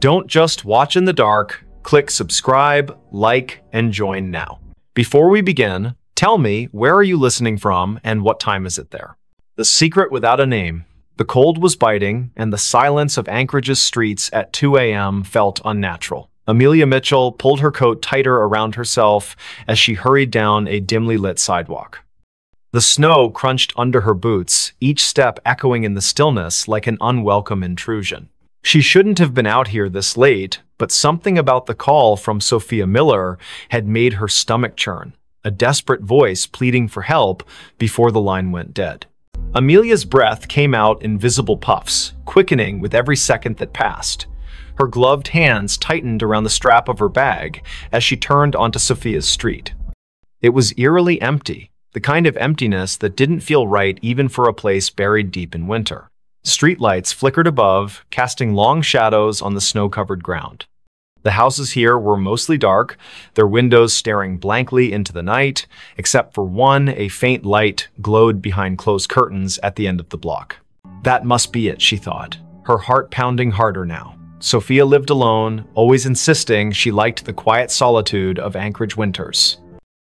Don't just watch in the dark. Click subscribe, like, and join now. Before we begin, tell me, where are you listening from and what time is it there? The secret without a name. The cold was biting, and the silence of Anchorage's streets at 2 a.m. felt unnatural. Amelia Mitchell pulled her coat tighter around herself as she hurried down a dimly lit sidewalk. The snow crunched under her boots, each step echoing in the stillness like an unwelcome intrusion. She shouldn't have been out here this late, but something about the call from Sophia Miller had made her stomach churn, a desperate voice pleading for help before the line went dead. Amelia's breath came out in visible puffs, quickening with every second that passed. Her gloved hands tightened around the strap of her bag as she turned onto Sophia's street. It was eerily empty, the kind of emptiness that didn't feel right even for a place buried deep in winter. Streetlights flickered above, casting long shadows on the snow-covered ground. The houses here were mostly dark, their windows staring blankly into the night, except for one, a faint light glowed behind closed curtains at the end of the block. That must be it, she thought, her heart pounding harder now. Sophia lived alone, always insisting she liked the quiet solitude of Anchorage winters.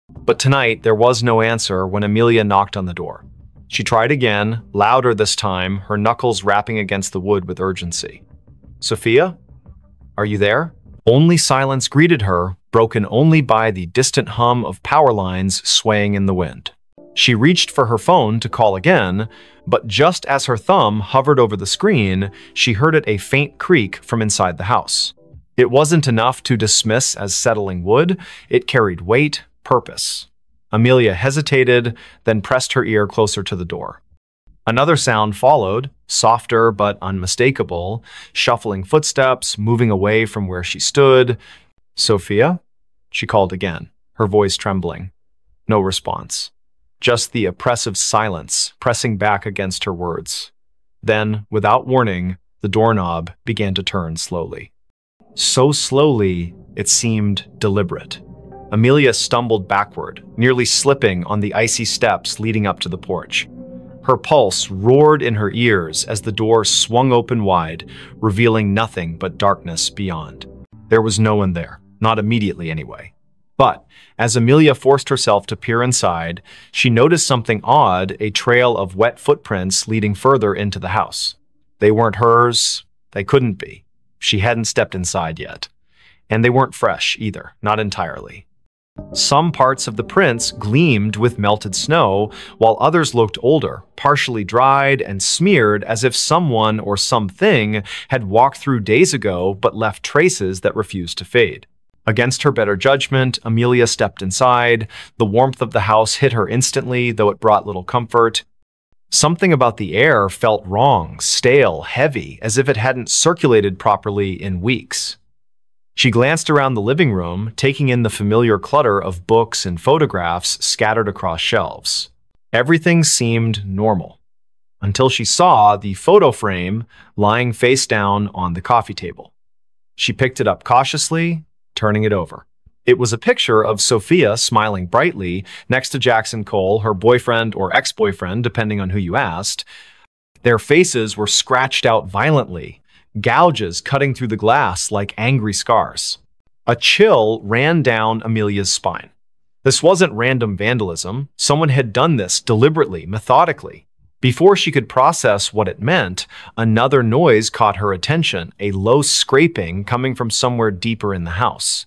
But tonight, there was no answer when Amelia knocked on the door. She tried again, louder this time, her knuckles rapping against the wood with urgency. "Sophia? Are you there?" Only silence greeted her, broken only by the distant hum of power lines swaying in the wind. She reached for her phone to call again, but just as her thumb hovered over the screen, she heard it a faint creak from inside the house. It wasn't enough to dismiss as settling wood, it carried weight, purpose. Amelia hesitated, then pressed her ear closer to the door. Another sound followed, softer but unmistakable, shuffling footsteps, moving away from where she stood. "Sophia?" she called again, her voice trembling. No response. Just the oppressive silence pressing back against her words. Then, without warning, the doorknob began to turn slowly. So slowly, it seemed deliberate. Amelia stumbled backward, nearly slipping on the icy steps leading up to the porch. Her pulse roared in her ears as the door swung open wide, revealing nothing but darkness beyond. There was no one there, not immediately anyway. But as Amelia forced herself to peer inside, she noticed something odd, a trail of wet footprints leading further into the house. They weren't hers. They couldn't be. She hadn't stepped inside yet. And they weren't fresh either, not entirely. Some parts of the prints gleamed with melted snow, while others looked older, partially dried and smeared as if someone or something had walked through days ago but left traces that refused to fade. Against her better judgment, Amelia stepped inside. The warmth of the house hit her instantly, though it brought little comfort. Something about the air felt wrong, stale, heavy, as if it hadn't circulated properly in weeks. She glanced around the living room, taking in the familiar clutter of books and photographs scattered across shelves. Everything seemed normal, until she saw the photo frame lying face down on the coffee table. She picked it up cautiously, turning it over. It was a picture of Sophia smiling brightly next to Jackson Cole, her boyfriend or ex-boyfriend, depending on who you asked. Their faces were scratched out violently, gouges cutting through the glass like angry scars. A chill ran down Amelia's spine. This wasn't random vandalism. Someone had done this deliberately, methodically. Before she could process what it meant, another noise caught her attention, a low scraping coming from somewhere deeper in the house.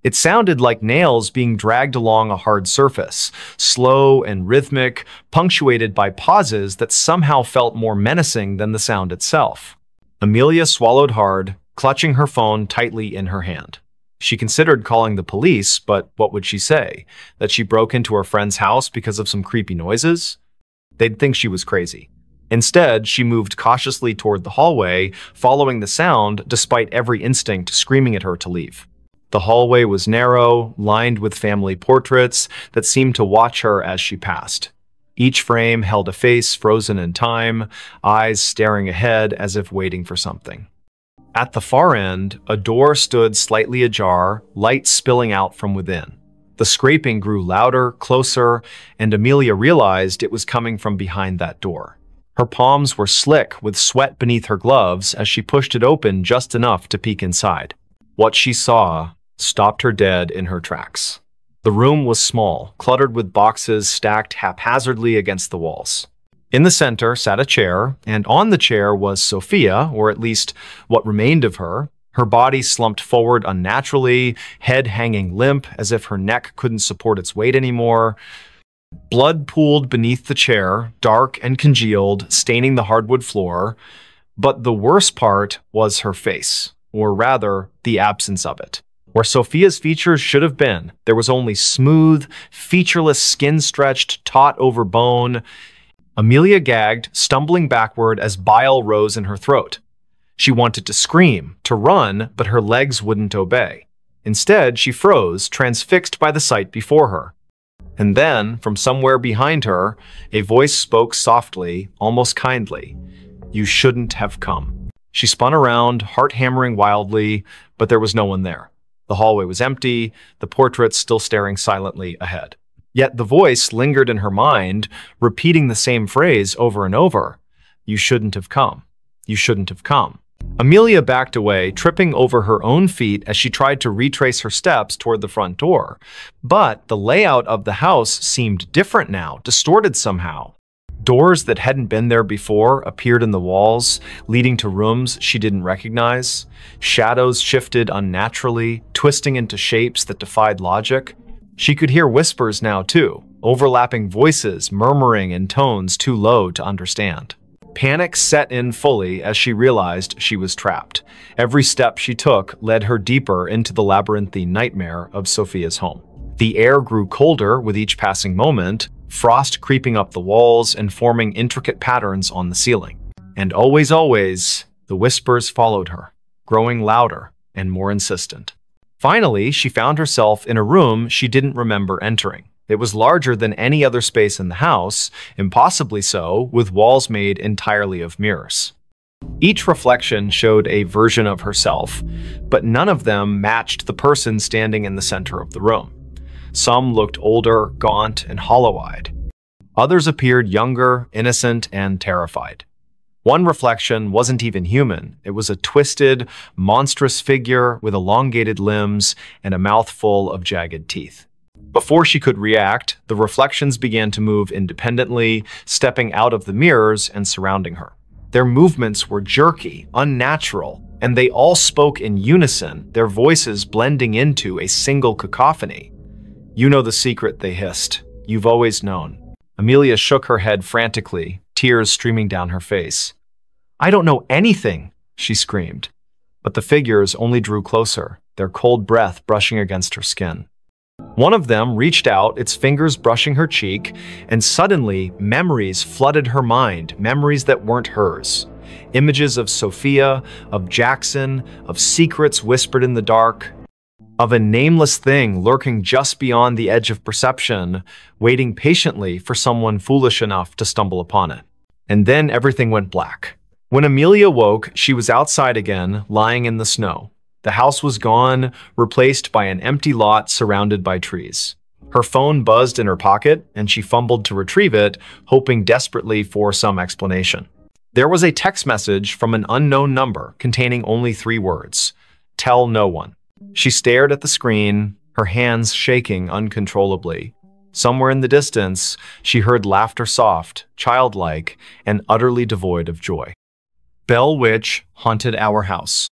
It sounded like nails being dragged along a hard surface, slow and rhythmic, punctuated by pauses that somehow felt more menacing than the sound itself. Amelia swallowed hard, clutching her phone tightly in her hand. She considered calling the police, but what would she say? That she broke into her friend's house because of some creepy noises? They'd think she was crazy. Instead, she moved cautiously toward the hallway, following the sound despite every instinct screaming at her to leave. The hallway was narrow, lined with family portraits that seemed to watch her as she passed. Each frame held a face frozen in time, eyes staring ahead as if waiting for something. At the far end, a door stood slightly ajar, light spilling out from within. The scraping grew louder, closer, and Amelia realized it was coming from behind that door. Her palms were slick with sweat beneath her gloves as she pushed it open just enough to peek inside. What she saw stopped her dead in her tracks. The room was small, cluttered with boxes stacked haphazardly against the walls. In the center sat a chair, and on the chair was Sophia, or at least what remained of her. Her body slumped forward unnaturally, head hanging limp as if her neck couldn't support its weight anymore. Blood pooled beneath the chair, dark and congealed, staining the hardwood floor. But the worst part was her face, or rather, the absence of it. Where Sophia's features should have been, there was only smooth, featureless skin stretched, taut over bone. Amelia gagged, stumbling backward as bile rose in her throat. She wanted to scream, to run, but her legs wouldn't obey. Instead, she froze, transfixed by the sight before her. And then, from somewhere behind her, a voice spoke softly, almost kindly. "You shouldn't have come." She spun around, heart hammering wildly, but there was no one there. The hallway was empty, the portraits still staring silently ahead. Yet the voice lingered in her mind, repeating the same phrase over and over. "You shouldn't have come. You shouldn't have come." Amelia backed away, tripping over her own feet as she tried to retrace her steps toward the front door. But the layout of the house seemed different now, distorted somehow. Doors that hadn't been there before appeared in the walls, leading to rooms she didn't recognize. Shadows shifted unnaturally, twisting into shapes that defied logic. She could hear whispers now too, overlapping voices murmuring in tones too low to understand. Panic set in fully as she realized she was trapped. Every step she took led her deeper into the labyrinthine nightmare of Sophia's home. The air grew colder with each passing moment, frost creeping up the walls and forming intricate patterns on the ceiling. And always, the whispers followed her, growing louder and more insistent. Finally, she found herself in a room she didn't remember entering. It was larger than any other space in the house, impossibly so, with walls made entirely of mirrors. Each reflection showed a version of herself, but none of them matched the person standing in the center of the room. Some looked older, gaunt, and hollow-eyed. Others appeared younger, innocent, and terrified. One reflection wasn't even human. It was a twisted, monstrous figure with elongated limbs and a mouth full of jagged teeth. Before she could react, the reflections began to move independently, stepping out of the mirrors and surrounding her. Their movements were jerky, unnatural, and they all spoke in unison, their voices blending into a single cacophony. "You know the secret," they hissed. "You've always known." Amelia shook her head frantically, tears streaming down her face. "I don't know anything," she screamed. But the figures only drew closer, their cold breath brushing against her skin. One of them reached out, its fingers brushing her cheek, and suddenly memories flooded her mind, memories that weren't hers. Images of Sophia, of Jackson, of secrets whispered in the dark, of a nameless thing lurking just beyond the edge of perception, waiting patiently for someone foolish enough to stumble upon it. And then everything went black. When Amelia woke, she was outside again, lying in the snow. The house was gone, replaced by an empty lot surrounded by trees. Her phone buzzed in her pocket, and she fumbled to retrieve it, hoping desperately for some explanation. There was a text message from an unknown number containing only 3 words: "Tell no one." She stared at the screen, her hands shaking uncontrollably. Somewhere in the distance, she heard laughter soft, childlike, and utterly devoid of joy. Bell Witch haunted our house.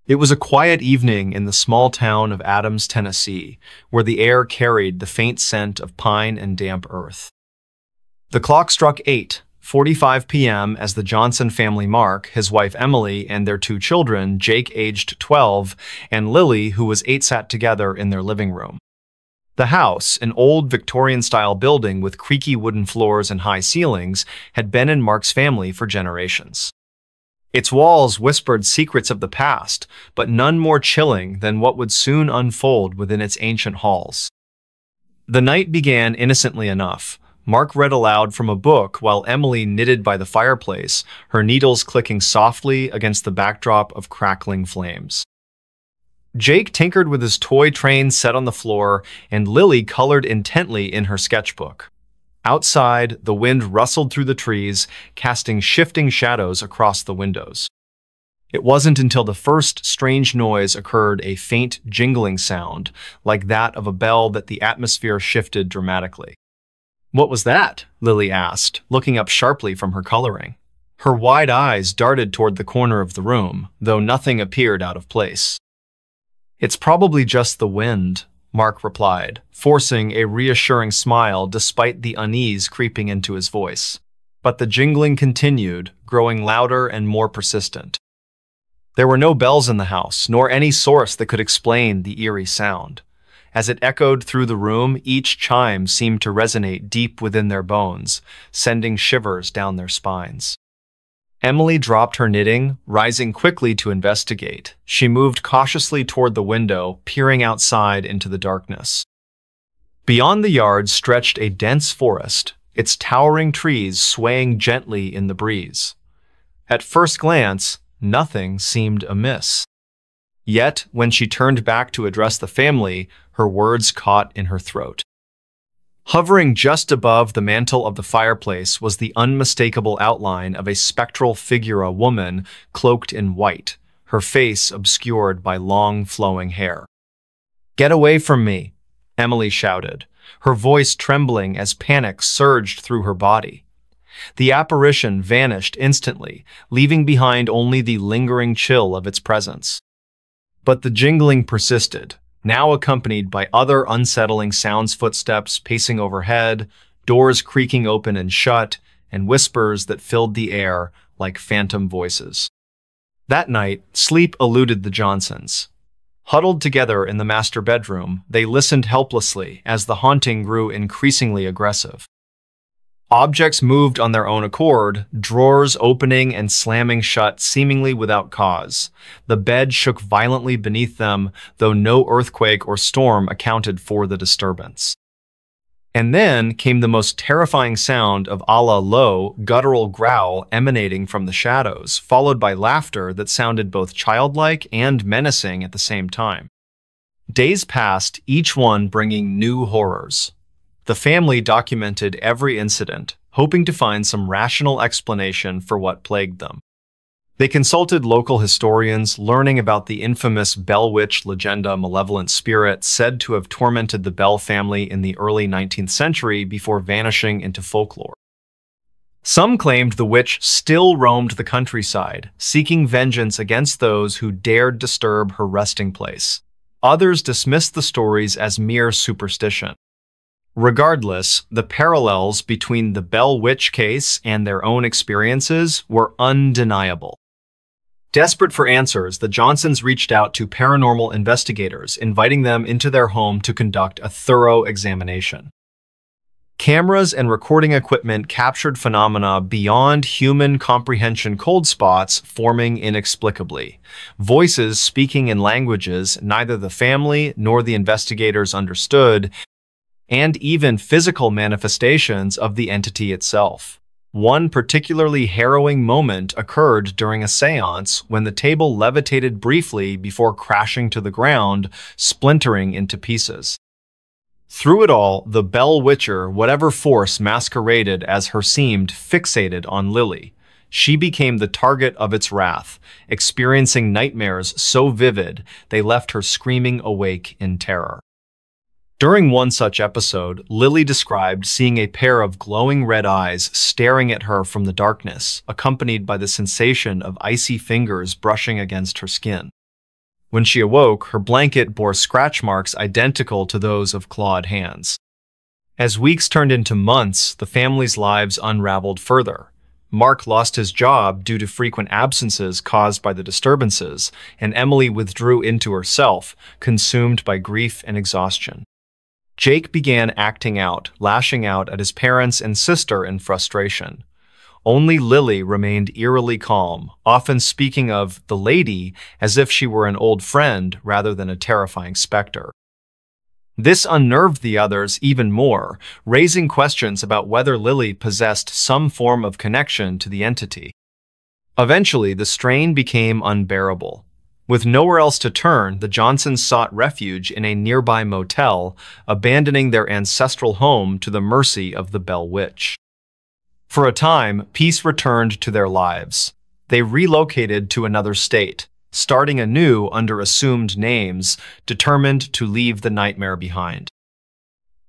It was a quiet evening in the small town of Adams, Tennessee, where the air carried the faint scent of pine and damp earth. The clock struck 8:45 p.m. as the Johnson family Mark, his wife Emily, and their 2 children, Jake aged 12, and Lily, who was 8, sat together in their living room. The house, an old Victorian-style building with creaky wooden floors and high ceilings, had been in Mark's family for generations. Its walls whispered secrets of the past, but none more chilling than what would soon unfold within its ancient halls. The night began innocently enough. Mark read aloud from a book while Emily knitted by the fireplace, her needles clicking softly against the backdrop of crackling flames. Jake tinkered with his toy train set on the floor, and Lily colored intently in her sketchbook. Outside, the wind rustled through the trees, casting shifting shadows across the windows. It wasn't until the first strange noise occurred, a faint jingling sound, like that of a bell, that the atmosphere shifted dramatically. "What was that?" Lily asked, looking up sharply from her coloring. Her wide eyes darted toward the corner of the room, though nothing appeared out of place. "It's probably just the wind," Mark replied, forcing a reassuring smile despite the unease creeping into his voice. But the jingling continued, growing louder and more persistent. There were no bells in the house, nor any source that could explain the eerie sound. As it echoed through the room, each chime seemed to resonate deep within their bones, sending shivers down their spines. Emily dropped her knitting, rising quickly to investigate. She moved cautiously toward the window, peering outside into the darkness. Beyond the yard stretched a dense forest, its towering trees swaying gently in the breeze. At first glance, nothing seemed amiss. Yet, when she turned back to address the family, her words caught in her throat. Hovering just above the mantel of the fireplace was the unmistakable outline of a spectral figure, a woman cloaked in white, her face obscured by long, flowing hair. "Get away from me," Emily shouted, her voice trembling as panic surged through her body. The apparition vanished instantly, leaving behind only the lingering chill of its presence. But the jingling persisted, now accompanied by other unsettling sounds: footsteps pacing overhead, doors creaking open and shut, and whispers that filled the air like phantom voices. That night, sleep eluded the Johnsons. Huddled together in the master bedroom, they listened helplessly as the haunting grew increasingly aggressive. Objects moved on their own accord, drawers opening and slamming shut seemingly without cause. The bed shook violently beneath them, though no earthquake or storm accounted for the disturbance. And then came the most terrifying sound of a low, guttural growl emanating from the shadows, followed by laughter that sounded both childlike and menacing at the same time. Days passed, each one bringing new horrors. The family documented every incident, hoping to find some rational explanation for what plagued them. They consulted local historians, learning about the infamous Bell Witch legend, a malevolent spirit said to have tormented the Bell family in the early 19th century before vanishing into folklore. Some claimed the witch still roamed the countryside, seeking vengeance against those who dared disturb her resting place. Others dismissed the stories as mere superstition. Regardless, the parallels between the Bell Witch case and their own experiences were undeniable. Desperate for answers, the Johnsons reached out to paranormal investigators, inviting them into their home to conduct a thorough examination. Cameras and recording equipment captured phenomena beyond human comprehension: cold spots forming inexplicably, voices speaking in languages neither the family nor the investigators understood, and even physical manifestations of the entity itself. One particularly harrowing moment occurred during a seance when the table levitated briefly before crashing to the ground, splintering into pieces. Through it all, the Bell Witcher, whatever force masqueraded as her, seemed fixated on Lily. She became the target of its wrath, experiencing nightmares so vivid they left her screaming awake in terror. During one such episode, Lily described seeing a pair of glowing red eyes staring at her from the darkness, accompanied by the sensation of icy fingers brushing against her skin. When she awoke, her blanket bore scratch marks identical to those of clawed hands. As weeks turned into months, the family's lives unraveled further. Mark lost his job due to frequent absences caused by the disturbances, and Emily withdrew into herself, consumed by grief and exhaustion. Jake began acting out, lashing out at his parents and sister in frustration. Only Lily remained eerily calm, often speaking of the lady as if she were an old friend rather than a terrifying specter. This unnerved the others even more, raising questions about whether Lily possessed some form of connection to the entity. Eventually, the strain became unbearable. With nowhere else to turn, the Johnsons sought refuge in a nearby motel, abandoning their ancestral home to the mercy of the Bell Witch. For a time, peace returned to their lives. They relocated to another state, starting anew under assumed names, determined to leave the nightmare behind.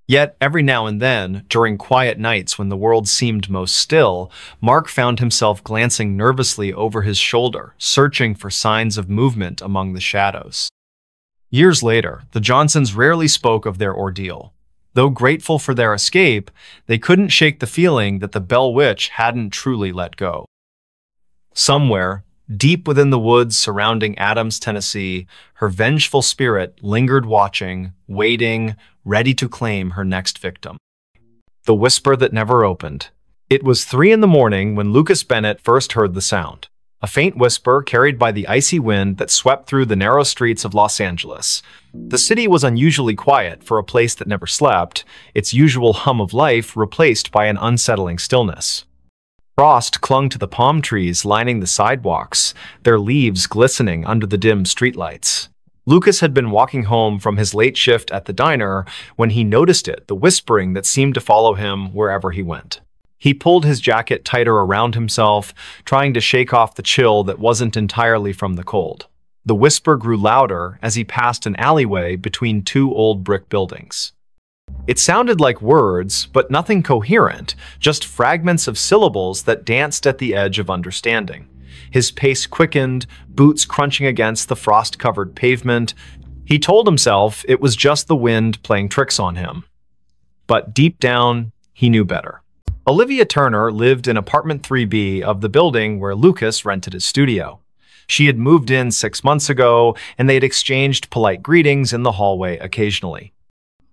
Yet, every now and then, during quiet nights when the world seemed most still, Mark found himself glancing nervously over his shoulder, searching for signs of movement among the shadows. Years later, the Johnsons rarely spoke of their ordeal. Though grateful for their escape, they couldn't shake the feeling that the Bell Witch hadn't truly let go. Somewhere, deep within the woods surrounding Adams, Tennessee, her vengeful spirit lingered watching, waiting, ready to claim her next victim. The whisper that never opened. It was 3 in the morning when Lucas Bennett first heard the sound. A faint whisper carried by the icy wind that swept through the narrow streets of Los Angeles. The city was unusually quiet for a place that never slept, its usual hum of life replaced by an unsettling stillness. Frost clung to the palm trees lining the sidewalks, their leaves glistening under the dim streetlights. Lucas had been walking home from his late shift at the diner when he noticed it, the whispering that seemed to follow him wherever he went. He pulled his jacket tighter around himself, trying to shake off the chill that wasn't entirely from the cold. The whisper grew louder as he passed an alleyway between 2 old brick buildings. It sounded like words, but nothing coherent, just fragments of syllables that danced at the edge of understanding. His pace quickened, boots crunching against the frost-covered pavement. He told himself it was just the wind playing tricks on him. But deep down, he knew better. Olivia Turner lived in apartment 3B of the building where Lucas rented his studio. She had moved in 6 months ago, and they had exchanged polite greetings in the hallway occasionally.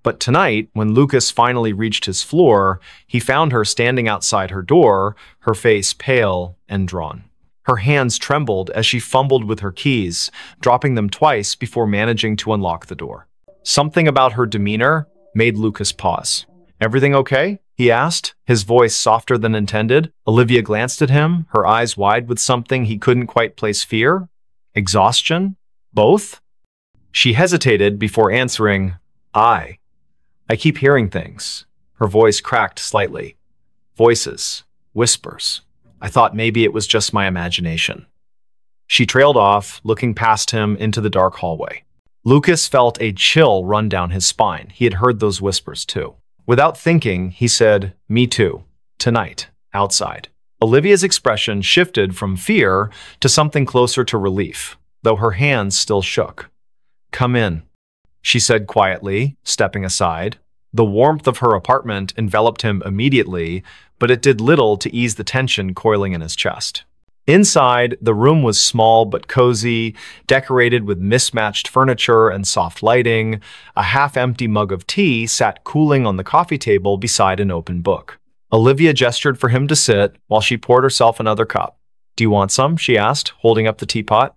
But tonight, when Lucas finally reached his floor, he found her standing outside her door, her face pale and drawn. Her hands trembled as she fumbled with her keys, dropping them twice before managing to unlock the door. Something about her demeanor made Lucas pause. "Everything okay?" he asked, his voice softer than intended. Olivia glanced at him, her eyes wide with something he couldn't quite place. Fear? Exhaustion? Both? She hesitated before answering, I keep hearing things." Her voice cracked slightly. Voices. Whispers. I thought maybe it was just my imagination. She trailed off, looking past him into the dark hallway. Lucas felt a chill run down his spine. He had heard those whispers too. Without thinking, he said, "Me too. Tonight. Outside." Olivia's expression shifted from fear to something closer to relief, though her hands still shook. "Come in," she said quietly, stepping aside. The warmth of her apartment enveloped him immediately, but it did little to ease the tension coiling in his chest. Inside, the room was small but cozy, decorated with mismatched furniture and soft lighting. A half-empty mug of tea sat cooling on the coffee table beside an open book. Olivia gestured for him to sit while she poured herself another cup. "Do you want some?" she asked, holding up the teapot.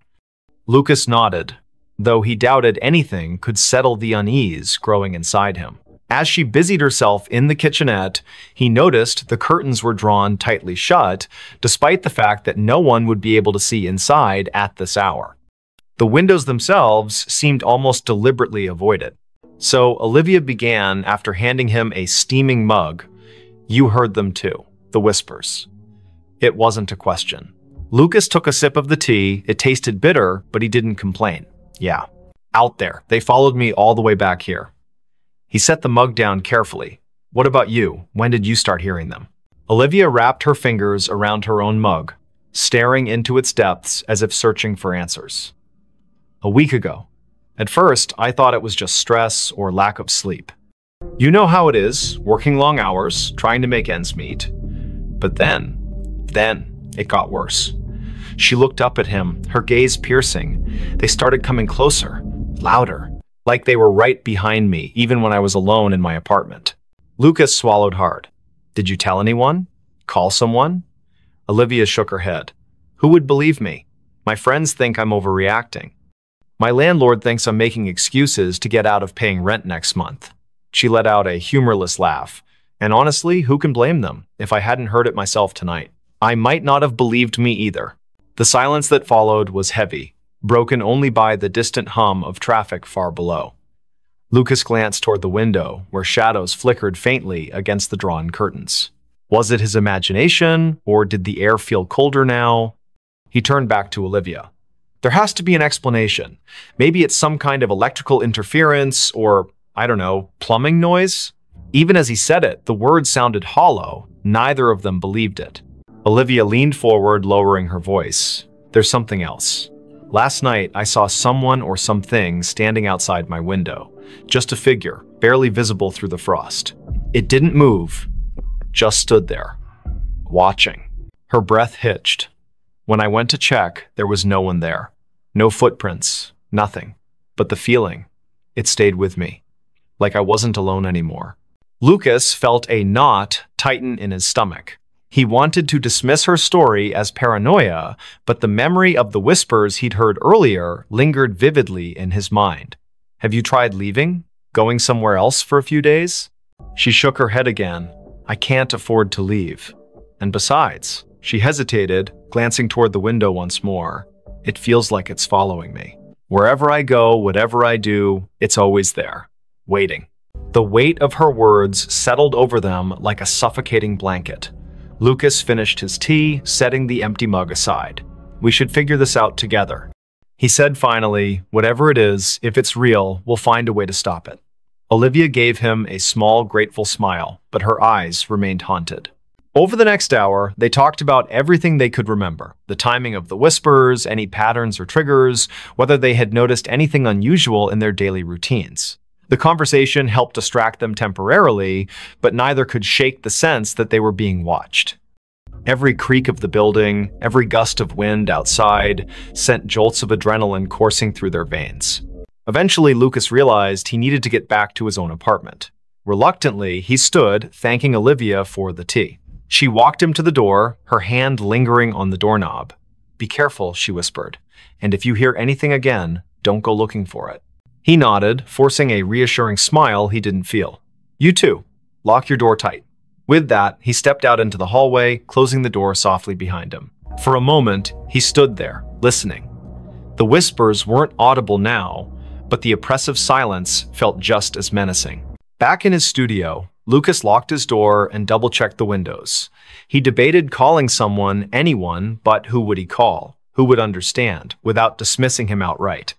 Lucas nodded, though he doubted anything could settle the unease growing inside him. As she busied herself in the kitchenette, he noticed the curtains were drawn tightly shut, despite the fact that no one would be able to see inside at this hour. The windows themselves seemed almost deliberately avoided. So Olivia began after handing him a steaming mug. "You heard them too, the whispers." It wasn't a question. Lucas took a sip of the tea. It tasted bitter, but he didn't complain. "Yeah, out there. They followed me all the way back here." He set the mug down carefully. "What about you? When did you start hearing them?" Olivia wrapped her fingers around her own mug, staring into its depths as if searching for answers. "A week ago. At first, I thought it was just stress or lack of sleep. You know how it is, working long hours, trying to make ends meet. But then it got worse." She looked up at him, her gaze piercing. "They started coming closer, louder. Like they were right behind me, even when I was alone in my apartment." Lucas swallowed hard. "Did you tell anyone? Call someone?" Olivia shook her head. "Who would believe me? My friends think I'm overreacting. My landlord thinks I'm making excuses to get out of paying rent next month." She let out a humorless laugh. "And honestly, who can blame them? If I hadn't heard it myself tonight, I might not have believed me either." The silence that followed was heavy, broken only by the distant hum of traffic far below. Lucas glanced toward the window, where shadows flickered faintly against the drawn curtains. Was it his imagination, or did the air feel colder now? He turned back to Olivia. There has to be an explanation. Maybe it's some kind of electrical interference or, I don't know, plumbing noise? Even as he said it, the words sounded hollow. Neither of them believed it. Olivia leaned forward, lowering her voice. There's something else. Last night, I saw someone or something standing outside my window. Just a figure, barely visible through the frost. It didn't move, just stood there, watching. Her breath hitched. When I went to check, there was no one there. No footprints, nothing. But the feeling, it stayed with me. Like I wasn't alone anymore. Lucas felt a knot tighten in his stomach. He wanted to dismiss her story as paranoia, but the memory of the whispers he'd heard earlier lingered vividly in his mind. Have you tried leaving? Going somewhere else for a few days? She shook her head again. I can't afford to leave. And besides, she hesitated, glancing toward the window once more. It feels like it's following me. Wherever I go, whatever I do, it's always there, waiting. The weight of her words settled over them like a suffocating blanket. Lucas finished his tea, setting the empty mug aside. We should figure this out together. He said finally, whatever it is, if it's real, we'll find a way to stop it. Olivia gave him a small, grateful smile, but her eyes remained haunted. Over the next hour, they talked about everything they could remember. The timing of the whispers, any patterns or triggers, whether they had noticed anything unusual in their daily routines. The conversation helped distract them temporarily, but neither could shake the sense that they were being watched. Every creak of the building, every gust of wind outside, sent jolts of adrenaline coursing through their veins. Eventually, Lucas realized he needed to get back to his own apartment. Reluctantly, he stood, thanking Olivia for the tea. She walked him to the door, her hand lingering on the doorknob. Be careful, she whispered, and if you hear anything again, don't go looking for it. He nodded, forcing a reassuring smile he didn't feel. You too. Lock your door tight. With that, he stepped out into the hallway, closing the door softly behind him. For a moment, he stood there, listening. The whispers weren't audible now, but the oppressive silence felt just as menacing. Back in his studio, Lucas locked his door and double-checked the windows. He debated calling someone, anyone, but who would he call? Who would understand, without dismissing him outright?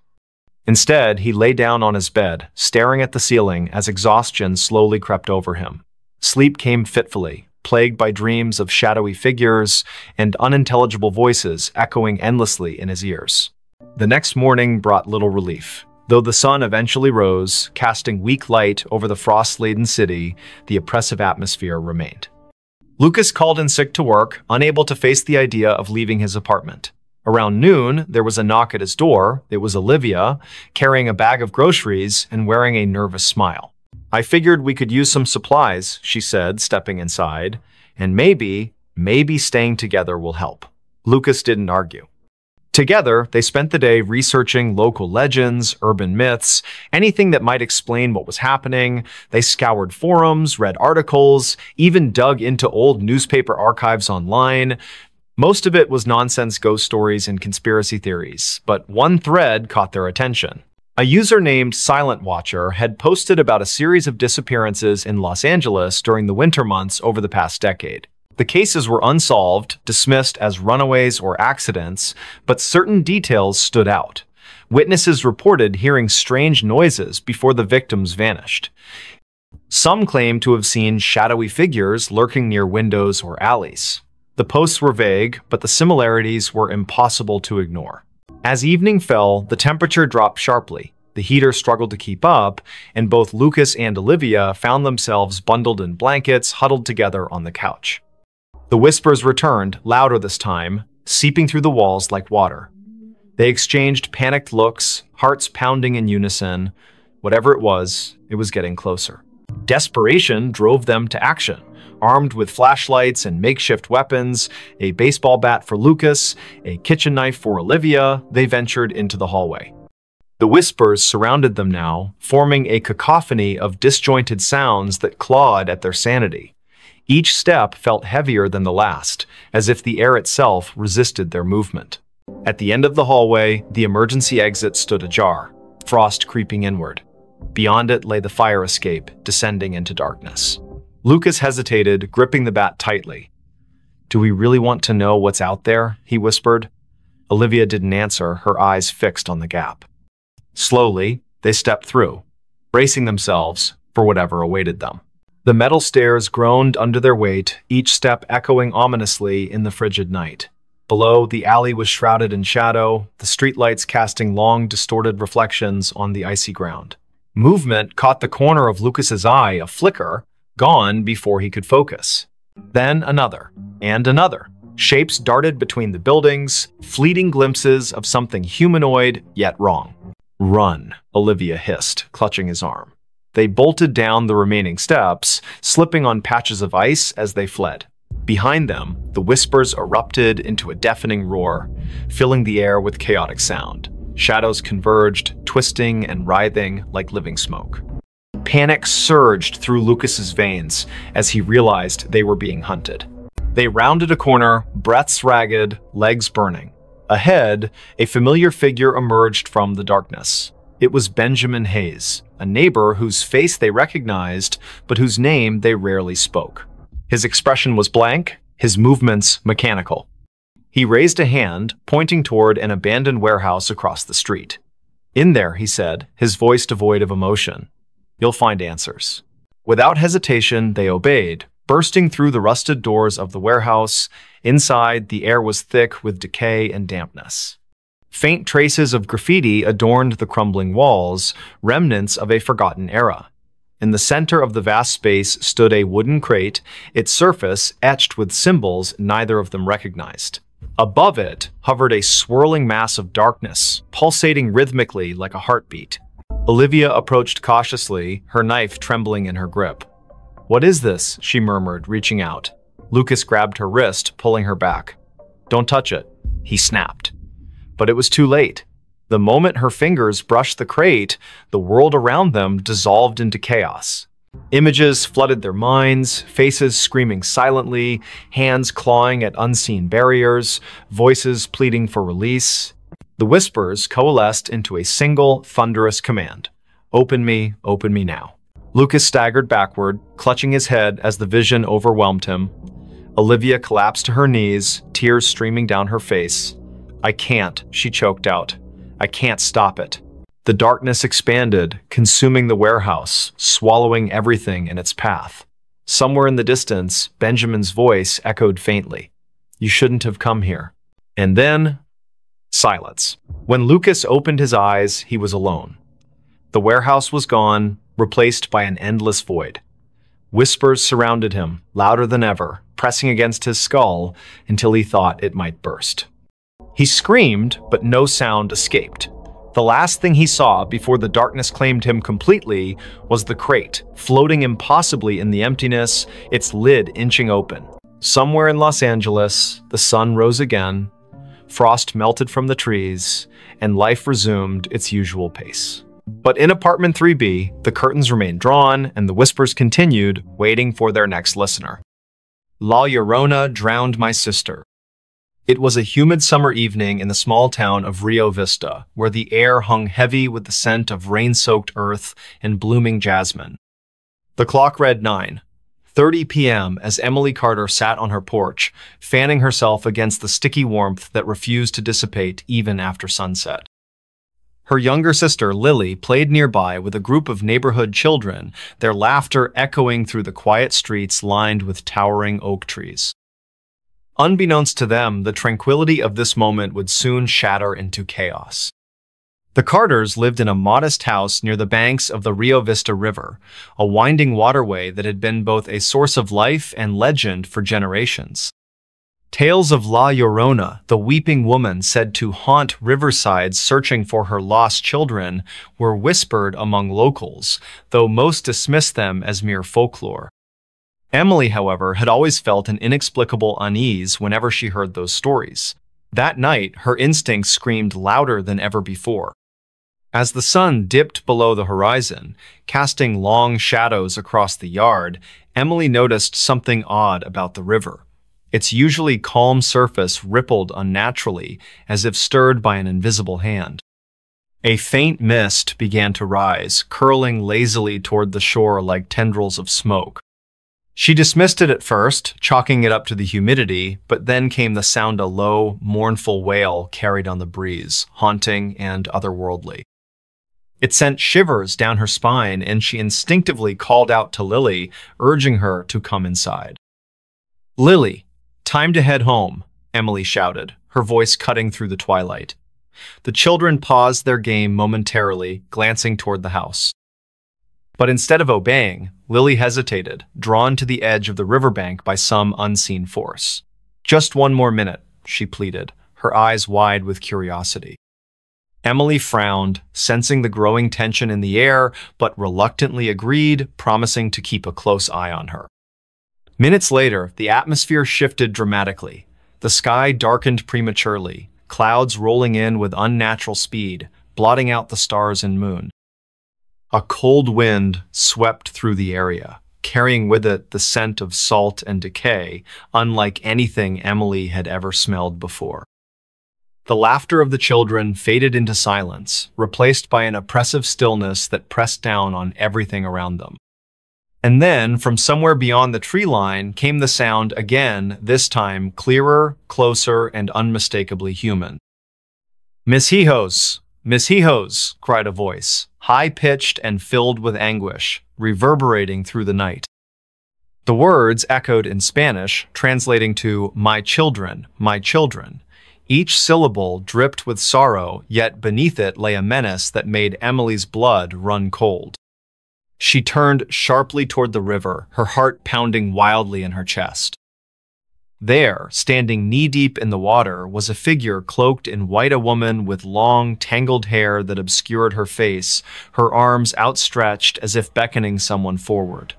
Instead, he lay down on his bed, staring at the ceiling as exhaustion slowly crept over him. Sleep came fitfully, plagued by dreams of shadowy figures and unintelligible voices echoing endlessly in his ears. The next morning brought little relief. Though the sun eventually rose, casting weak light over the frost-laden city, the oppressive atmosphere remained. Lucas called in sick to work, unable to face the idea of leaving his apartment. Around noon, there was a knock at his door. It was Olivia, carrying a bag of groceries and wearing a nervous smile. I figured we could use some supplies, she said, stepping inside, and maybe staying together will help. Lucas didn't argue. Together, they spent the day researching local legends, urban myths, anything that might explain what was happening. They scoured forums, read articles, even dug into old newspaper archives online. Most of it was nonsense ghost stories and conspiracy theories, but one thread caught their attention. A user named Silent Watcher had posted about a series of disappearances in Los Angeles during the winter months over the past decade. The cases were unsolved, dismissed as runaways or accidents, but certain details stood out. Witnesses reported hearing strange noises before the victims vanished. Some claimed to have seen shadowy figures lurking near windows or alleys. The posts were vague, but the similarities were impossible to ignore. As evening fell, the temperature dropped sharply. The heater struggled to keep up, and both Lucas and Olivia found themselves bundled in blankets, huddled together on the couch. The whispers returned, louder this time, seeping through the walls like water. They exchanged panicked looks, hearts pounding in unison. Whatever it was getting closer. Desperation drove them to action. Armed with flashlights and makeshift weapons, a baseball bat for Lucas, a kitchen knife for Olivia, they ventured into the hallway. The whispers surrounded them now, forming a cacophony of disjointed sounds that clawed at their sanity. Each step felt heavier than the last, as if the air itself resisted their movement. At the end of the hallway, the emergency exit stood ajar, frost creeping inward. Beyond it lay the fire escape, descending into darkness. Lucas hesitated, gripping the bat tightly. "Do we really want to know what's out there?" he whispered. Olivia didn't answer, her eyes fixed on the gap. Slowly, they stepped through, bracing themselves for whatever awaited them. The metal stairs groaned under their weight, each step echoing ominously in the frigid night. Below, the alley was shrouded in shadow, the streetlights casting long, distorted reflections on the icy ground. Movement caught the corner of Lucas's eye, a flicker, gone before he could focus. Then another, and another. Shapes darted between the buildings, fleeting glimpses of something humanoid, yet wrong. "Run," Olivia hissed, clutching his arm. They bolted down the remaining steps, slipping on patches of ice as they fled. Behind them, the whispers erupted into a deafening roar, filling the air with chaotic sound. Shadows converged, twisting and writhing like living smoke. Panic surged through Lucas's veins as he realized they were being hunted. They rounded a corner, breaths ragged, legs burning. Ahead, a familiar figure emerged from the darkness. It was Benjamin Hayes, a neighbor whose face they recognized, but whose name they rarely spoke. His expression was blank, his movements mechanical. He raised a hand, pointing toward an abandoned warehouse across the street. "In there," he said, his voice devoid of emotion. "You'll find answers." Without hesitation, they obeyed, bursting through the rusted doors of the warehouse. Inside, the air was thick with decay and dampness. Faint traces of graffiti adorned the crumbling walls, remnants of a forgotten era. In the center of the vast space stood a wooden crate, its surface etched with symbols neither of them recognized. Above it hovered a swirling mass of darkness, pulsating rhythmically like a heartbeat. Olivia approached cautiously, her knife trembling in her grip. "What is this?" she murmured, reaching out. Lucas grabbed her wrist, pulling her back. "Don't touch it," he snapped. But it was too late. The moment her fingers brushed the crate, the world around them dissolved into chaos. Images flooded their minds, faces screaming silently, hands clawing at unseen barriers, voices pleading for release. The whispers coalesced into a single, thunderous command. Open me now." Lucas staggered backward, clutching his head as the vision overwhelmed him. Olivia collapsed to her knees, tears streaming down her face. "I can't," she choked out. "I can't stop it." The darkness expanded, consuming the warehouse, swallowing everything in its path. Somewhere in the distance, Benjamin's voice echoed faintly. "You shouldn't have come here." And then, silence. When Lucas opened his eyes, he was alone. The warehouse was gone, replaced by an endless void. Whispers surrounded him, louder than ever, pressing against his skull until he thought it might burst. He screamed, but no sound escaped. The last thing he saw before the darkness claimed him completely was the crate, floating impossibly in the emptiness, its lid inching open. Somewhere in Los Angeles, the sun rose again, frost melted from the trees, and life resumed its usual pace. But in apartment 3B, the curtains remained drawn and the whispers continued, waiting for their next listener. La Llorona drowned my sister. It was a humid summer evening in the small town of Rio Vista, where the air hung heavy with the scent of rain-soaked earth and blooming jasmine. The clock read 9:30 p.m. as Emily Carter sat on her porch, fanning herself against the sticky warmth that refused to dissipate even after sunset. Her younger sister, Lily, played nearby with a group of neighborhood children, their laughter echoing through the quiet streets lined with towering oak trees. Unbeknownst to them, the tranquility of this moment would soon shatter into chaos. The Carters lived in a modest house near the banks of the Rio Vista River, a winding waterway that had been both a source of life and legend for generations. Tales of La Llorona, the weeping woman said to haunt riversides searching for her lost children, were whispered among locals, though most dismissed them as mere folklore. Emily, however, had always felt an inexplicable unease whenever she heard those stories. That night, her instincts screamed louder than ever before. As the sun dipped below the horizon, casting long shadows across the yard, Emily noticed something odd about the river. Its usually calm surface rippled unnaturally, as if stirred by an invisible hand. A faint mist began to rise, curling lazily toward the shore like tendrils of smoke. She dismissed it at first, chalking it up to the humidity, but then came the sound a low, mournful wail carried on the breeze, haunting and otherworldly. It sent shivers down her spine, and she instinctively called out to Lily, urging her to come inside. "Lily, time to head home," Emily shouted, her voice cutting through the twilight. The children paused their game momentarily, glancing toward the house. But instead of obeying, Lily hesitated, drawn to the edge of the riverbank by some unseen force. "Just one more minute," she pleaded, her eyes wide with curiosity. Emily frowned, sensing the growing tension in the air, but reluctantly agreed, promising to keep a close eye on her. Minutes later, the atmosphere shifted dramatically. The sky darkened prematurely, clouds rolling in with unnatural speed, blotting out the stars and moon. A cold wind swept through the area, carrying with it the scent of salt and decay, unlike anything Emily had ever smelled before. The laughter of the children faded into silence, replaced by an oppressive stillness that pressed down on everything around them. And then, from somewhere beyond the tree line, came the sound again, this time clearer, closer, and unmistakably human. "Miss Hijos! Miss Hijos!" cried a voice, high-pitched and filled with anguish, reverberating through the night. The words echoed in Spanish, translating to my children, my children." Each syllable dripped with sorrow, yet beneath it lay a menace that made Emily's blood run cold. She turned sharply toward the river, her heart pounding wildly in her chest. There, standing knee-deep in the water, was a figure cloaked in white, a woman with long, tangled hair that obscured her face, her arms outstretched as if beckoning someone forward.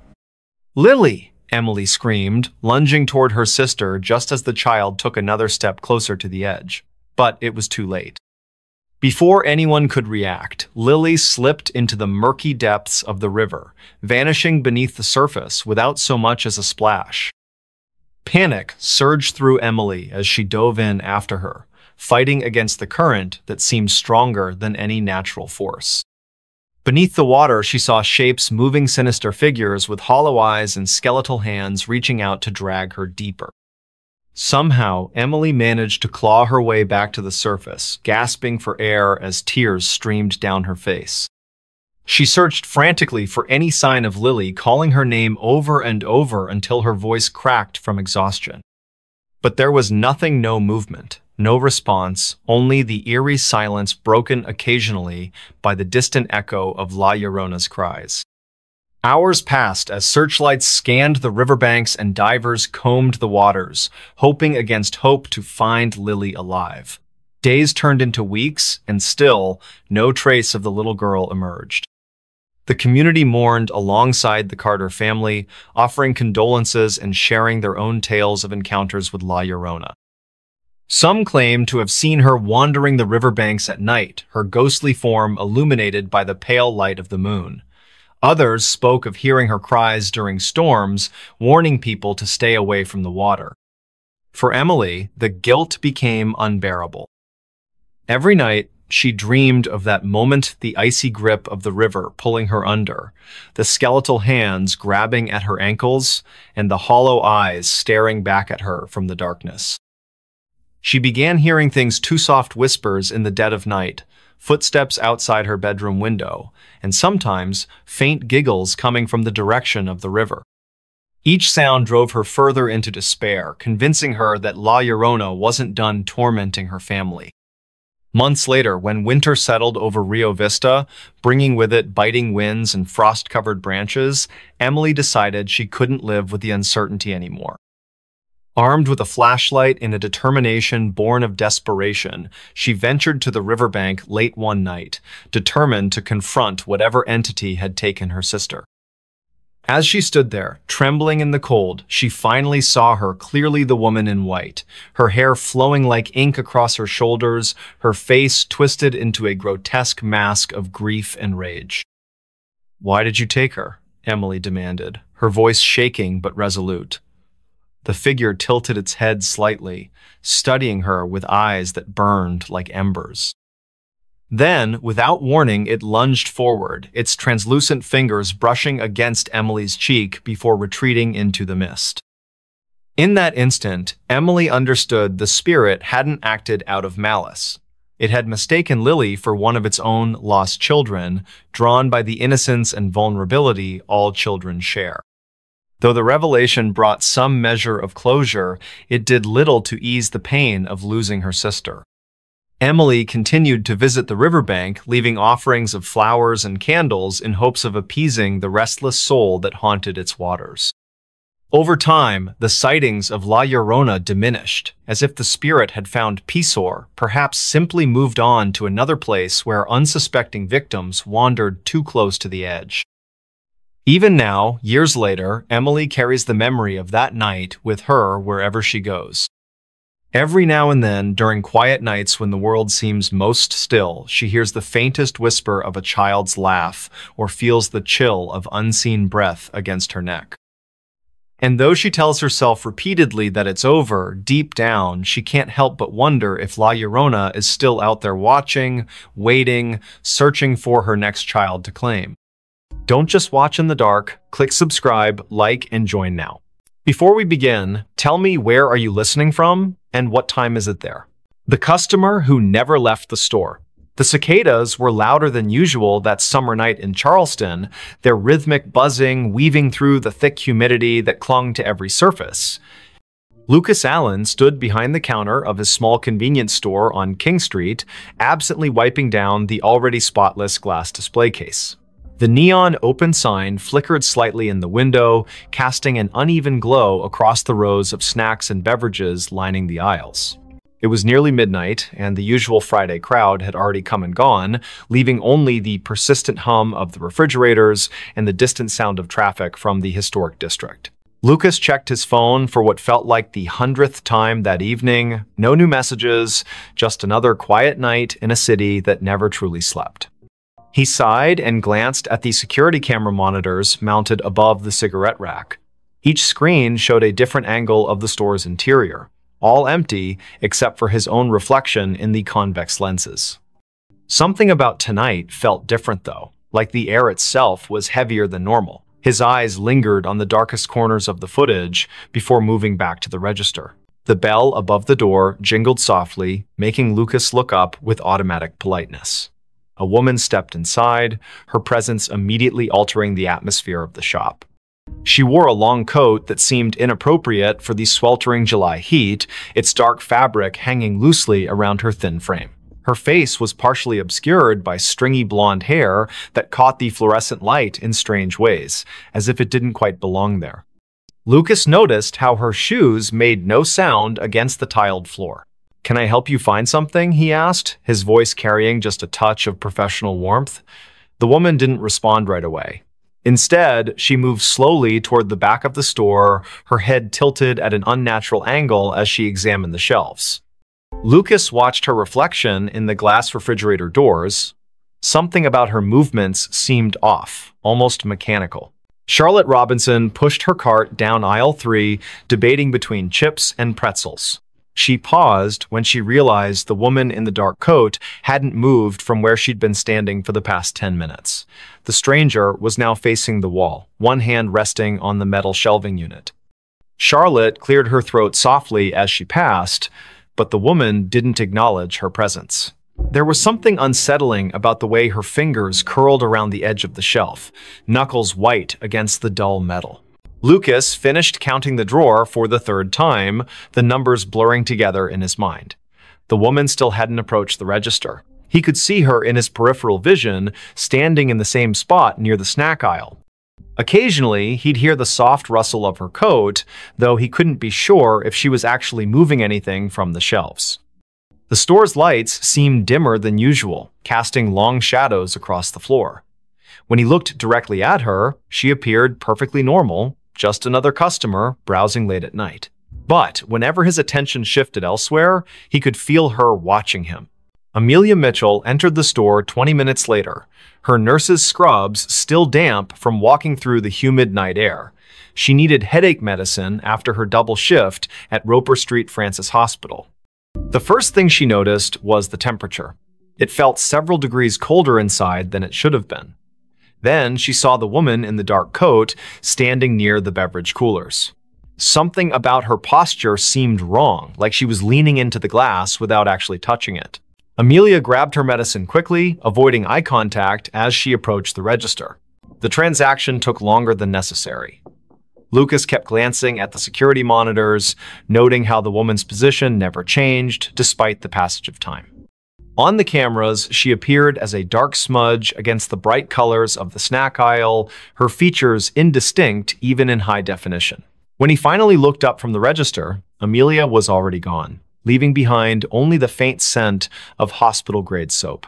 "Lily!" Emily screamed, lunging toward her sister just as the child took another step closer to the edge. But it was too late. Before anyone could react, Lily slipped into the murky depths of the river, vanishing beneath the surface without so much as a splash. Panic surged through Emily as she dove in after her, fighting against the current that seemed stronger than any natural force. Beneath the water, she saw shapes moving, sinister figures with hollow eyes and skeletal hands reaching out to drag her deeper. Somehow, Emily managed to claw her way back to the surface, gasping for air as tears streamed down her face. She searched frantically for any sign of Lily, calling her name over and over until her voice cracked from exhaustion. But there was nothing, no movement. No response, only the eerie silence broken occasionally by the distant echo of La Llorona's cries. Hours passed as searchlights scanned the riverbanks and divers combed the waters, hoping against hope to find Lily alive. Days turned into weeks, and still, no trace of the little girl emerged. The community mourned alongside the Carter family, offering condolences and sharing their own tales of encounters with La Llorona. Some claimed to have seen her wandering the riverbanks at night, her ghostly form illuminated by the pale light of the moon. Others spoke of hearing her cries during storms, warning people to stay away from the water. For Emily, the guilt became unbearable. Every night, she dreamed of that moment, the icy grip of the river pulling her under, the skeletal hands grabbing at her ankles, and the hollow eyes staring back at her from the darkness. She began hearing things, too soft whispers in the dead of night, footsteps outside her bedroom window, and sometimes faint giggles coming from the direction of the river. Each sound drove her further into despair, convincing her that La Llorona wasn't done tormenting her family. Months later, when winter settled over Rio Vista, bringing with it biting winds and frost-covered branches, Emily decided she couldn't live with the uncertainty anymore. Armed with a flashlight and a determination born of desperation, she ventured to the riverbank late one night, determined to confront whatever entity had taken her sister. As she stood there, trembling in the cold, she finally saw her clearly, the woman in white, her hair flowing like ink across her shoulders, her face twisted into a grotesque mask of grief and rage. "Why did you take her?" Emily demanded, her voice shaking but resolute. The figure tilted its head slightly, studying her with eyes that burned like embers. Then, without warning, it lunged forward, its translucent fingers brushing against Emily's cheek before retreating into the mist. In that instant, Emily understood the spirit hadn't acted out of malice. It had mistaken Lily for one of its own lost children, drawn by the innocence and vulnerability all children share. Though the revelation brought some measure of closure, it did little to ease the pain of losing her sister. Emily continued to visit the riverbank, leaving offerings of flowers and candles in hopes of appeasing the restless soul that haunted its waters. Over time, the sightings of La Llorona diminished, as if the spirit had found peace or perhaps simply moved on to another place where unsuspecting victims wandered too close to the edge. Even now, years later, Emily carries the memory of that night with her wherever she goes. Every now and then, during quiet nights when the world seems most still, she hears the faintest whisper of a child's laugh or feels the chill of unseen breath against her neck. And though she tells herself repeatedly that it's over, deep down, she can't help but wonder if La Llorona is still out there watching, waiting, searching for her next child to claim. Don't just watch in the dark. Click subscribe, like, and join now. Before we begin, tell me, where are you listening from and what time is it there? The customer who never left the store. The cicadas were louder than usual that summer night in Charleston, their rhythmic buzzing weaving through the thick humidity that clung to every surface. Lucas Allen stood behind the counter of his small convenience store on King Street, absently wiping down the already spotless glass display case. The neon open sign flickered slightly in the window, casting an uneven glow across the rows of snacks and beverages lining the aisles. It was nearly midnight, and the usual Friday crowd had already come and gone, leaving only the persistent hum of the refrigerators and the distant sound of traffic from the historic district. Lucas checked his phone for what felt like the 100th time that evening. No new messages, just another quiet night in a city that never truly slept. He sighed and glanced at the security camera monitors mounted above the cigarette rack. Each screen showed a different angle of the store's interior, all empty except for his own reflection in the convex lenses. Something about tonight felt different though, like the air itself was heavier than normal. His eyes lingered on the darkest corners of the footage before moving back to the register. The bell above the door jingled softly, making Lucas look up with automatic politeness. A woman stepped inside, her presence immediately altering the atmosphere of the shop. She wore a long coat that seemed inappropriate for the sweltering July heat, its dark fabric hanging loosely around her thin frame. Her face was partially obscured by stringy blonde hair that caught the fluorescent light in strange ways, as if it didn't quite belong there. Lucas noticed how her shoes made no sound against the tiled floor. "Can I help you find something?" he asked, his voice carrying just a touch of professional warmth. The woman didn't respond right away. Instead, she moved slowly toward the back of the store, her head tilted at an unnatural angle as she examined the shelves. Lucas watched her reflection in the glass refrigerator doors. Something about her movements seemed off, almost mechanical. Charlotte Robinson pushed her cart down aisle 3, debating between chips and pretzels. She paused when she realized the woman in the dark coat hadn't moved from where she'd been standing for the past 10 minutes. The stranger was now facing the wall, one hand resting on the metal shelving unit. Charlotte cleared her throat softly as she passed, but the woman didn't acknowledge her presence. There was something unsettling about the way her fingers curled around the edge of the shelf, knuckles white against the dull metal. Lucas finished counting the drawer for the 3rd time, the numbers blurring together in his mind. The woman still hadn't approached the register. He could see her in his peripheral vision, standing in the same spot near the snack aisle. Occasionally, he'd hear the soft rustle of her coat, though he couldn't be sure if she was actually moving anything from the shelves. The store's lights seemed dimmer than usual, casting long shadows across the floor. When he looked directly at her, she appeared perfectly normal, just another customer browsing late at night. But whenever his attention shifted elsewhere, he could feel her watching him. Amelia Mitchell entered the store 20 minutes later, her nurse's scrubs still damp from walking through the humid night air. She needed headache medicine after her double shift at Roper Street Francis Hospital. The first thing she noticed was the temperature. It felt several degrees colder inside than it should have been. Then she saw the woman in the dark coat standing near the beverage coolers. Something about her posture seemed wrong, like she was leaning into the glass without actually touching it. Amelia grabbed her medicine quickly, avoiding eye contact as she approached the register. The transaction took longer than necessary. Lucas kept glancing at the security monitors, noting how the woman's position never changed despite the passage of time. On the cameras, she appeared as a dark smudge against the bright colors of the snack aisle, her features indistinct even in high definition. When he finally looked up from the register, Amelia was already gone, leaving behind only the faint scent of hospital-grade soap.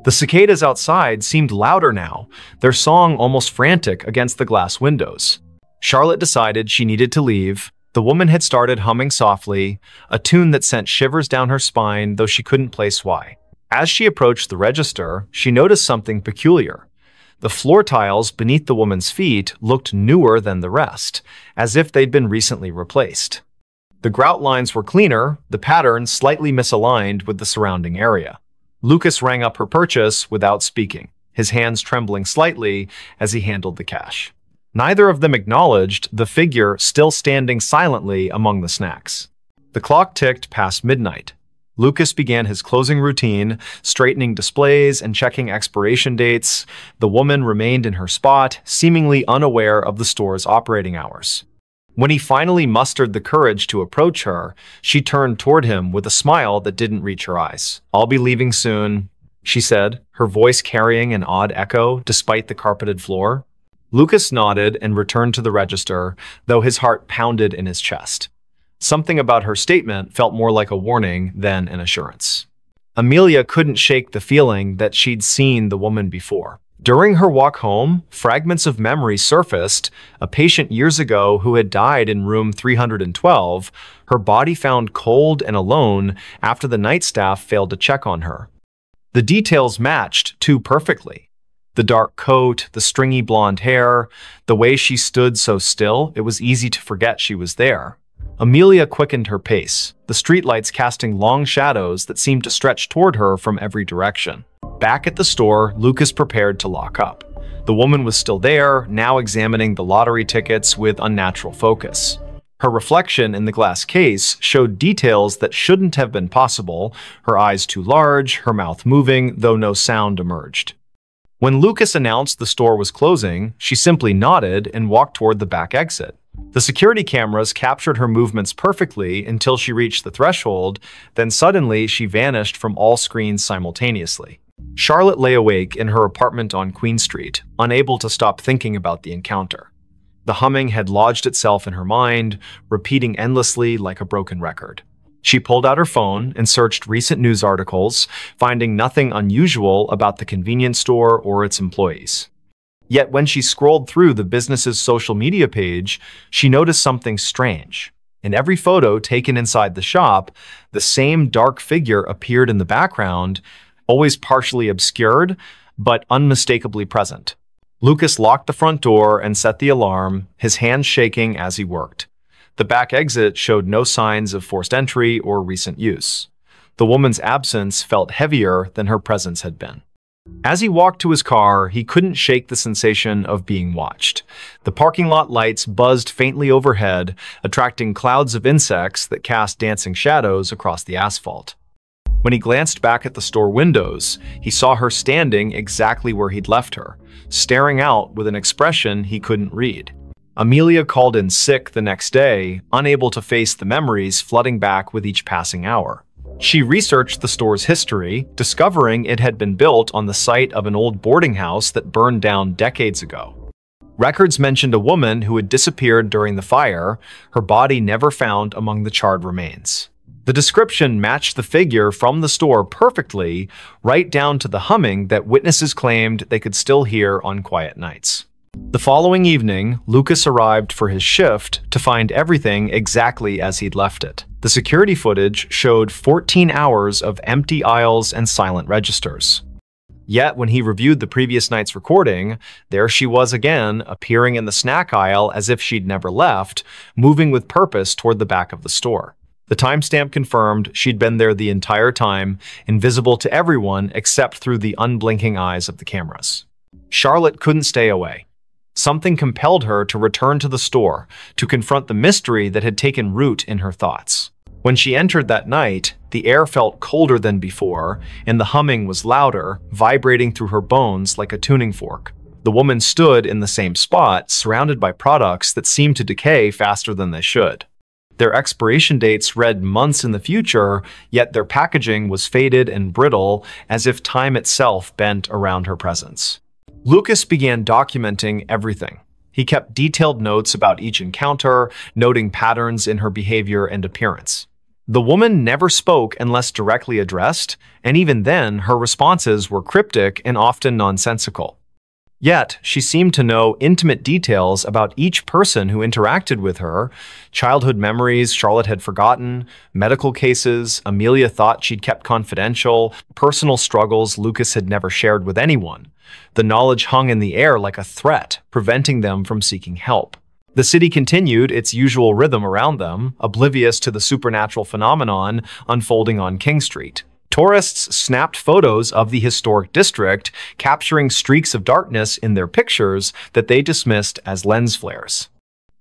The cicadas outside seemed louder now, their song almost frantic against the glass windows. Charlotte decided she needed to leave. The woman had started humming softly, a tune that sent shivers down her spine, though she couldn't place why. As she approached the register, she noticed something peculiar. The floor tiles beneath the woman's feet looked newer than the rest, as if they'd been recently replaced. The grout lines were cleaner, the pattern slightly misaligned with the surrounding area. Lucas rang up her purchase without speaking, his hands trembling slightly as he handled the cash. Neither of them acknowledged the figure still standing silently among the snacks. The clock ticked past midnight. Lucas began his closing routine, straightening displays and checking expiration dates. The woman remained in her spot, seemingly unaware of the store's operating hours. When he finally mustered the courage to approach her, she turned toward him with a smile that didn't reach her eyes. "I'll be leaving soon," she said, her voice carrying an odd echo despite the carpeted floor. Lucas nodded and returned to the register, though his heart pounded in his chest. Something about her statement felt more like a warning than an assurance. Amelia couldn't shake the feeling that she'd seen the woman before. During her walk home, fragments of memory surfaced. A patient years ago who had died in room 312, her body found cold and alone after the night staff failed to check on her. The details matched too perfectly. The dark coat, the stringy blonde hair, the way she stood so still, it was easy to forget she was there. Amelia quickened her pace, the streetlights casting long shadows that seemed to stretch toward her from every direction. Back at the store, Lucas prepared to lock up. The woman was still there, now examining the lottery tickets with unnatural focus. Her reflection in the glass case showed details that shouldn't have been possible, her eyes too large, her mouth moving, though no sound emerged. When Lucas announced the store was closing, she simply nodded and walked toward the back exit. The security cameras captured her movements perfectly until she reached the threshold, then suddenly she vanished from all screens simultaneously. Charlotte lay awake in her apartment on Queen Street, unable to stop thinking about the encounter. The humming had lodged itself in her mind, repeating endlessly like a broken record. She pulled out her phone and searched recent news articles, finding nothing unusual about the convenience store or its employees. Yet when she scrolled through the business's social media page, she noticed something strange. In every photo taken inside the shop, the same dark figure appeared in the background, always partially obscured, but unmistakably present. Lucas locked the front door and set the alarm, his hands shaking as he worked. The back exit showed no signs of forced entry or recent use. The woman's absence felt heavier than her presence had been. As he walked to his car, he couldn't shake the sensation of being watched. The parking lot lights buzzed faintly overhead, attracting clouds of insects that cast dancing shadows across the asphalt. When he glanced back at the store windows, he saw her standing exactly where he'd left her, staring out with an expression he couldn't read. Amelia called in sick the next day, unable to face the memories flooding back with each passing hour. She researched the store's history, discovering it had been built on the site of an old boarding house that burned down decades ago. Records mentioned a woman who had disappeared during the fire, her body never found among the charred remains. The description matched the figure from the store perfectly, right down to the humming that witnesses claimed they could still hear on quiet nights. The following evening, Lucas arrived for his shift to find everything exactly as he'd left it. The security footage showed 14 hours of empty aisles and silent registers. Yet, when he reviewed the previous night's recording, there she was again, appearing in the snack aisle as if she'd never left, moving with purpose toward the back of the store. The timestamp confirmed she'd been there the entire time, invisible to everyone except through the unblinking eyes of the cameras. Charlotte couldn't stay away. Something compelled her to return to the store to confront the mystery that had taken root in her thoughts. When she entered that night, the air felt colder than before, and the humming was louder, vibrating through her bones like a tuning fork. The woman stood in the same spot, surrounded by products that seemed to decay faster than they should. Their expiration dates read months in the future, yet their packaging was faded and brittle, as if time itself bent around her presence. Lucas began documenting everything. He kept detailed notes about each encounter, noting patterns in her behavior and appearance. The woman never spoke unless directly addressed, and even then, her responses were cryptic and often nonsensical. Yet, she seemed to know intimate details about each person who interacted with her, childhood memories Charlotte had forgotten, medical cases Amelia thought she'd kept confidential, personal struggles Lucas had never shared with anyone. The knowledge hung in the air like a threat, preventing them from seeking help. The city continued its usual rhythm around them, oblivious to the supernatural phenomenon unfolding on King Street. Tourists snapped photos of the historic district, capturing streaks of darkness in their pictures that they dismissed as lens flares.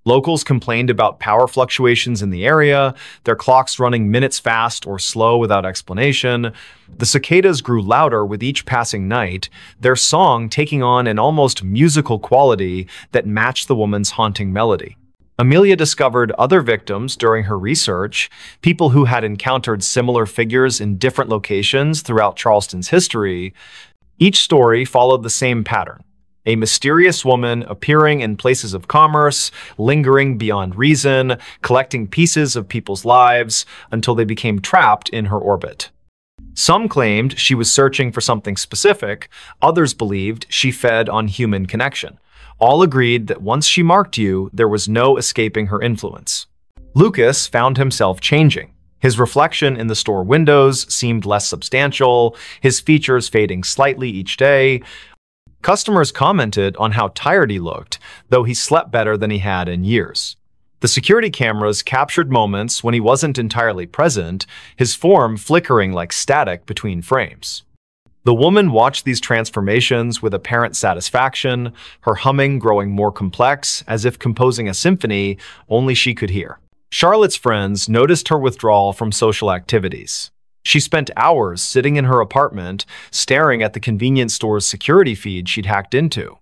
Locals complained about power fluctuations in the area, their clocks running minutes fast or slow without explanation. The cicadas grew louder with each passing night, their song taking on an almost musical quality that matched the woman's haunting melody. Amelia discovered other victims during her research, people who had encountered similar figures in different locations throughout Charleston's history. Each story followed the same pattern. A mysterious woman appearing in places of commerce, lingering beyond reason, collecting pieces of people's lives until they became trapped in her orbit. Some claimed she was searching for something specific, others believed she fed on human connection. All agreed that once she marked you, there was no escaping her influence. Lucas found himself changing. His reflection in the store windows seemed less substantial, his features fading slightly each day. Customers commented on how tired he looked, though he slept better than he had in years. The security cameras captured moments when he wasn't entirely present, his form flickering like static between frames. The woman watched these transformations with apparent satisfaction, her humming growing more complex, as if composing a symphony only she could hear. Charlotte's friends noticed her withdrawal from social activities. She spent hours sitting in her apartment, staring at the convenience store's security feed she'd hacked into.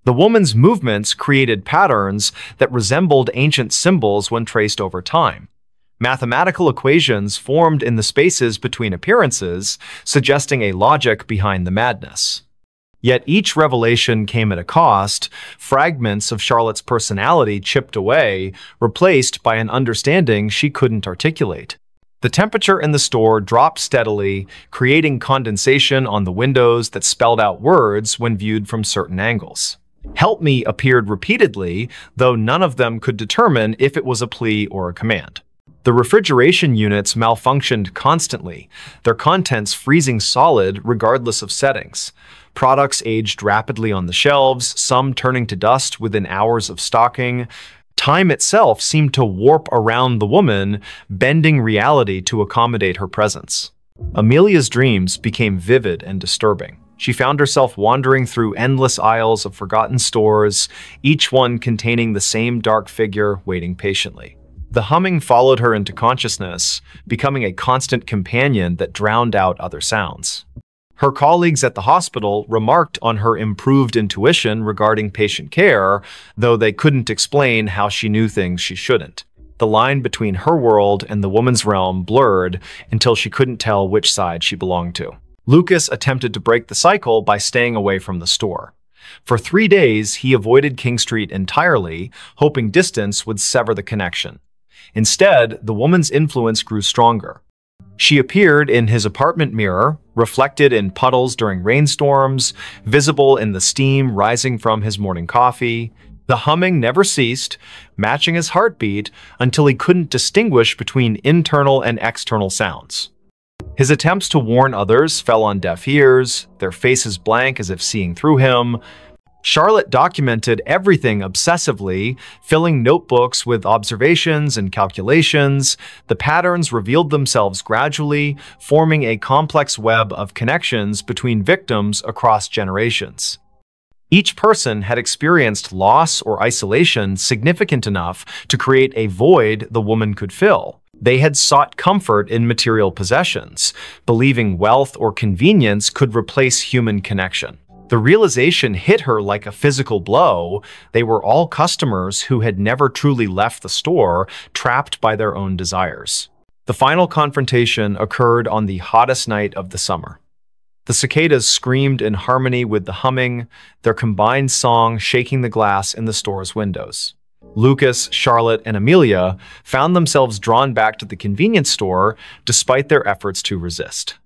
The woman's movements created patterns that resembled ancient symbols when traced over time. Mathematical equations formed in the spaces between appearances, suggesting a logic behind the madness. Yet each revelation came at a cost, fragments of Charlotte's personality chipped away, replaced by an understanding she couldn't articulate. The temperature in the store dropped steadily, creating condensation on the windows that spelled out words when viewed from certain angles. "Help me" appeared repeatedly, though none of them could determine if it was a plea or a command. The refrigeration units malfunctioned constantly, their contents freezing solid regardless of settings. Products aged rapidly on the shelves, some turning to dust within hours of stocking. Time itself seemed to warp around the woman, bending reality to accommodate her presence. Amelia's dreams became vivid and disturbing. She found herself wandering through endless aisles of forgotten stores, each one containing the same dark figure waiting patiently. The humming followed her into consciousness, becoming a constant companion that drowned out other sounds. Her colleagues at the hospital remarked on her improved intuition regarding patient care, though they couldn't explain how she knew things she shouldn't. The line between her world and the woman's realm blurred until she couldn't tell which side she belonged to. Lucas attempted to break the cycle by staying away from the store. For 3 days, he avoided King Street entirely, hoping distance would sever the connection. Instead, the woman's influence grew stronger. She appeared in his apartment mirror, reflected in puddles during rainstorms, visible in the steam rising from his morning coffee. The humming never ceased, matching his heartbeat until he couldn't distinguish between internal and external sounds. His attempts to warn others fell on deaf ears, their faces blank as if seeing through him. Charlotte documented everything obsessively, filling notebooks with observations and calculations. The patterns revealed themselves gradually, forming a complex web of connections between victims across generations. Each person had experienced loss or isolation significant enough to create a void the woman could fill. They had sought comfort in material possessions, believing wealth or convenience could replace human connection. The realization hit her like a physical blow. They were all customers who had never truly left the store, trapped by their own desires. The final confrontation occurred on the hottest night of the summer. The cicadas screamed in harmony with the humming, their combined song shaking the glass in the store's windows. Lucas, Charlotte, and Amelia found themselves drawn back to the convenience store despite their efforts to resist.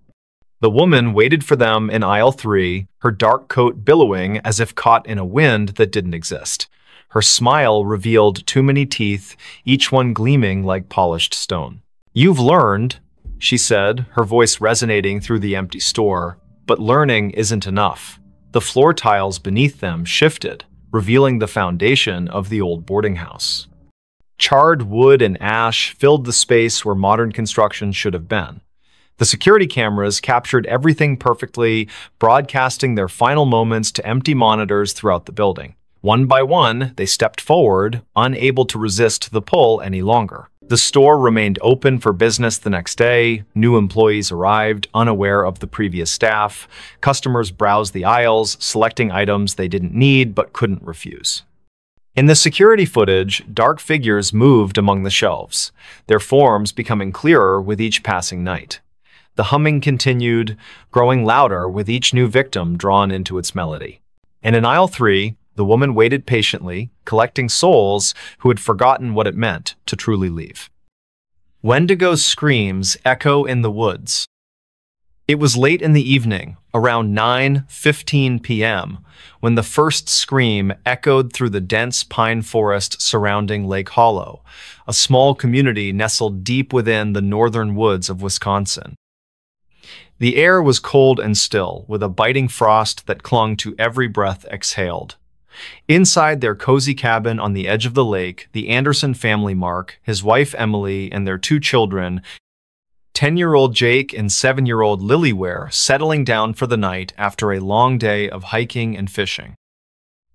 The woman waited for them in aisle 3, her dark coat billowing as if caught in a wind that didn't exist. Her smile revealed too many teeth, each one gleaming like polished stone. "You've learned," she said, her voice resonating through the empty store. But learning isn't enough. The floor tiles beneath them shifted, revealing the foundation of the old boarding house. Charred wood and ash filled the space where modern construction should have been. The security cameras captured everything perfectly, broadcasting their final moments to empty monitors throughout the building. One by one, they stepped forward, unable to resist the pull any longer. The store remained open for business the next day. New employees arrived, unaware of the previous staff. Customers browsed the aisles, selecting items they didn't need but couldn't refuse. In the security footage, dark figures moved among the shelves, their forms becoming clearer with each passing night. The humming continued, growing louder with each new victim drawn into its melody. And in aisle 3, the woman waited patiently, collecting souls who had forgotten what it meant to truly leave. Wendigo's screams echo in the woods. It was late in the evening, around 9:15 p.m., when the first scream echoed through the dense pine forest surrounding Lake Hollow, a small community nestled deep within the northern woods of Wisconsin. The air was cold and still, with a biting frost that clung to every breath exhaled. Inside their cozy cabin on the edge of the lake, the Anderson family, Mark, his wife Emily, and their 2 children, 10-year-old Jake and 7-year-old Lily, were settling down for the night after a long day of hiking and fishing.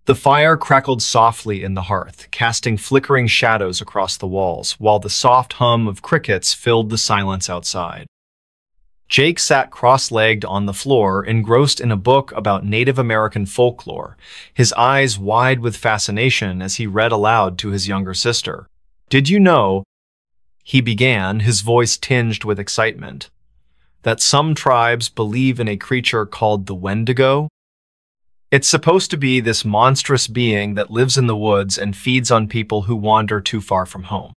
The fire crackled softly in the hearth, casting flickering shadows across the walls, while the soft hum of crickets filled the silence outside. Jake sat cross-legged on the floor, engrossed in a book about Native American folklore, his eyes wide with fascination as he read aloud to his younger sister. "Did you know," he began, his voice tinged with excitement, "that some tribes believe in a creature called the Wendigo? It's supposed to be this monstrous being that lives in the woods and feeds on people who wander too far from home."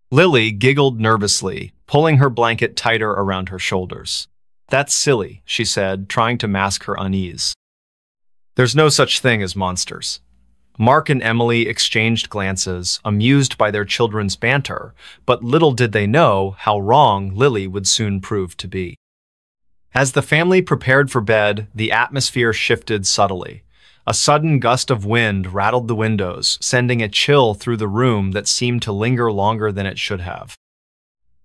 Lily giggled nervously, pulling her blanket tighter around her shoulders. "That's silly," she said, trying to mask her unease. "There's no such thing as monsters." Mark and Emily exchanged glances, amused by their children's banter, but little did they know how wrong Lily would soon prove to be. As the family prepared for bed, the atmosphere shifted subtly. A sudden gust of wind rattled the windows, sending a chill through the room that seemed to linger longer than it should have.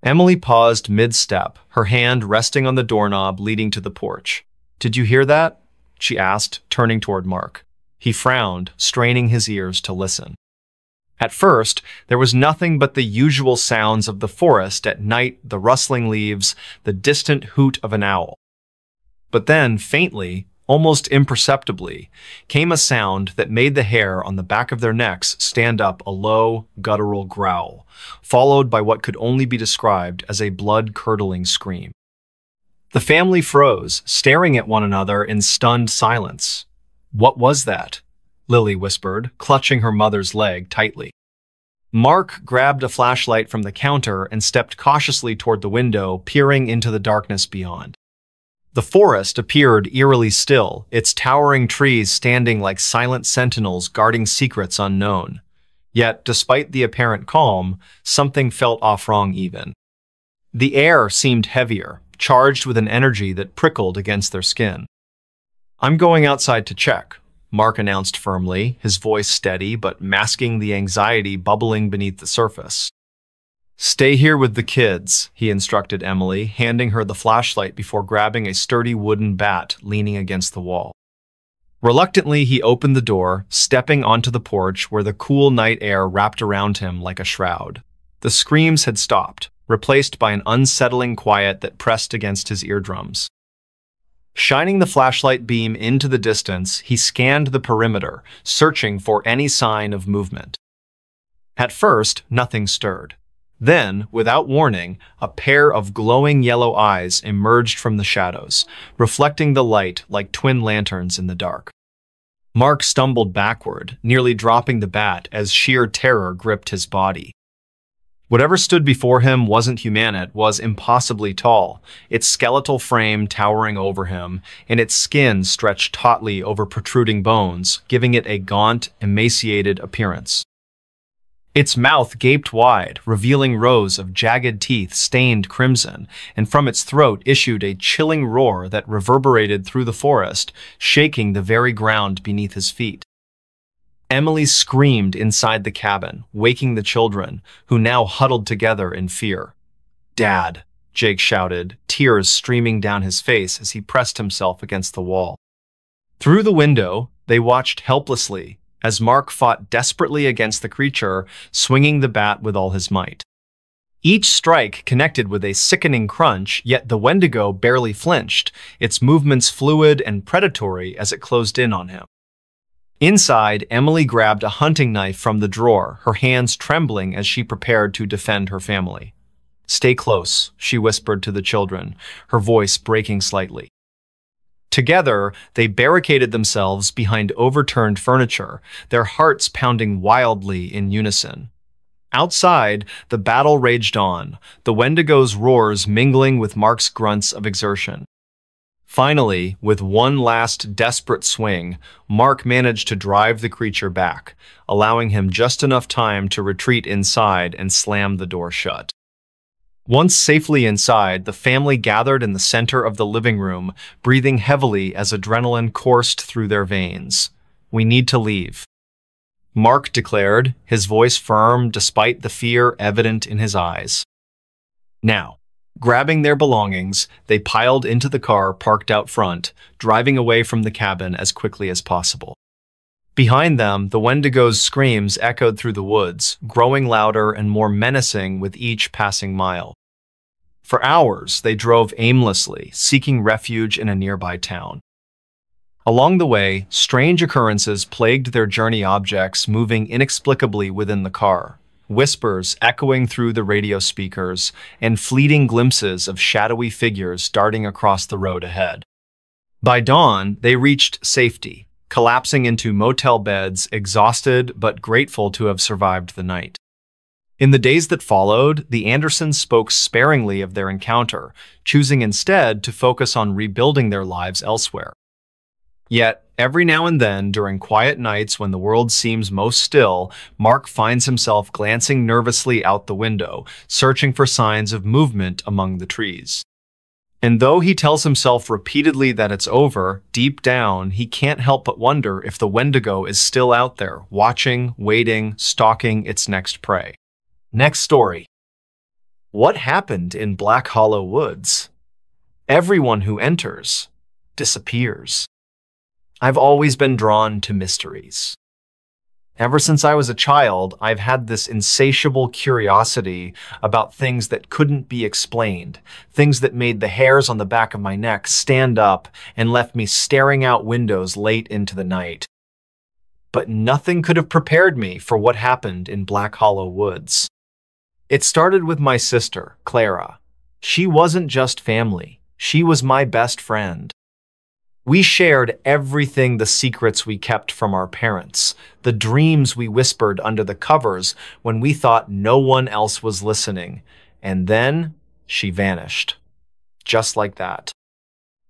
Emily paused mid-step, her hand resting on the doorknob leading to the porch. "Did you hear that?" she asked, turning toward Mark. He frowned, straining his ears to listen. At first, there was nothing but the usual sounds of the forest at night, the rustling leaves, the distant hoot of an owl. But then, faintly, almost imperceptibly, came a sound that made the hair on the back of their necks stand up, a low, guttural growl, followed by what could only be described as a blood-curdling scream. The family froze, staring at one another in stunned silence. "What was that?" Lily whispered, clutching her mother's leg tightly. Mark grabbed a flashlight from the counter and stepped cautiously toward the window, peering into the darkness beyond. The forest appeared eerily still, its towering trees standing like silent sentinels guarding secrets unknown. Yet, despite the apparent calm, something felt off wrong even. The air seemed heavier, charged with an energy that prickled against their skin. "I'm going outside to check," Mark announced firmly, his voice steady but masking the anxiety bubbling beneath the surface. "Stay here with the kids," he instructed Emily, handing her the flashlight before grabbing a sturdy wooden bat leaning against the wall. Reluctantly, he opened the door, stepping onto the porch where the cool night air wrapped around him like a shroud. The screams had stopped, replaced by an unsettling quiet that pressed against his eardrums. Shining the flashlight beam into the distance, he scanned the perimeter, searching for any sign of movement. At first, nothing stirred. Then, without warning, a pair of glowing yellow eyes emerged from the shadows, reflecting the light like twin lanterns in the dark. Mark stumbled backward, nearly dropping the bat as sheer terror gripped his body. Whatever stood before him wasn't human, it was impossibly tall, its skeletal frame towering over him, and its skin stretched tautly over protruding bones, giving it a gaunt, emaciated appearance. Its mouth gaped wide, revealing rows of jagged teeth stained crimson, and from its throat issued a chilling roar that reverberated through the forest, shaking the very ground beneath his feet. Emily screamed inside the cabin, waking the children, who now huddled together in fear. "Dad," Jake shouted, tears streaming down his face as he pressed himself against the wall. Through the window, they watched helplessly as Mark fought desperately against the creature, swinging the bat with all his might. Each strike connected with a sickening crunch, yet the Wendigo barely flinched, its movements fluid and predatory as it closed in on him. Inside, Emily grabbed a hunting knife from the drawer, her hands trembling as she prepared to defend her family. "Stay close," she whispered to the children, her voice breaking slightly. Together, they barricaded themselves behind overturned furniture, their hearts pounding wildly in unison. Outside, the battle raged on, the Wendigo's roars mingling with Mark's grunts of exertion. Finally, with one last desperate swing, Mark managed to drive the creature back, allowing him just enough time to retreat inside and slam the door shut. Once safely inside, the family gathered in the center of the living room, breathing heavily as adrenaline coursed through their veins. "We need to leave," Mark declared, his voice firm despite the fear evident in his eyes. Now, grabbing their belongings, they piled into the car parked out front, driving away from the cabin as quickly as possible. Behind them, the Wendigo's screams echoed through the woods, growing louder and more menacing with each passing mile. For hours, they drove aimlessly, seeking refuge in a nearby town. Along the way, strange occurrences plagued their journey, objects moving inexplicably within the car, whispers echoing through the radio speakers, and fleeting glimpses of shadowy figures darting across the road ahead. By dawn, they reached safety, collapsing into motel beds, exhausted but grateful to have survived the night. In the days that followed, the Andersons spoke sparingly of their encounter, choosing instead to focus on rebuilding their lives elsewhere. Yet, every now and then, during quiet nights when the world seems most still, Mark finds himself glancing nervously out the window, searching for signs of movement among the trees. And though he tells himself repeatedly that it's over, deep down, he can't help but wonder if the Wendigo is still out there, watching, waiting, stalking its next prey. Next story. What happened in Black Hollow Woods? Everyone who enters disappears. I've always been drawn to mysteries. Ever since I was a child, I've had this insatiable curiosity about things that couldn't be explained, things that made the hairs on the back of my neck stand up and left me staring out windows late into the night. But nothing could have prepared me for what happened in Black Hollow Woods. It started with my sister, Clara. She wasn't just family, she was my best friend. We shared everything, the secrets we kept from our parents, the dreams we whispered under the covers when we thought no one else was listening. And then she vanished. Just like that.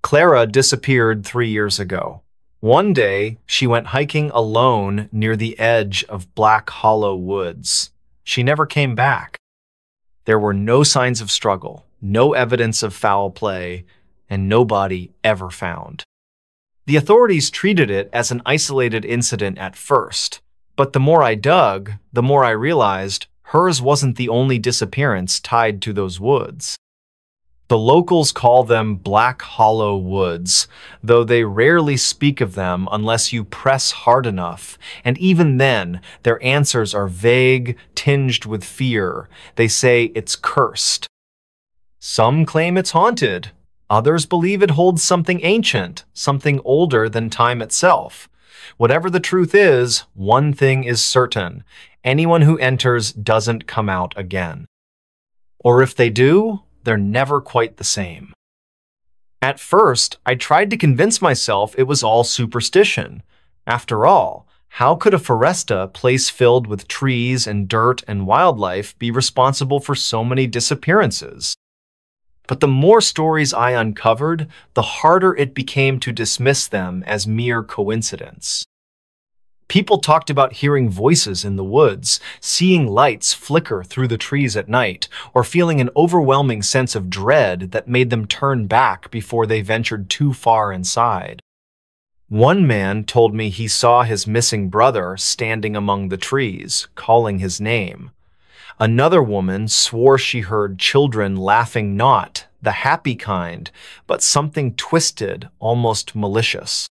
Clara disappeared 3 years ago. One day, she went hiking alone near the edge of Black Hollow Woods. She never came back. There were no signs of struggle, no evidence of foul play, and no body ever found. The authorities treated it as an isolated incident at first, but the more I dug, the more I realized hers wasn't the only disappearance tied to those woods. The locals call them Black Hollow Woods, though they rarely speak of them unless you press hard enough, and even then, their answers are vague, tinged with fear. They say it's cursed. Some claim it's haunted. Others believe it holds something ancient, something older than time itself. Whatever the truth is, one thing is certain: anyone who enters doesn't come out again. Or if they do, they're never quite the same. At first, I tried to convince myself it was all superstition. After all, how could a foresta, place filled with trees and dirt and wildlife, be responsible for so many disappearances? But the more stories I uncovered, the harder it became to dismiss them as mere coincidence. People talked about hearing voices in the woods, seeing lights flicker through the trees at night, or feeling an overwhelming sense of dread that made them turn back before they ventured too far inside. One man told me he saw his missing brother standing among the trees, calling his name. Another woman swore she heard children laughing, not the happy kind, but something twisted, almost malicious.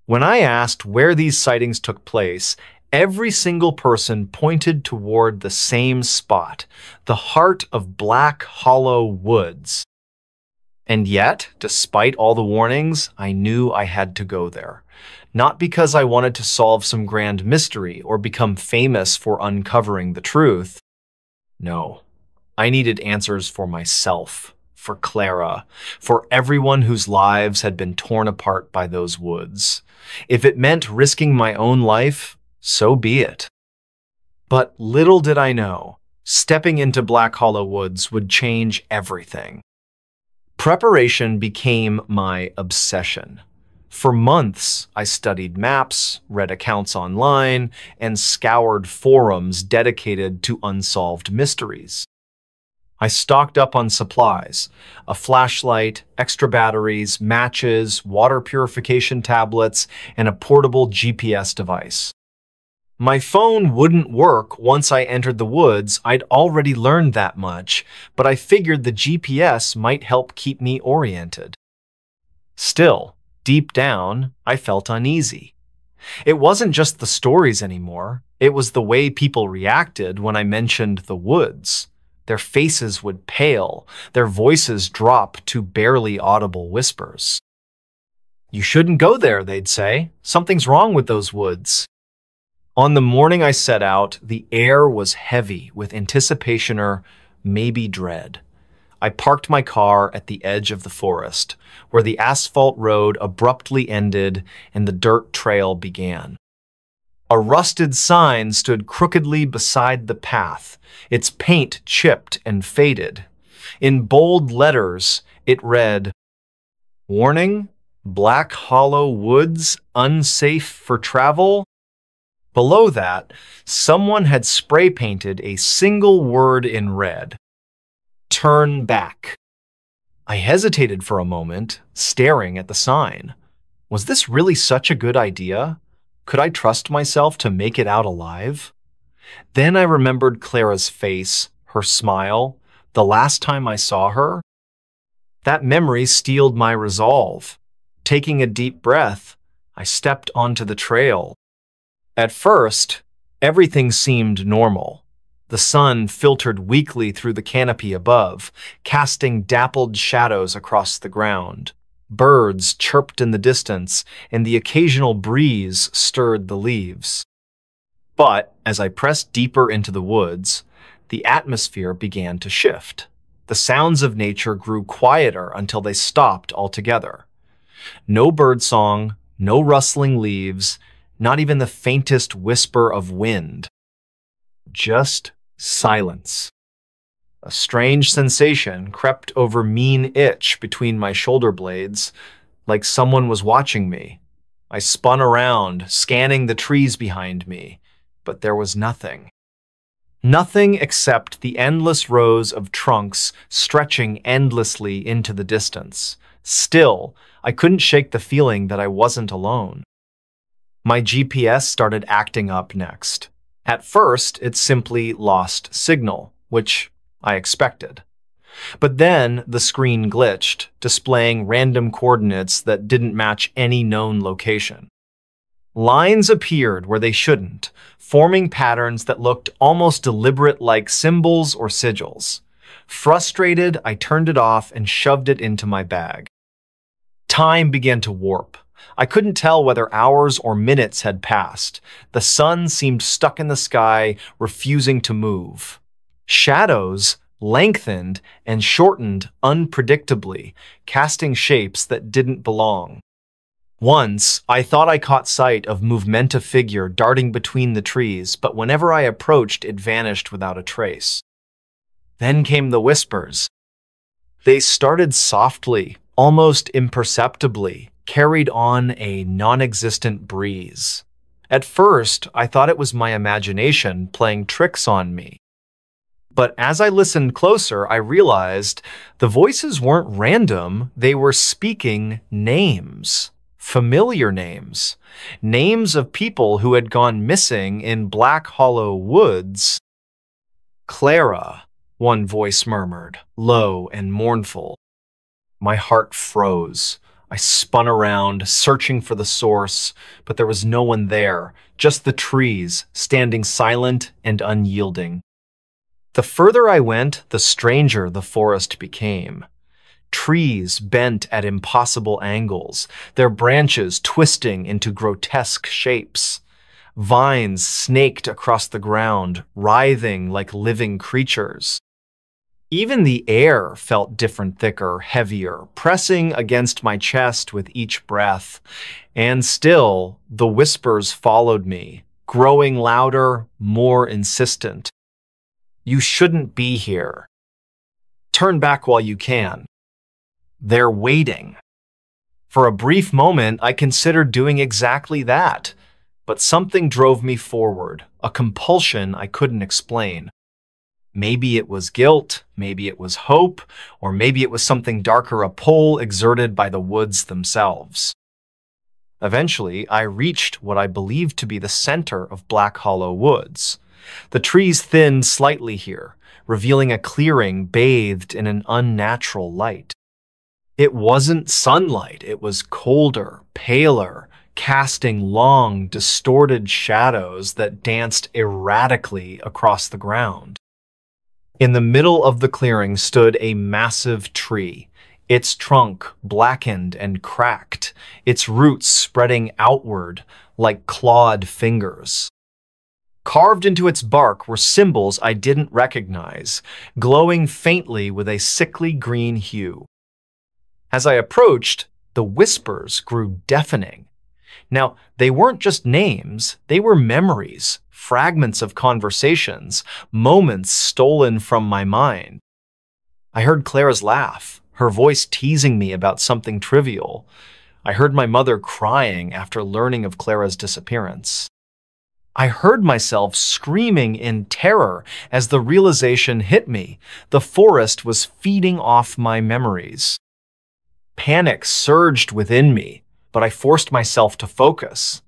When I asked where these sightings took place, every single person pointed toward the same spot, the heart of Black Hollow Woods. And yet, despite all the warnings, I knew I had to go there. Not because I wanted to solve some grand mystery or become famous for uncovering the truth. No, I needed answers for myself, for Clara, for everyone whose lives had been torn apart by those woods. If it meant risking my own life, so be it. But little did I know, stepping into Black Hollow Woods would change everything. Preparation became my obsession. For months, I studied maps, read accounts online, and scoured forums dedicated to unsolved mysteries. I stocked up on supplies: a flashlight, extra batteries, matches, water purification tablets, and a portable GPS device. My phone wouldn't work once I entered the woods. I'd already learned that much, but I figured the GPS might help keep me oriented. Still, deep down, I felt uneasy. It wasn't just the stories anymore. It was the way people reacted when I mentioned the woods. Their faces would pale, their voices drop to barely audible whispers. "You shouldn't go there," they'd say. "Something's wrong with those woods." On the morning I set out, the air was heavy with anticipation or maybe dread. I parked my car at the edge of the forest, where the asphalt road abruptly ended and the dirt trail began. A rusted sign stood crookedly beside the path, its paint chipped and faded. In bold letters, it read, "Warning, Black Hollow Woods, unsafe for travel." Below that, someone had spray painted a single word in red: "Turn back." I hesitated for a moment, staring at the sign. Was this really such a good idea? Could I trust myself to make it out alive? Then I remembered Clara's face, her smile, the last time I saw her. That memory steeled my resolve. Taking a deep breath, I stepped onto the trail. At first, everything seemed normal. The sun filtered weakly through the canopy above, casting dappled shadows across the ground. Birds chirped in the distance, and the occasional breeze stirred the leaves. But as I pressed deeper into the woods, the atmosphere began to shift. The sounds of nature grew quieter until they stopped altogether. No birdsong, no rustling leaves, not even the faintest whisper of wind. Just silence. A strange sensation crept over mean itch between my shoulder blades, like someone was watching me. I spun around, scanning the trees behind me, but there was nothing. Nothing except the endless rows of trunks stretching endlessly into the distance. Still, I couldn't shake the feeling that I wasn't alone. My GPS started acting up next. At first, it simply lost signal, which I expected. But then the screen glitched, displaying random coordinates that didn't match any known location. Lines appeared where they shouldn't, forming patterns that looked almost deliberate, like symbols or sigils. Frustrated, I turned it off and shoved it into my bag. Time began to warp. I couldn't tell whether hours or minutes had passed. The sun seemed stuck in the sky, refusing to move. Shadows lengthened and shortened unpredictably, casting shapes that didn't belong. Once, I thought I caught sight of movementa figure darting between the trees, but whenever I approached, it vanished without a trace. Then came the whispers. They started softly, almost imperceptibly, carried on a non-existent breeze. At first, I thought it was my imagination playing tricks on me. But as I listened closer, I realized the voices weren't random, they were speaking names. Familiar names. Names of people who had gone missing in Black Hollow Woods. Clara, one voice murmured, low and mournful. My heart froze. I spun around, searching for the source, but there was no one there, just the trees, standing silent and unyielding. The further I went, the stranger the forest became. Trees bent at impossible angles, their branches twisting into grotesque shapes. Vines snaked across the ground, writhing like living creatures. Even the air felt different, thicker, heavier, pressing against my chest with each breath. And still, the whispers followed me, growing louder, more insistent. You shouldn't be here. Turn back while you can. They're waiting. For a brief moment, I considered doing exactly that, but something drove me forward, a compulsion I couldn't explain. Maybe it was guilt, maybe it was hope, or maybe it was something darker, a pull exerted by the woods themselves. Eventually, I reached what I believed to be the center of Black Hollow Woods. The trees thinned slightly here, revealing a clearing bathed in an unnatural light. It wasn't sunlight, it was colder, paler, casting long, distorted shadows that danced erratically across the ground. In the middle of the clearing stood a massive tree, its trunk blackened and cracked, its roots spreading outward like clawed fingers. Carved into its bark were symbols I didn't recognize, glowing faintly with a sickly green hue. As I approached, the whispers grew deafening. Now, they weren't just names, they were memories, fragments of conversations, moments stolen from my mind. I heard Clara's laugh, her voice teasing me about something trivial. I heard my mother crying after learning of Clara's disappearance. I heard myself screaming in terror as the realization hit me. The forest was feeding off my memories. Panic surged within me, but I forced myself to focus.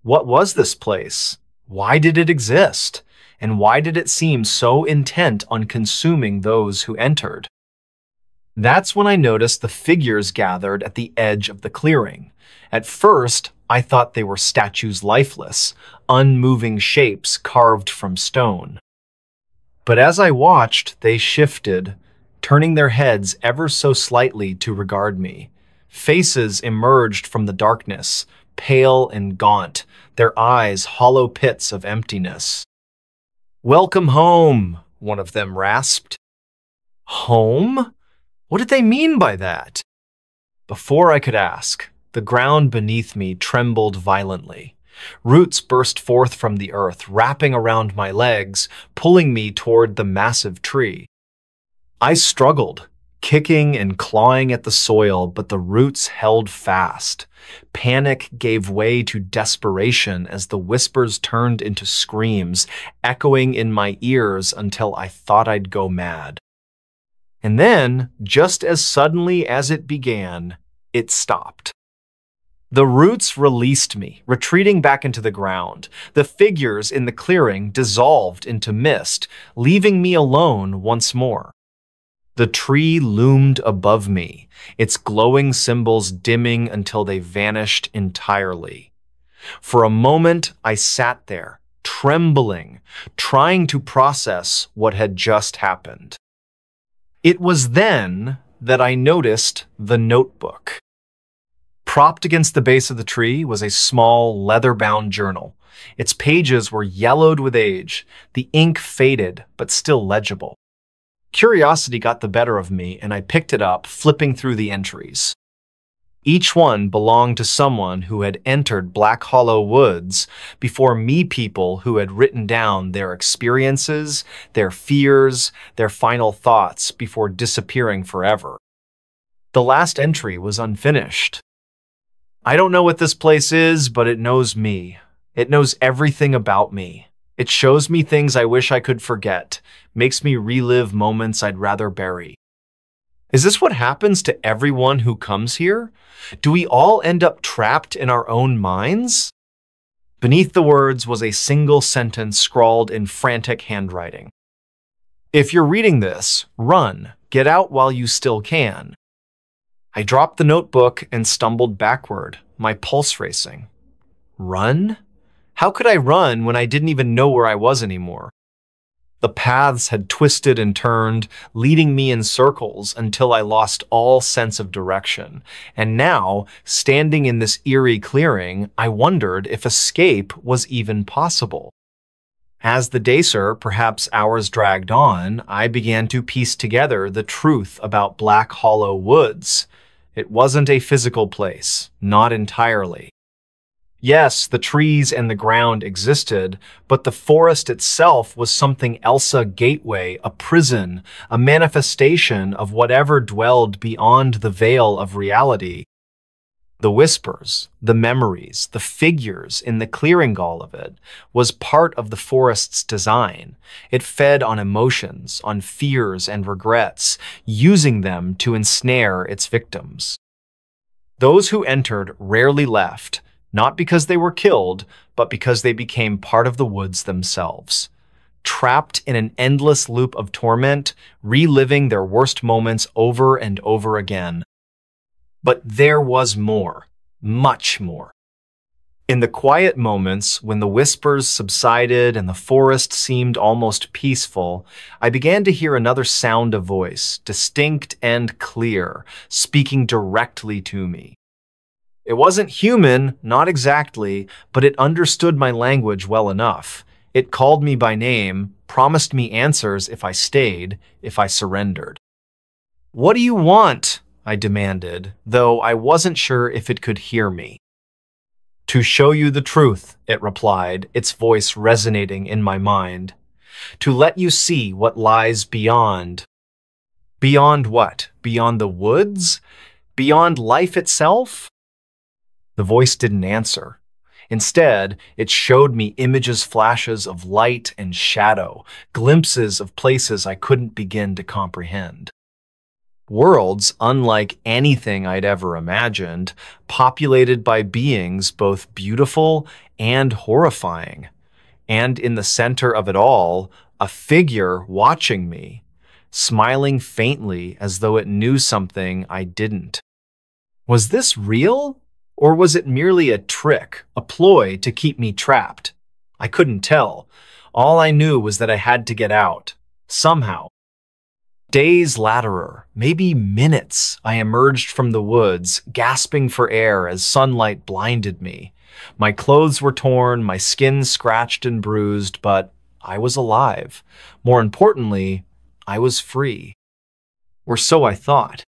What was this place? Why did it exist? And why did it seem so intent on consuming those who entered? That's when I noticed the figures gathered at the edge of the clearing. At first, I thought they were statues, lifeless, unmoving shapes carved from stone. But as I watched, they shifted, turning their heads ever so slightly to regard me. Faces emerged from the darkness, pale and gaunt, their eyes hollow pits of emptiness. "Welcome home," one of them rasped. Home? What did they mean by that? Before I could ask, the ground beneath me trembled violently. Roots burst forth from the earth, wrapping around my legs, pulling me toward the massive tree. I struggled, kicking and clawing at the soil, but the roots held fast. Panic gave way to desperation as the whispers turned into screams, echoing in my ears until I thought I'd go mad. And then, just as suddenly as it began, it stopped. The roots released me, retreating back into the ground. The figures in the clearing dissolved into mist, leaving me alone once more. The tree loomed above me, its glowing symbols dimming until they vanished entirely. For a moment, I sat there, trembling, trying to process what had just happened. It was then that I noticed the notebook. Propped against the base of the tree was a small, leather-bound journal. Its pages were yellowed with age, the ink faded, but still legible. Curiosity got the better of me, and I picked it up, flipping through the entries. Each one belonged to someone who had entered Black Hollow Woods before me, people who had written down their experiences, their fears, their final thoughts before disappearing forever. The last entry was unfinished. I don't know what this place is, but it knows me. It knows everything about me. It shows me things I wish I could forget, makes me relive moments I'd rather bury. Is this what happens to everyone who comes here? Do we all end up trapped in our own minds? Beneath the words was a single sentence scrawled in frantic handwriting. If you're reading this, run. Get out while you still can. I dropped the notebook and stumbled backward, my pulse racing. Run? How could I run when I didn't even know where I was anymore? The paths had twisted and turned, leading me in circles until I lost all sense of direction. And now, standing in this eerie clearing, I wondered if escape was even possible. As the days, perhaps hours dragged on, I began to piece together the truth about Black Hollow Woods. It wasn't a physical place, not entirely. Yes, the trees and the ground existed, but the forest itself was something else, a gateway, a prison, a manifestation of whatever dwelled beyond the veil of reality. The whispers, the memories, the figures in the clearing, all of it, was part of the forest's design. It fed on emotions, on fears and regrets, using them to ensnare its victims. Those who entered rarely left, not because they were killed, but because they became part of the woods themselves. Trapped in an endless loop of torment, reliving their worst moments over and over again. But there was more, much more. In the quiet moments, when the whispers subsided and the forest seemed almost peaceful, I began to hear another sound of voice, distinct and clear, speaking directly to me. It wasn't human, not exactly, but it understood my language well enough. It called me by name, promised me answers if I stayed, if I surrendered. "What do you want?" I demanded, though I wasn't sure if it could hear me. "To show you the truth," it replied, its voice resonating in my mind. "To let you see what lies beyond." Beyond what? Beyond the woods? Beyond life itself? The voice didn't answer. Instead, it showed me images, flashes of light and shadow, glimpses of places I couldn't begin to comprehend. Worlds unlike anything I'd ever imagined, populated by beings both beautiful and horrifying. And in the center of it all, a figure watching me, smiling faintly as though it knew something I didn't. Was this real? Or was it merely a trick, a ploy to keep me trapped? I couldn't tell. All I knew was that I had to get out, somehow. Days later, maybe minutes, I emerged from the woods, gasping for air as sunlight blinded me. My clothes were torn, my skin scratched and bruised, but I was alive. More importantly, I was free. Or so I thought.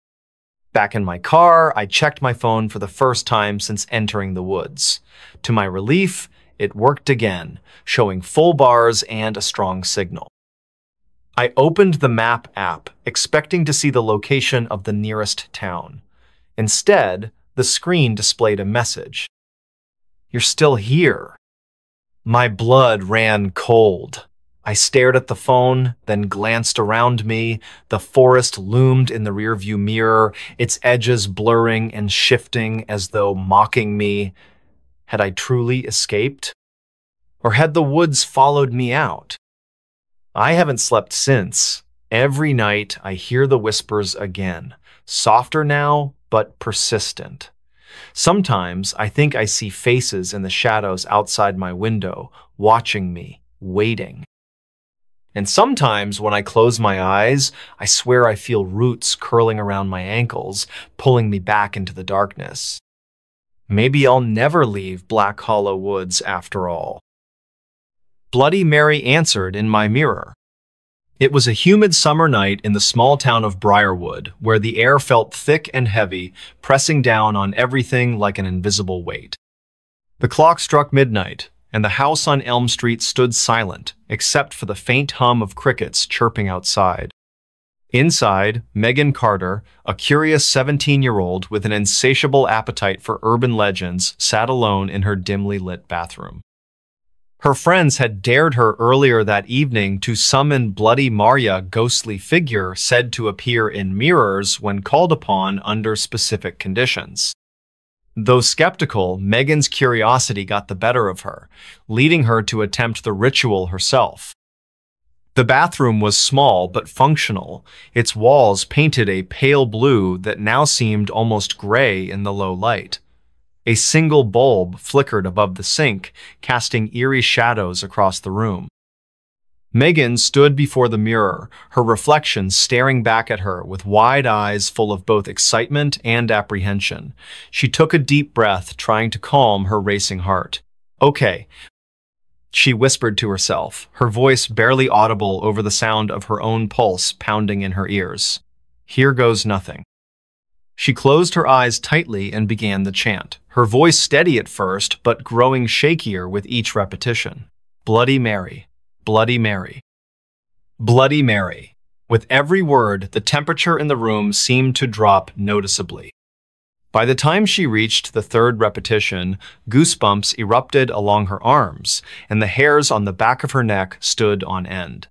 Back in my car, I checked my phone for the first time since entering the woods. To my relief, it worked again, showing full bars and a strong signal. I opened the map app, expecting to see the location of the nearest town. Instead, the screen displayed a message. "You're still here." My blood ran cold. I stared at the phone, then glanced around me. The forest loomed in the rearview mirror, its edges blurring and shifting as though mocking me. Had I truly escaped? Or had the woods followed me out? I haven't slept since. Every night I hear the whispers again, softer now, but persistent. Sometimes I think I see faces in the shadows outside my window, watching me, waiting. And sometimes when I close my eyes, I swear I feel roots curling around my ankles, pulling me back into the darkness. Maybe I'll never leave Black Hollow Woods after all. Bloody Mary answered in my mirror. It was a humid summer night in the small town of Briarwood, where the air felt thick and heavy, pressing down on everything like an invisible weight. The clock struck midnight, and the house on Elm Street stood silent, except for the faint hum of crickets chirping outside. Inside, Megan Carter, a curious 17-year-old with an insatiable appetite for urban legends, sat alone in her dimly lit bathroom. Her friends had dared her earlier that evening to summon Bloody Maria, a ghostly figure said to appear in mirrors when called upon under specific conditions. Though skeptical, Megan's curiosity got the better of her, leading her to attempt the ritual herself. The bathroom was small but functional, its walls painted a pale blue that now seemed almost gray in the low light. A single bulb flickered above the sink, casting eerie shadows across the room. Megan stood before the mirror, her reflection staring back at her with wide eyes full of both excitement and apprehension. She took a deep breath, trying to calm her racing heart. "Okay," she whispered to herself, her voice barely audible over the sound of her own pulse pounding in her ears. "Here goes nothing." She closed her eyes tightly and began the chant, her voice steady at first but growing shakier with each repetition. "Bloody Mary. Bloody Mary. Bloody Mary." With every word, the temperature in the room seemed to drop noticeably. By the time she reached the third repetition, goosebumps erupted along her arms, and the hairs on the back of her neck stood on end.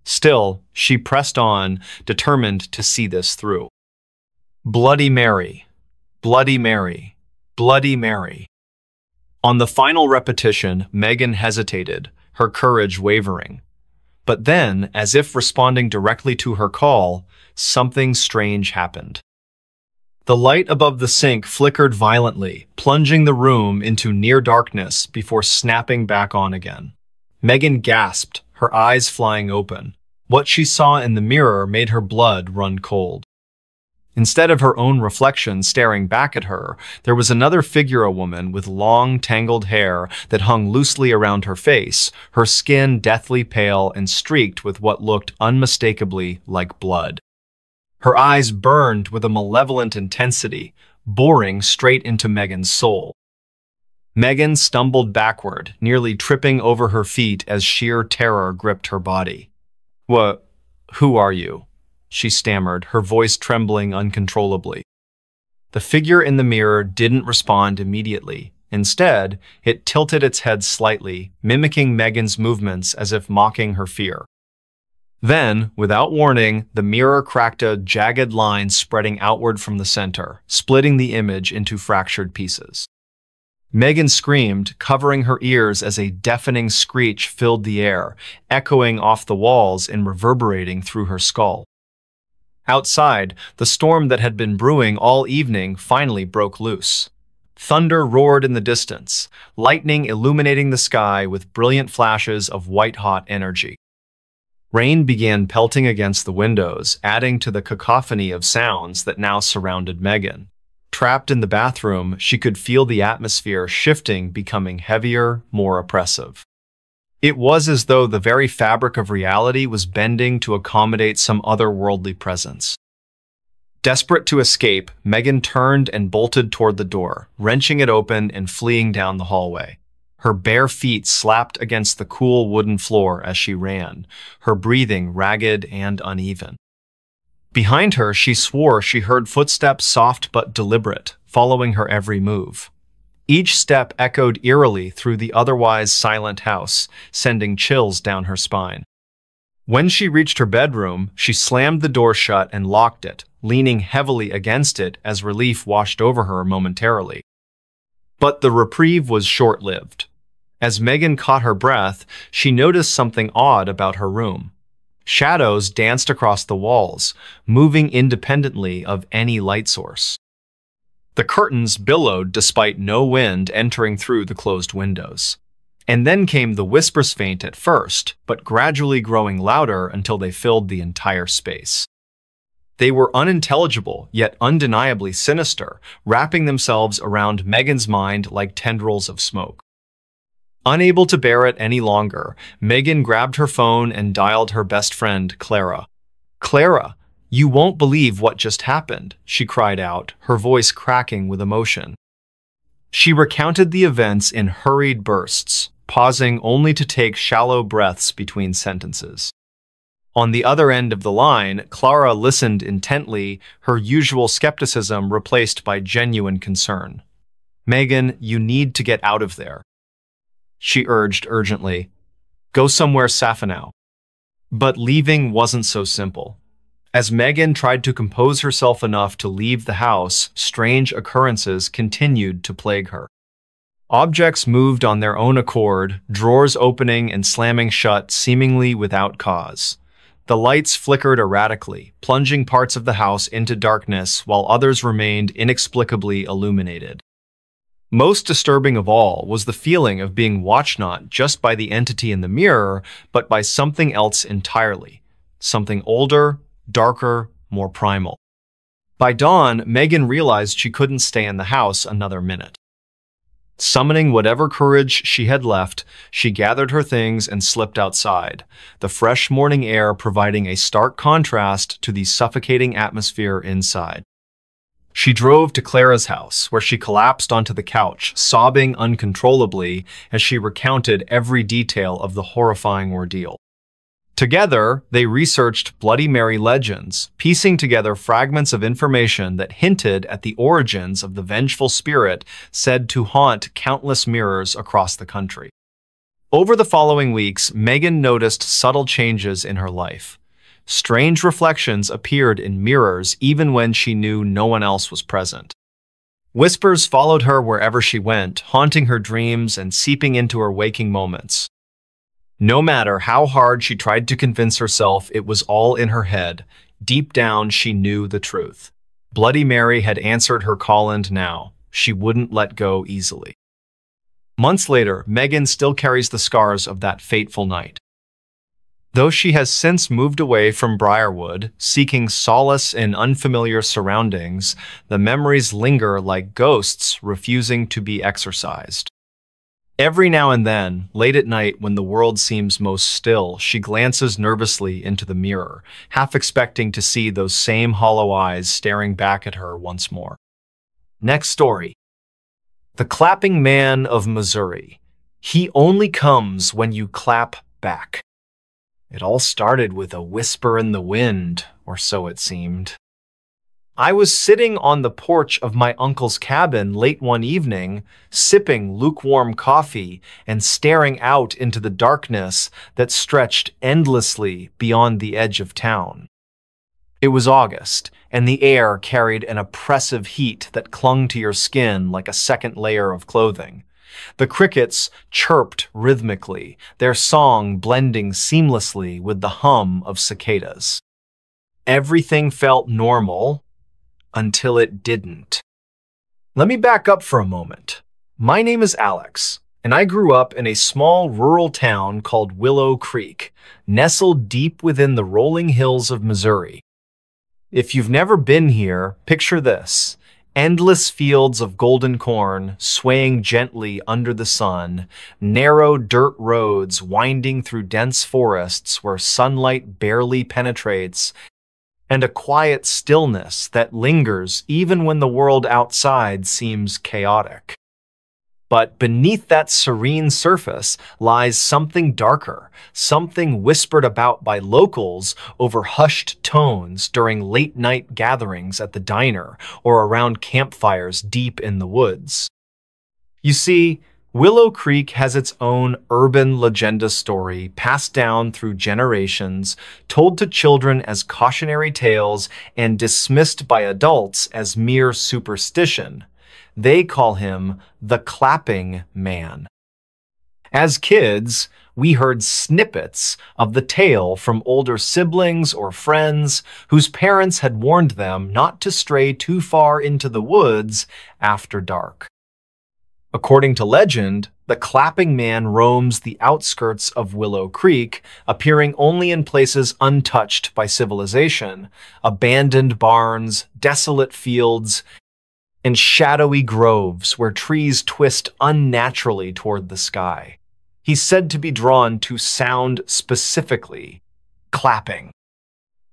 Still, she pressed on, determined to see this through. "Bloody Mary. Bloody Mary. Bloody Mary." On the final repetition, Megan hesitated, her courage wavering. But then, as if responding directly to her call, something strange happened. The light above the sink flickered violently, plunging the room into near darkness before snapping back on again. Megan gasped, her eyes flying open. What she saw in the mirror made her blood run cold. Instead of her own reflection staring back at her, there was another figure, a woman with long, tangled hair that hung loosely around her face, her skin deathly pale and streaked with what looked unmistakably like blood. Her eyes burned with a malevolent intensity, boring straight into Megan's soul. Megan stumbled backward, nearly tripping over her feet as sheer terror gripped her body. Who are you?" she stammered, her voice trembling uncontrollably. The figure in the mirror didn't respond immediately. Instead, it tilted its head slightly, mimicking Megan's movements as if mocking her fear. Then, without warning, the mirror cracked a jagged line spreading outward from the center, splitting the image into fractured pieces. Megan screamed, covering her ears as a deafening screech filled the air, echoing off the walls and reverberating through her skull. Outside, the storm that had been brewing all evening finally broke loose. Thunder roared in the distance, lightning illuminating the sky with brilliant flashes of white-hot energy. Rain began pelting against the windows, adding to the cacophony of sounds that now surrounded Megan. Trapped in the bathroom, she could feel the atmosphere shifting, becoming heavier, more oppressive. It was as though the very fabric of reality was bending to accommodate some otherworldly presence. Desperate to escape, Megan turned and bolted toward the door, wrenching it open and fleeing down the hallway. Her bare feet slapped against the cool wooden floor as she ran, her breathing ragged and uneven. Behind her, she swore she heard footsteps soft but deliberate, following her every move. Each step echoed eerily through the otherwise silent house, sending chills down her spine. When she reached her bedroom, she slammed the door shut and locked it, leaning heavily against it as relief washed over her momentarily. But the reprieve was short-lived. As Megan caught her breath, she noticed something odd about her room. Shadows danced across the walls, moving independently of any light source. The curtains billowed despite no wind entering through the closed windows. And then came the whispers, faint at first, but gradually growing louder until they filled the entire space. They were unintelligible, yet undeniably sinister, wrapping themselves around Megan's mind like tendrils of smoke. Unable to bear it any longer, Megan grabbed her phone and dialed her best friend, Clara. "Clara, you won't believe what just happened," she cried out, her voice cracking with emotion. She recounted the events in hurried bursts, pausing only to take shallow breaths between sentences. On the other end of the line, Clara listened intently, her usual skepticism replaced by genuine concern. "Megan, you need to get out of there," she urged urgently. "Go somewhere safe now." But leaving wasn't so simple. As Megan tried to compose herself enough to leave the house, strange occurrences continued to plague her. Objects moved on their own accord, drawers opening and slamming shut seemingly without cause. The lights flickered erratically, plunging parts of the house into darkness while others remained inexplicably illuminated. Most disturbing of all was the feeling of being watched not just by the entity in the mirror, but by something else entirely. Something older, darker, more primal. By dawn, Megan realized she couldn't stay in the house another minute. Summoning whatever courage she had left, she gathered her things and slipped outside, the fresh morning air providing a stark contrast to the suffocating atmosphere inside. She drove to Clara's house, where she collapsed onto the couch, sobbing uncontrollably as she recounted every detail of the horrifying ordeal. Together, they researched Bloody Mary legends, piecing together fragments of information that hinted at the origins of the vengeful spirit said to haunt countless mirrors across the country. Over the following weeks, Megan noticed subtle changes in her life. Strange reflections appeared in mirrors even when she knew no one else was present. Whispers followed her wherever she went, haunting her dreams and seeping into her waking moments. No matter how hard she tried to convince herself it was all in her head, deep down she knew the truth. Bloody Mary had answered her call, and now she wouldn't let go easily. Months later, Megan still carries the scars of that fateful night. Though she has since moved away from Briarwood, seeking solace in unfamiliar surroundings, the memories linger like ghosts refusing to be exorcised. Every now and then, late at night when the world seems most still, she glances nervously into the mirror, half expecting to see those same hollow eyes staring back at her once more. Next story. The Clapping Man of Missouri. He only comes when you clap back. It all started with a whisper in the wind, or so it seemed. I was sitting on the porch of my uncle's cabin late one evening, sipping lukewarm coffee and staring out into the darkness that stretched endlessly beyond the edge of town. It was August, and the air carried an oppressive heat that clung to your skin like a second layer of clothing. The crickets chirped rhythmically, their song blending seamlessly with the hum of cicadas. Everything felt normal, until it didn't. Let me back up for a moment. My name is Alex, and I grew up in a small rural town called Willow Creek, nestled deep within the rolling hills of Missouri. If you've never been here, picture this: endless fields of golden corn swaying gently under the sun, narrow dirt roads winding through dense forests where sunlight barely penetrates, and a quiet stillness that lingers even when the world outside seems chaotic. But beneath that serene surface lies something darker, something whispered about by locals over hushed tones during late-night gatherings at the diner or around campfires deep in the woods. You see, Willow Creek has its own urban legenda story passed down through generations, told to children as cautionary tales and dismissed by adults as mere superstition. They call him the Clapping Man. As kids, we heard snippets of the tale from older siblings or friends whose parents had warned them not to stray too far into the woods after dark. According to legend, the Clapping Man roams the outskirts of Willow Creek, appearing only in places untouched by civilization, abandoned barns, desolate fields, and shadowy groves where trees twist unnaturally toward the sky. He's said to be drawn to sound specifically, clapping.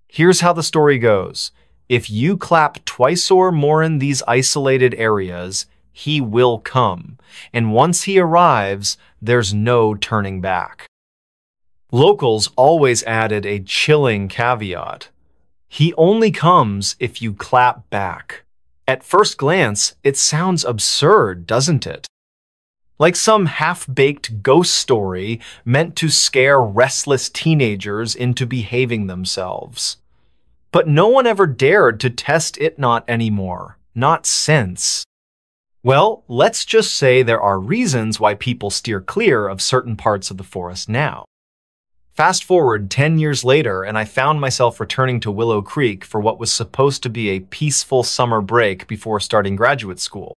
Here's how the story goes. If you clap twice or more in these isolated areas, he will come, and once he arrives, there's no turning back. Locals always added a chilling caveat. He only comes if you clap back. At first glance, it sounds absurd, doesn't it? Like some half-baked ghost story meant to scare restless teenagers into behaving themselves. But no one ever dared to test it not anymore. Not since. Well, let's just say there are reasons why people steer clear of certain parts of the forest now. Fast forward 10 years later, and I found myself returning to Willow Creek for what was supposed to be a peaceful summer break before starting graduate school.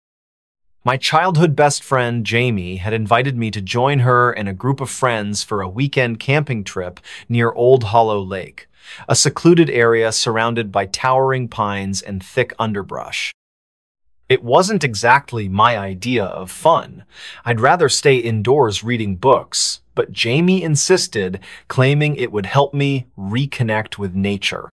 My childhood best friend, Jamie, had invited me to join her and a group of friends for a weekend camping trip near Old Hollow Lake, a secluded area surrounded by towering pines and thick underbrush. It wasn't exactly my idea of fun. I'd rather stay indoors reading books, but Jamie insisted, claiming it would help me reconnect with nature.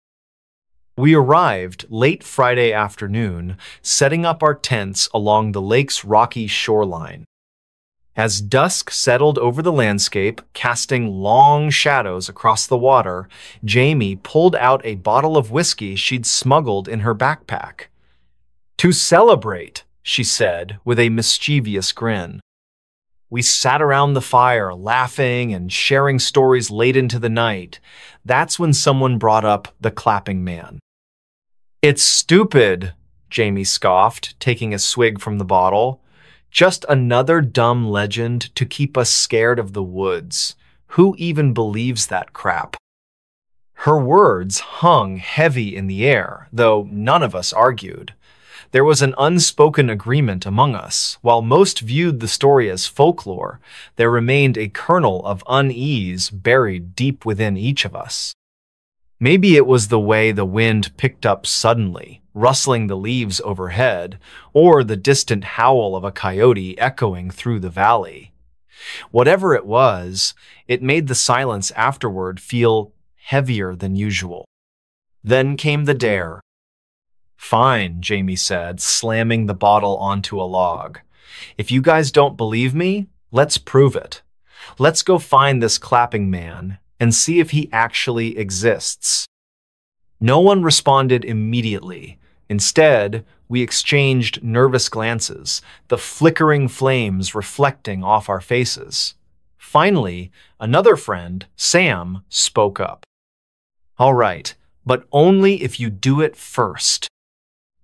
We arrived late Friday afternoon, setting up our tents along the lake's rocky shoreline. As dusk settled over the landscape, casting long shadows across the water, Jamie pulled out a bottle of whiskey she'd smuggled in her backpack. "To celebrate," she said with a mischievous grin. We sat around the fire, laughing and sharing stories late into the night. That's when someone brought up the Clapping Man. "It's stupid," Jamie scoffed, taking a swig from the bottle. "Just another dumb legend to keep us scared of the woods. Who even believes that crap?" Her words hung heavy in the air, though none of us argued. There was an unspoken agreement among us. While most viewed the story as folklore, there remained a kernel of unease buried deep within each of us. Maybe it was the way the wind picked up suddenly, rustling the leaves overhead, or the distant howl of a coyote echoing through the valley. Whatever it was, it made the silence afterward feel heavier than usual. Then came the dare. "Fine," Jamie said, slamming the bottle onto a log. "If you guys don't believe me, let's prove it. Let's go find this Clapping Man and see if he actually exists." No one responded immediately. Instead, we exchanged nervous glances, the flickering flames reflecting off our faces. Finally, another friend, Sam, spoke up. "All right, but only if you do it first."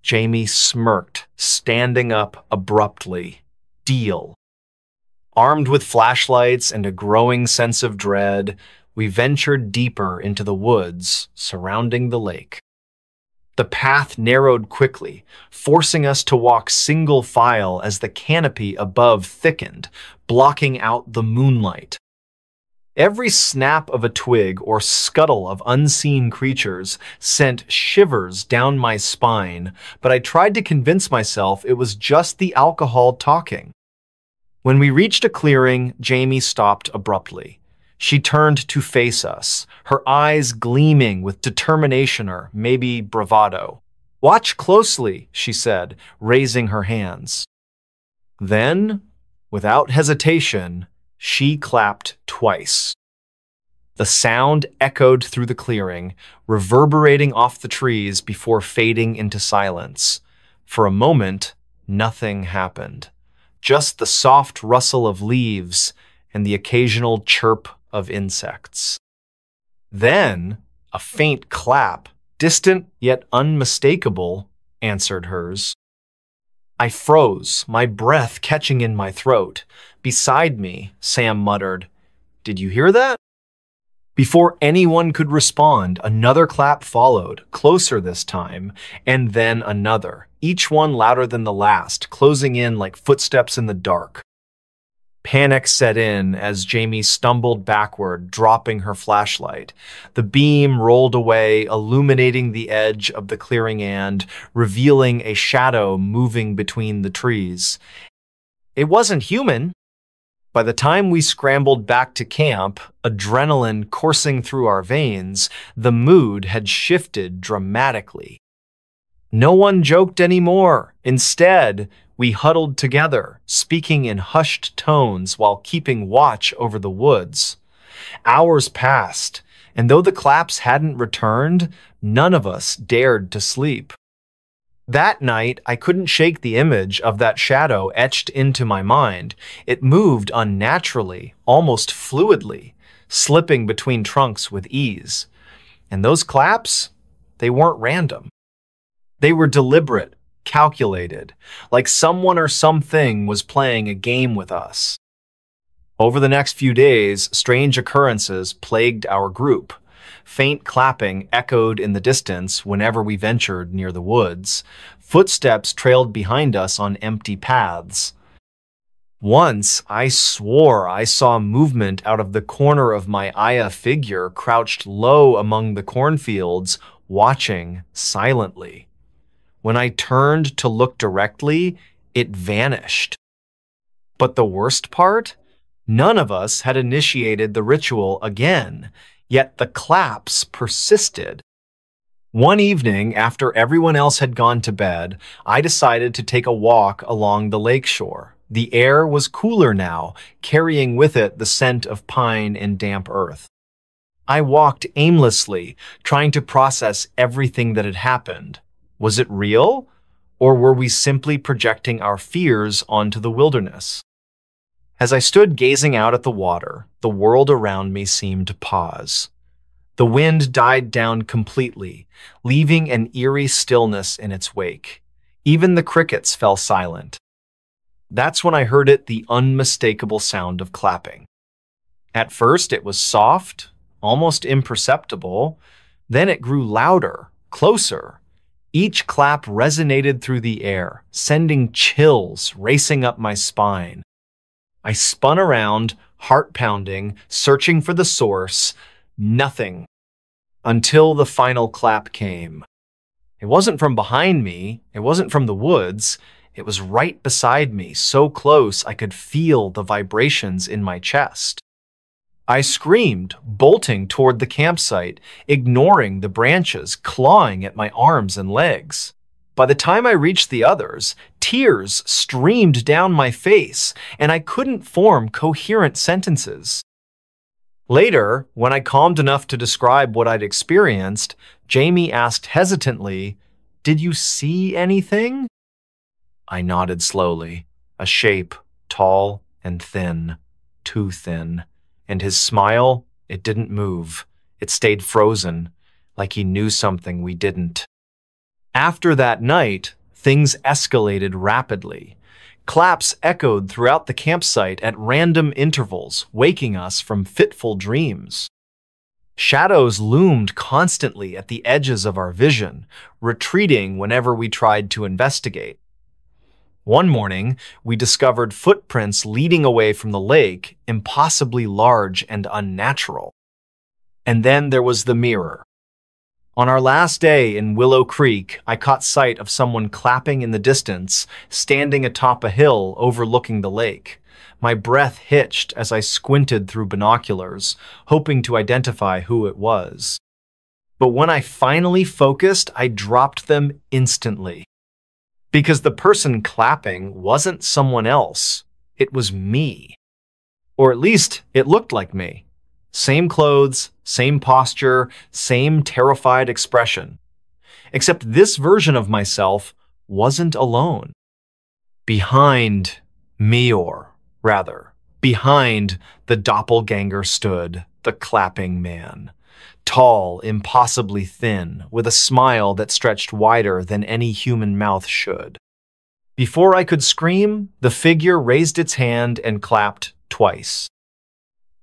Jamie smirked, standing up abruptly. "Deal." Armed with flashlights and a growing sense of dread, we ventured deeper into the woods surrounding the lake. The path narrowed quickly, forcing us to walk single file as the canopy above thickened, blocking out the moonlight. Every snap of a twig or scuttle of unseen creatures sent shivers down my spine, but I tried to convince myself it was just the alcohol talking. When we reached a clearing, Jamie stopped abruptly. She turned to face us, her eyes gleaming with determination or maybe bravado. "Watch closely," she said, raising her hands. Then, without hesitation, she clapped twice. The sound echoed through the clearing, reverberating off the trees before fading into silence. For a moment, nothing happened. Just the soft rustle of leaves and the occasional chirp of insects. Then, a faint clap, distant yet unmistakable, answered hers. I froze, my breath catching in my throat. Beside me, Sam muttered, "Did you hear that?" Before anyone could respond, another clap followed, closer this time, and then another, each one louder than the last, closing in like footsteps in the dark. Panic set in as Jamie stumbled backward, dropping her flashlight. The beam rolled away, illuminating the edge of the clearing and revealing a shadow moving between the trees. It wasn't human. By the time we scrambled back to camp, adrenaline coursing through our veins, the mood had shifted dramatically. No one joked anymore. Instead, we huddled together, speaking in hushed tones while keeping watch over the woods. Hours passed, and though the claps hadn't returned, none of us dared to sleep. That night, I couldn't shake the image of that shadow etched into my mind. It moved unnaturally, almost fluidly, slipping between trunks with ease. And those claps, they weren't random. They were deliberate, calculated, like someone or something was playing a game with us. Over the next few days, strange occurrences plagued our group. Faint clapping echoed in the distance whenever we ventured near the woods. Footsteps trailed behind us on empty paths. Once, I swore I saw movement out of the corner of my Aya figure crouched low among the cornfields, watching silently. When I turned to look directly, it vanished. But the worst part? None of us had initiated the ritual again. Yet the claps persisted. One evening, after everyone else had gone to bed, I decided to take a walk along the lakeshore. The air was cooler now, carrying with it the scent of pine and damp earth. I walked aimlessly, trying to process everything that had happened. Was it real? Or were we simply projecting our fears onto the wilderness? As I stood gazing out at the water, the world around me seemed to pause. The wind died down completely, leaving an eerie stillness in its wake. Even the crickets fell silent. That's when I heard the unmistakable sound of clapping. At first, it was soft, almost imperceptible. Then it grew louder, closer. Each clap resonated through the air, sending chills racing up my spine. I spun around, heart pounding, searching for the source. Nothing. Until the final clap came. It wasn't from behind me. It wasn't from the woods. It was right beside me, so close I could feel the vibrations in my chest. I screamed, bolting toward the campsite, ignoring the branches clawing at my arms and legs. By the time I reached the others, tears streamed down my face, and I couldn't form coherent sentences. Later, when I calmed enough to describe what I'd experienced, Jamie asked hesitantly, "Did you see anything?" I nodded slowly. A shape, tall and thin, too thin. And his smile, it didn't move. It stayed frozen, like he knew something we didn't. After that night, things escalated rapidly. Claps echoed throughout the campsite at random intervals, waking us from fitful dreams. Shadows loomed constantly at the edges of our vision, retreating whenever we tried to investigate. One morning, we discovered footprints leading away from the lake, impossibly large and unnatural. And then there was the mirror. On our last day in Willow Creek, I caught sight of someone clapping in the distance, standing atop a hill overlooking the lake. My breath hitched as I squinted through binoculars, hoping to identify who it was. But when I finally focused, I dropped them instantly. Because the person clapping wasn't someone else. It was me. Or at least, it looked like me. Same clothes, same posture, same terrified expression. Except this version of myself wasn't alone. Behind me, or rather, behind the doppelganger stood the clapping man. Tall, impossibly thin, with a smile that stretched wider than any human mouth should. Before I could scream, the figure raised its hand and clapped twice.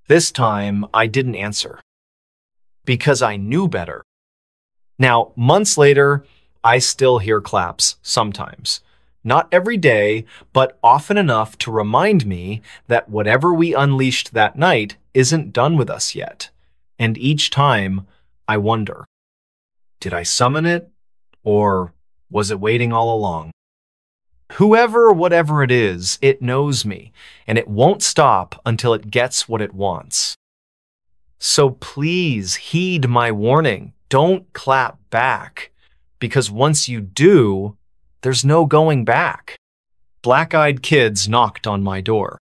This time, I didn't answer. Because I knew better. Now, months later, I still hear claps sometimes. Not every day, but often enough to remind me that whatever we unleashed that night isn't done with us yet. And each time, I wonder, did I summon it? Or was it waiting all along? Whoever, whatever it is, it knows me, and it won't stop until it gets what it wants. So please heed my warning. Don't clap back, because once you do, there's no going back. Black-eyed kids knocked on my door.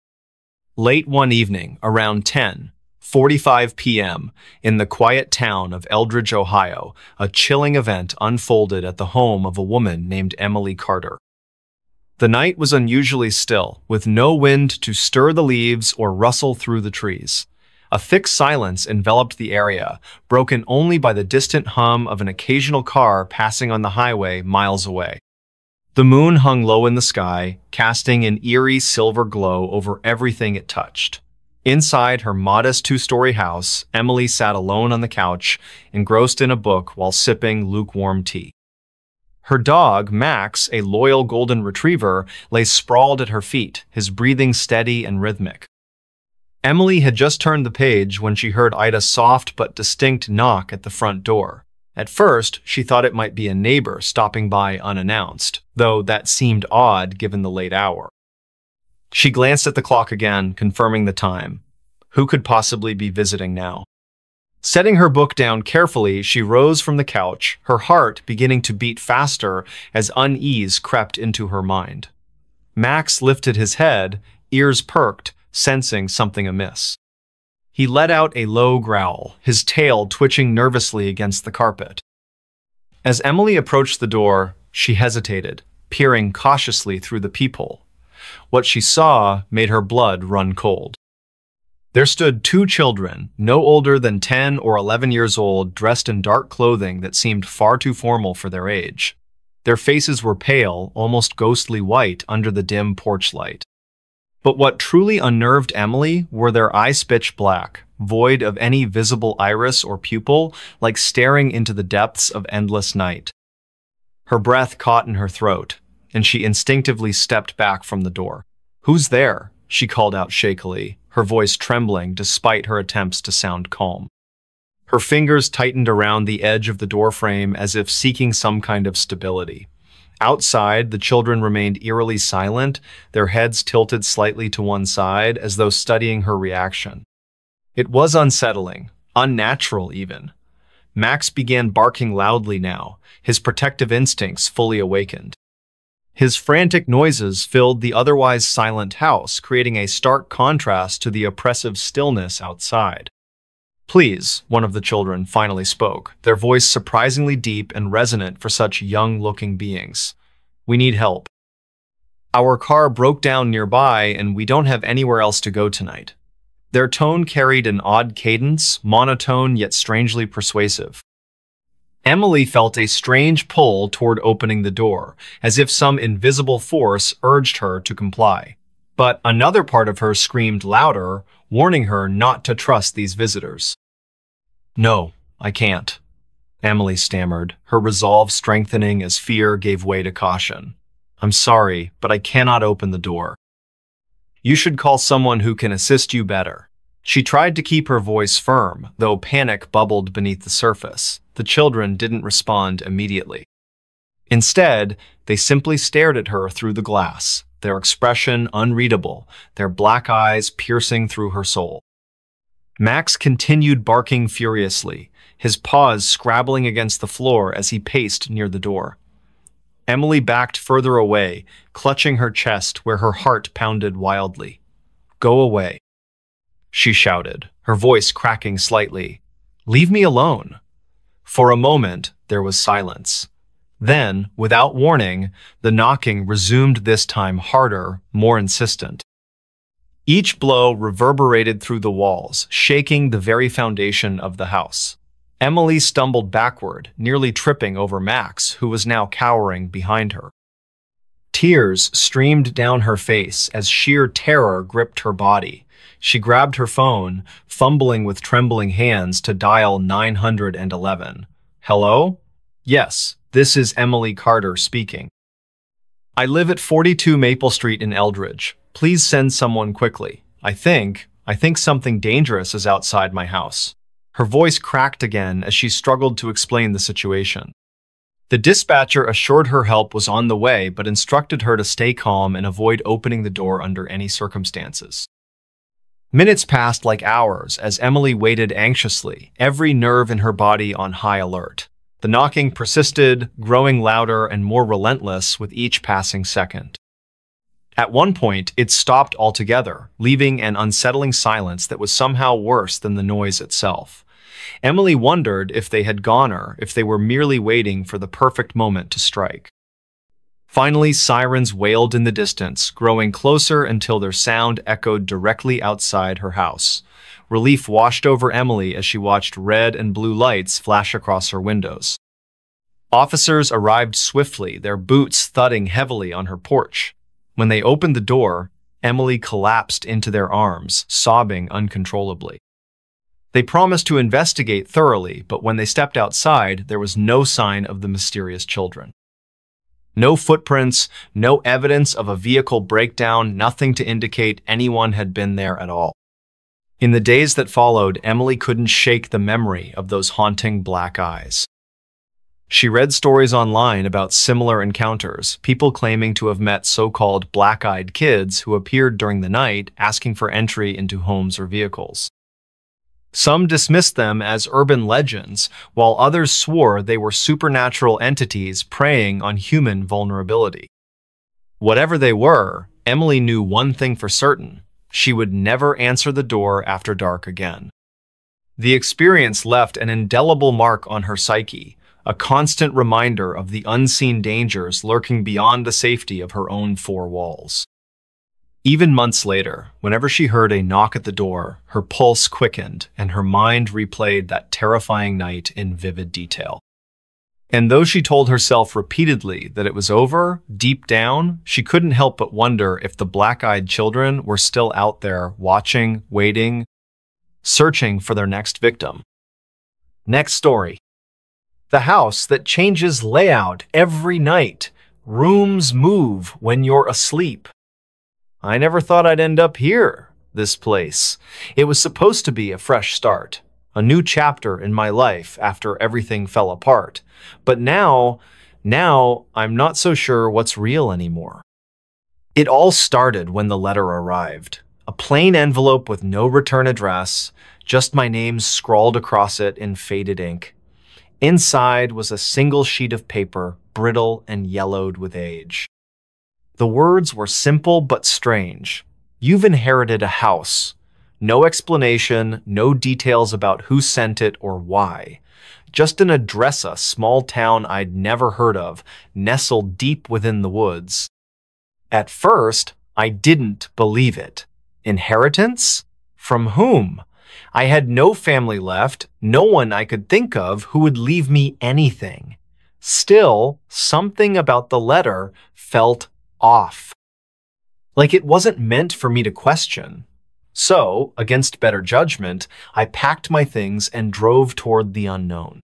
Late one evening, around 10:45 p.m., in the quiet town of Eldridge, Ohio, a chilling event unfolded at the home of a woman named Emily Carter. The night was unusually still, with no wind to stir the leaves or rustle through the trees. A thick silence enveloped the area, broken only by the distant hum of an occasional car passing on the highway miles away. The moon hung low in the sky, casting an eerie silver glow over everything it touched. Inside her modest two-story house, Emily sat alone on the couch, engrossed in a book while sipping lukewarm tea. Her dog, Max, a loyal golden retriever, lay sprawled at her feet, his breathing steady and rhythmic. Emily had just turned the page when she heard Ida's soft but distinct knock at the front door. At first, she thought it might be a neighbor stopping by unannounced, though that seemed odd given the late hour. She glanced at the clock again, confirming the time. Who could possibly be visiting now? Setting her book down carefully, she rose from the couch, her heart beginning to beat faster as unease crept into her mind. Max lifted his head, ears perked, sensing something amiss. He let out a low growl, his tail twitching nervously against the carpet. As Emily approached the door, she hesitated, peering cautiously through the peephole. What she saw made her blood run cold. There stood two children, no older than 10 or 11 years old, dressed in dark clothing that seemed far too formal for their age. Their faces were pale, almost ghostly white under the dim porch light. But what truly unnerved Emily were their eyes pitch black, void of any visible iris or pupil, like staring into the depths of endless night. Her breath caught in her throat, and she instinctively stepped back from the door. "Who's there?" she called out shakily, her voice trembling despite her attempts to sound calm. Her fingers tightened around the edge of the doorframe as if seeking some kind of stability. Outside, the children remained eerily silent, their heads tilted slightly to one side, as though studying her reaction. It was unsettling, unnatural even. Max began barking loudly now, his protective instincts fully awakened. His frantic noises filled the otherwise silent house, creating a stark contrast to the oppressive stillness outside. "Please," one of the children finally spoke, their voice surprisingly deep and resonant for such young-looking beings. "We need help. Our car broke down nearby and we don't have anywhere else to go tonight." Their tone carried an odd cadence, monotone yet strangely persuasive. Emily felt a strange pull toward opening the door, as if some invisible force urged her to comply. But another part of her screamed louder, warning her not to trust these visitors. "No, I can't," Emily stammered, her resolve strengthening as fear gave way to caution. "I'm sorry, but I cannot open the door. You should call someone who can assist you better." She tried to keep her voice firm, though panic bubbled beneath the surface. The children didn't respond immediately. Instead, they simply stared at her through the glass, their expression unreadable, their black eyes piercing through her soul. Max continued barking furiously, his paws scrabbling against the floor as he paced near the door. Emily backed further away, clutching her chest where her heart pounded wildly. "Go away," she shouted, her voice cracking slightly. "Leave me alone." For a moment, there was silence. Then, without warning, the knocking resumed, this time harder, more insistent. Each blow reverberated through the walls, shaking the very foundation of the house. Emily stumbled backward, nearly tripping over Max, who was now cowering behind her. Tears streamed down her face as sheer terror gripped her body. She grabbed her phone, fumbling with trembling hands to dial 911. "Hello? Yes, this is Emily Carter speaking. I live at 42 Maple Street in Eldridge. Please send someone quickly. I think something dangerous is outside my house." Her voice cracked again as she struggled to explain the situation. The dispatcher assured her help was on the way, but instructed her to stay calm and avoid opening the door under any circumstances. Minutes passed like hours as Emily waited anxiously, every nerve in her body on high alert. The knocking persisted, growing louder and more relentless with each passing second. At one point, it stopped altogether, leaving an unsettling silence that was somehow worse than the noise itself. Emily wondered if they had gone or if they were merely waiting for the perfect moment to strike. Finally, sirens wailed in the distance, growing closer until their sound echoed directly outside her house. Relief washed over Emily as she watched red and blue lights flash across her windows. Officers arrived swiftly, their boots thudding heavily on her porch. When they opened the door, Emily collapsed into their arms, sobbing uncontrollably. They promised to investigate thoroughly, but when they stepped outside, there was no sign of the mysterious children. No footprints, no evidence of a vehicle breakdown, nothing to indicate anyone had been there at all. In the days that followed, Emily couldn't shake the memory of those haunting black eyes. She read stories online about similar encounters, people claiming to have met so-called black-eyed kids who appeared during the night asking for entry into homes or vehicles. Some dismissed them as urban legends, while others swore they were supernatural entities preying on human vulnerability. Whatever they were, Emily knew one thing for certain: she would never answer the door after dark again. The experience left an indelible mark on her psyche, a constant reminder of the unseen dangers lurking beyond the safety of her own four walls. Even months later, whenever she heard a knock at the door, her pulse quickened and her mind replayed that terrifying night in vivid detail. And though she told herself repeatedly that it was over, deep down, she couldn't help but wonder if the black-eyed children were still out there, watching, waiting, searching for their next victim. Next story. The house that changes layout every night. Rooms move when you're asleep. I never thought I'd end up here, this place. It was supposed to be a fresh start, a new chapter in my life after everything fell apart. But now I'm not so sure what's real anymore. It all started when the letter arrived. A plain envelope with no return address, just my name scrawled across it in faded ink. Inside was a single sheet of paper, brittle and yellowed with age. The words were simple but strange. You've inherited a house. No explanation, no details about who sent it or why. Just an address, a small town I'd never heard of, nestled deep within the woods. At first, I didn't believe it. Inheritance? From whom? I had no family left, no one I could think of who would leave me anything. Still, something about the letter felt off. Like it wasn't meant for me to question. So, against better judgment, I packed my things and drove toward the unknown.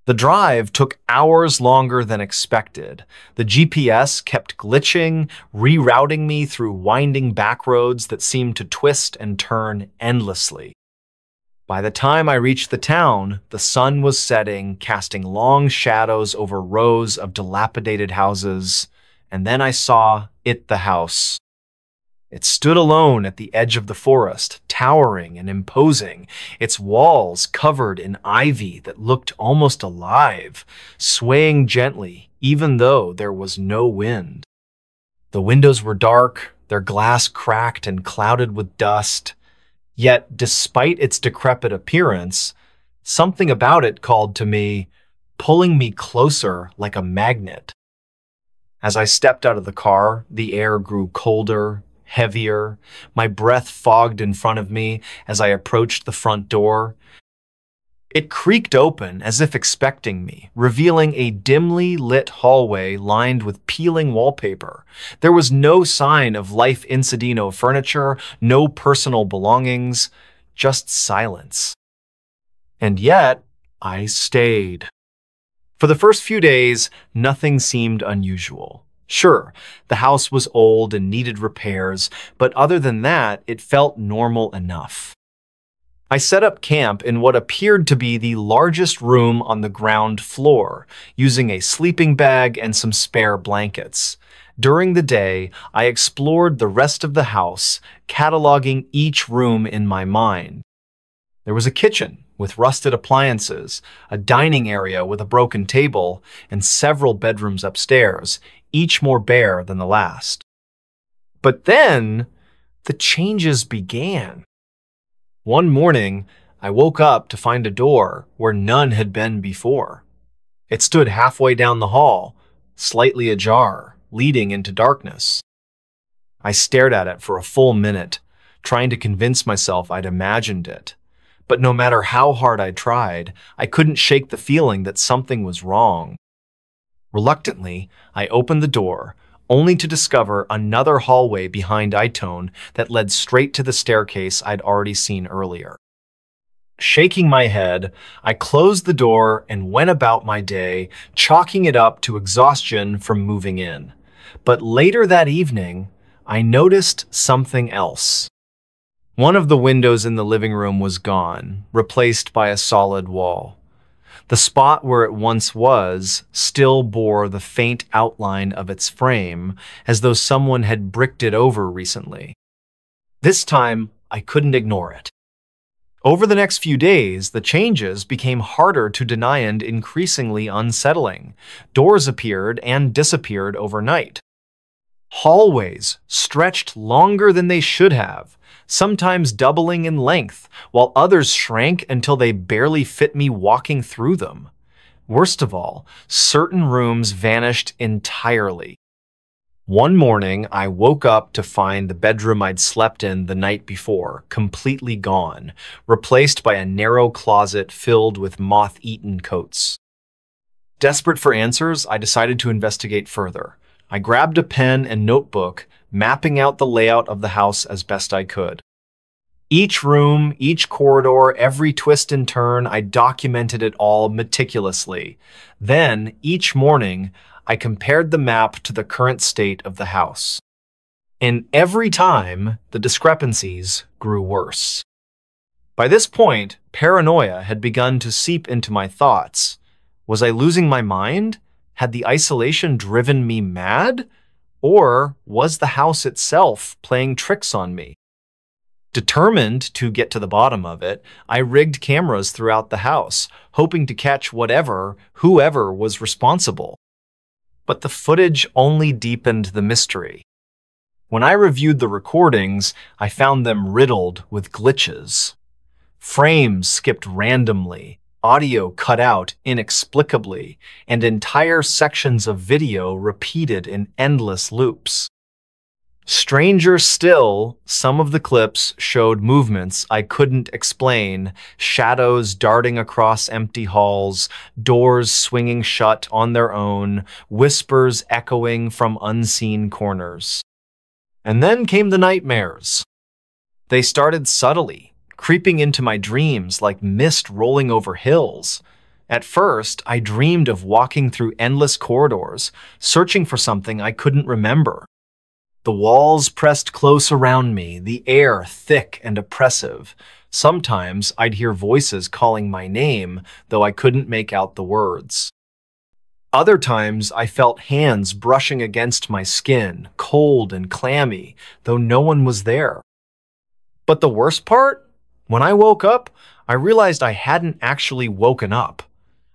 The drive took hours longer than expected. The GPS kept glitching, rerouting me through winding back roads that seemed to twist and turn endlessly. By the time I reached the town, the sun was setting, casting long shadows over rows of dilapidated houses, And then I saw it, the house. It stood alone at the edge of the forest, towering and imposing, its walls covered in ivy that looked almost alive, swaying gently even though there was no wind. The windows were dark, their glass cracked and clouded with dust. Yet, despite its decrepit appearance, something about it called to me, pulling me closer like a magnet. As I stepped out of the car, the air grew colder, heavier. My breath fogged in front of me as I approached the front door. It creaked open as if expecting me, revealing a dimly lit hallway lined with peeling wallpaper. There was no sign of life incidino furniture, no personal belongings, just silence. And yet, I stayed. For the first few days, nothing seemed unusual. Sure, the house was old and needed repairs, but other than that, it felt normal enough. I set up camp in what appeared to be the largest room on the ground floor, using a sleeping bag and some spare blankets. During the day, I explored the rest of the house, cataloging each room in my mind. There was a kitchen with rusted appliances, a dining area with a broken table, and several bedrooms upstairs, each more bare than the last. But then, the changes began. One morning, I woke up to find a door where none had been before. It stood halfway down the hall, slightly ajar, leading into darkness. I stared at it for a full minute, trying to convince myself I'd imagined it. But no matter how hard I tried, I couldn't shake the feeling that something was wrong. Reluctantly, I opened the door, only to discover another hallway behind Itone that led straight to the staircase I'd already seen earlier. Shaking my head, I closed the door and went about my day, chalking it up to exhaustion from moving in. But later that evening, I noticed something else. One of the windows in the living room was gone, replaced by a solid wall. The spot where it once was still bore the faint outline of its frame, as though someone had bricked it over recently. This time, I couldn't ignore it. Over the next few days, the changes became harder to deny and increasingly unsettling. Doors appeared and disappeared overnight. Hallways stretched longer than they should have, sometimes doubling in length, while others shrank until they barely fit me walking through them. Worst of all, certain rooms vanished entirely. One morning, I woke up to find the bedroom I'd slept in the night before completely gone, replaced by a narrow closet filled with moth-eaten coats. Desperate for answers, I decided to investigate further. I grabbed a pen and notebook, mapping out the layout of the house as best I could. Each room, each corridor, every twist and turn, I documented it all meticulously. Then, each morning, I compared the map to the current state of the house. And every time, the discrepancies grew worse. By this point, paranoia had begun to seep into my thoughts. Was I losing my mind? Had the isolation driven me mad? Or was the house itself playing tricks on me? Determined to get to the bottom of it, I rigged cameras throughout the house, hoping to catch whoever was responsible. But the footage only deepened the mystery. When I reviewed the recordings, I found them riddled with glitches. Frames skipped randomly, audio cut out inexplicably, and entire sections of video repeated in endless loops. Stranger still, some of the clips showed movements I couldn't explain, shadows darting across empty halls, doors swinging shut on their own, whispers echoing from unseen corners. And then came the nightmares. They started subtly, creeping into my dreams like mist rolling over hills. At first, I dreamed of walking through endless corridors, searching for something I couldn't remember. The walls pressed close around me, the air thick and oppressive. Sometimes I'd hear voices calling my name, though I couldn't make out the words. Other times, I felt hands brushing against my skin, cold and clammy, though no one was there. But the worst part? When I woke up, I realized I hadn't actually woken up.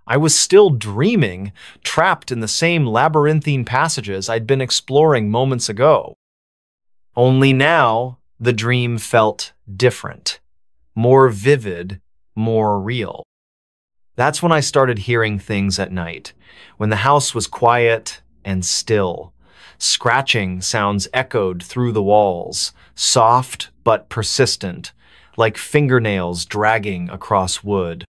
I was still dreaming, trapped in the same labyrinthine passages I'd been exploring moments ago. Only now, the dream felt different, more vivid, more real. That's when I started hearing things at night, when the house was quiet and still. Scratching sounds echoed through the walls, soft but persistent, like fingernails dragging across wood.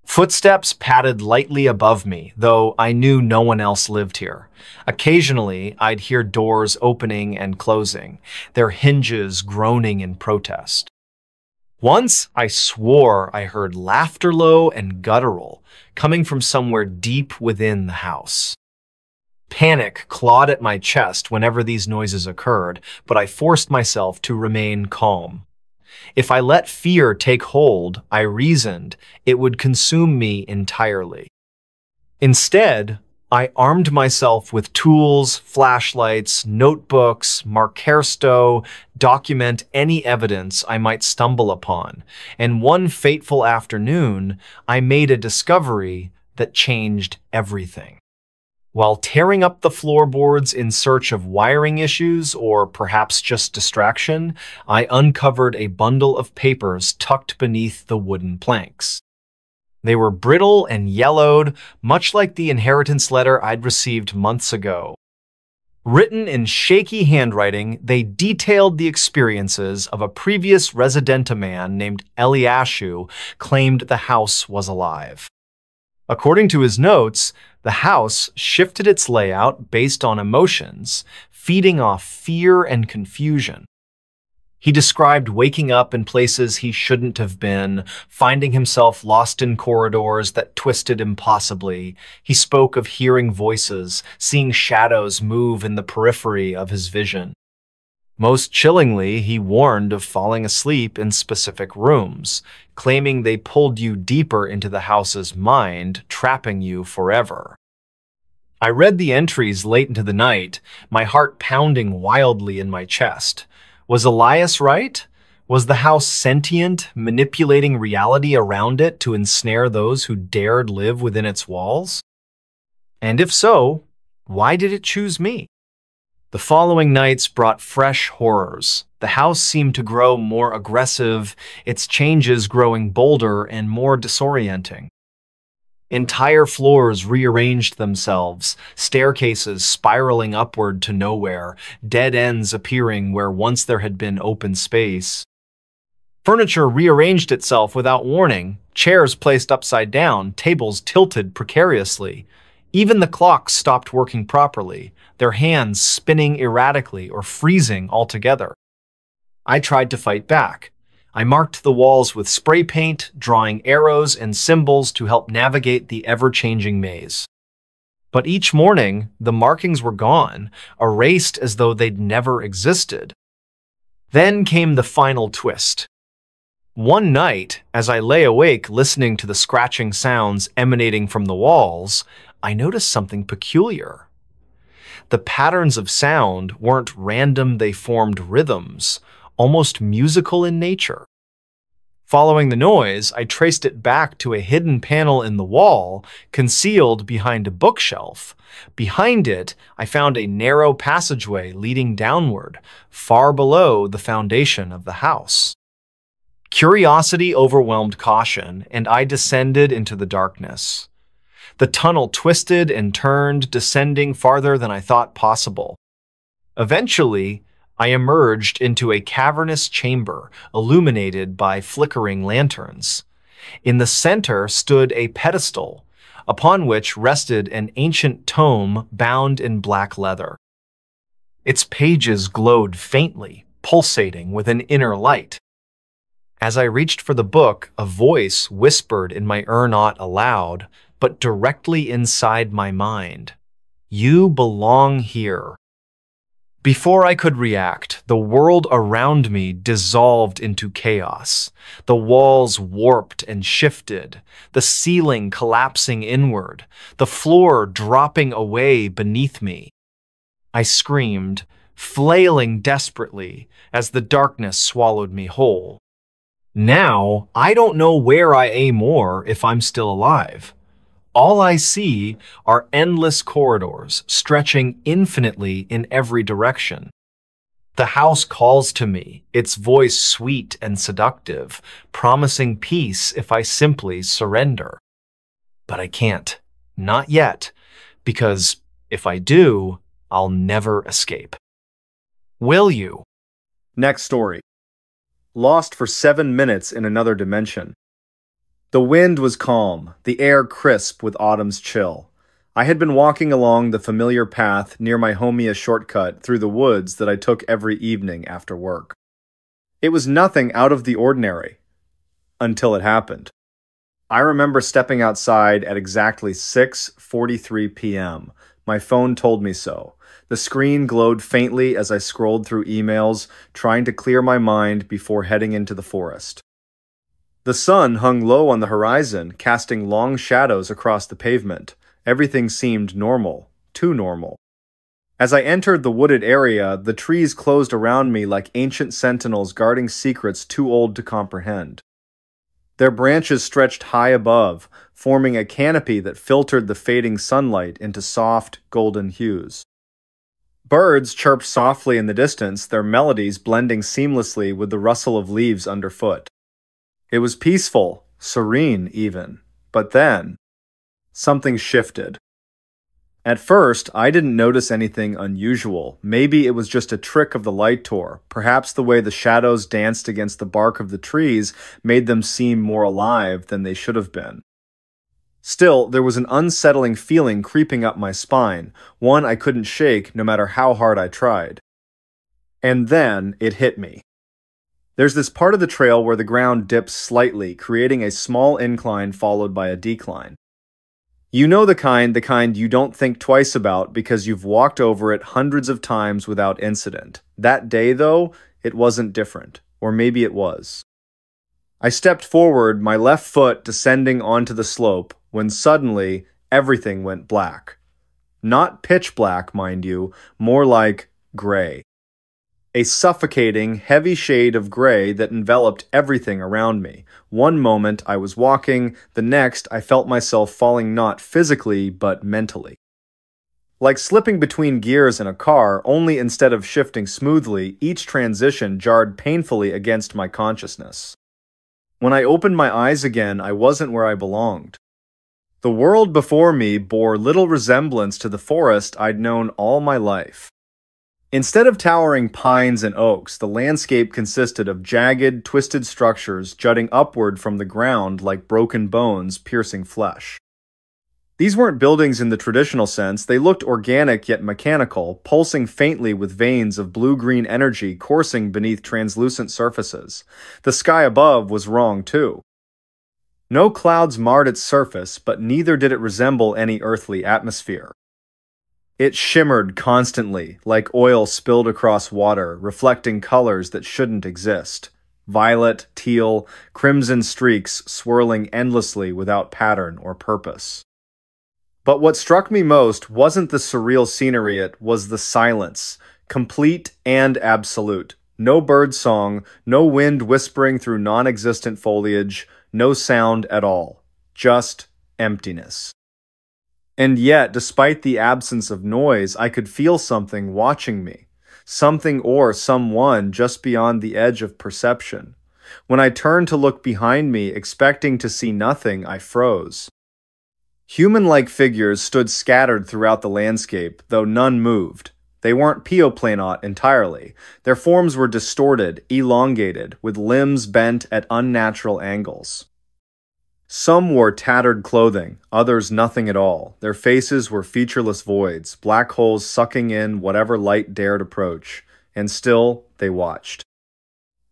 Footsteps padded lightly above me, though I knew no one else lived here. Occasionally, I'd hear doors opening and closing, their hinges groaning in protest. Once, I swore I heard laughter low and guttural, coming from somewhere deep within the house. Panic clawed at my chest whenever these noises occurred, but I forced myself to remain calm. If I let fear take hold, I reasoned, it would consume me entirely. Instead, I armed myself with tools, flashlights, notebooks, markersto, document any evidence I might stumble upon, and one fateful afternoon, I made a discovery that changed everything. While tearing up the floorboards in search of wiring issues or perhaps just distraction, I uncovered a bundle of papers tucked beneath the wooden planks. They were brittle and yellowed, much like the inheritance letter I'd received months ago. Written in shaky handwriting, they detailed the experiences of a previous residenta man named Eliashu claimed the house was alive. According to his notes, the house shifted its layout based on emotions, feeding off fear and confusion. He described waking up in places he shouldn't have been, finding himself lost in corridors that twisted impossibly. He spoke of hearing voices, seeing shadows move in the periphery of his vision. Most chillingly, he warned of falling asleep in specific rooms, claiming they pulled you deeper into the house's mind, trapping you forever. I read the entries late into the night, my heart pounding wildly in my chest. Was Elias right? Was the house sentient, manipulating reality around it to ensnare those who dared live within its walls? And if so, why did it choose me? The following nights brought fresh horrors. The house seemed to grow more aggressive, its changes growing bolder and more disorienting. Entire floors rearranged themselves, staircases spiraling upward to nowhere, dead ends appearing where once there had been open space. Furniture rearranged itself without warning, chairs placed upside down, tables tilted precariously. Even the clocks stopped working properly, their hands spinning erratically or freezing altogether. I tried to fight back. I marked the walls with spray paint, drawing arrows and symbols to help navigate the ever-changing maze. But each morning, the markings were gone, erased as though they'd never existed. Then came the final twist. One night, as I lay awake listening to the scratching sounds emanating from the walls, I noticed something peculiar. The patterns of sound weren't random, they formed rhythms, almost musical in nature. Following the noise, I traced it back to a hidden panel in the wall, concealed behind a bookshelf. Behind it, I found a narrow passageway leading downward, far below the foundation of the house. Curiosity overwhelmed caution, and I descended into the darkness. The tunnel twisted and turned, descending farther than I thought possible. Eventually, I emerged into a cavernous chamber illuminated by flickering lanterns. In the center stood a pedestal, upon which rested an ancient tome bound in black leather. Its pages glowed faintly, pulsating with an inner light. As I reached for the book, a voice whispered in my ear not aloud, but directly inside my mind. "You belong here." Before I could react, the world around me dissolved into chaos. The walls warped and shifted, the ceiling collapsing inward, the floor dropping away beneath me. I screamed, flailing desperately as the darkness swallowed me whole. Now, I don't know where I am or if I'm still alive. All I see are endless corridors stretching infinitely in every direction. The house calls to me, its voice sweet and seductive, promising peace if I simply surrender. But I can't. Not yet, because if I do, I'll never escape. Will you? Next story. Lost for 7 minutes in another dimension. The wind was calm, the air crisp with autumn's chill. I had been walking along the familiar path near my Homia shortcut through the woods that I took every evening after work. It was nothing out of the ordinary, until it happened. I remember stepping outside at exactly 6:43 p.m. My phone told me so. The screen glowed faintly as I scrolled through emails, trying to clear my mind before heading into the forest. The sun hung low on the horizon, casting long shadows across the pavement. Everything seemed normal, too normal. As I entered the wooded area, the trees closed around me like ancient sentinels guarding secrets too old to comprehend. Their branches stretched high above, forming a canopy that filtered the fading sunlight into soft, golden hues. Birds chirped softly in the distance, their melodies blending seamlessly with the rustle of leaves underfoot. It was peaceful, serene even. But then, something shifted. At first, I didn't notice anything unusual. Maybe it was just a trick of the light tour. Perhaps the way the shadows danced against the bark of the trees made them seem more alive than they should have been. Still, there was an unsettling feeling creeping up my spine, one I couldn't shake no matter how hard I tried. And then it hit me. There's this part of the trail where the ground dips slightly, creating a small incline followed by a decline. You know the kind you don't think twice about because you've walked over it hundreds of times without incident. That day, though, it wasn't different. Or maybe it was. I stepped forward, my left foot descending onto the slope, when suddenly everything went black. Not pitch black, mind you, more like gray. A suffocating, heavy shade of gray that enveloped everything around me. One moment I was walking, the next I felt myself falling not physically, but mentally. Like slipping between gears in a car, only instead of shifting smoothly, each transition jarred painfully against my consciousness. When I opened my eyes again, I wasn't where I belonged. The world before me bore little resemblance to the forest I'd known all my life. Instead of towering pines and oaks, the landscape consisted of jagged, twisted structures jutting upward from the ground like broken bones piercing flesh. These weren't buildings in the traditional sense, they looked organic yet mechanical, pulsing faintly with veins of blue-green energy coursing beneath translucent surfaces. The sky above was wrong too. No clouds marred its surface, but neither did it resemble any earthly atmosphere. It shimmered constantly, like oil spilled across water, reflecting colors that shouldn't exist. Violet, teal, crimson streaks swirling endlessly without pattern or purpose. But what struck me most wasn't the surreal scenery, it was the silence, complete and absolute. No bird song, no wind whispering through non-existent foliage, no sound at all. Just emptiness. And yet, despite the absence of noise, I could feel something watching me. Something or someone just beyond the edge of perception. When I turned to look behind me, expecting to see nothing, I froze. Human-like figures stood scattered throughout the landscape, though none moved. They weren't pioplanot entirely. Their forms were distorted, elongated, with limbs bent at unnatural angles. Some wore tattered clothing, others nothing at all. Their faces were featureless voids, black holes sucking in whatever light dared approach, and still they watched.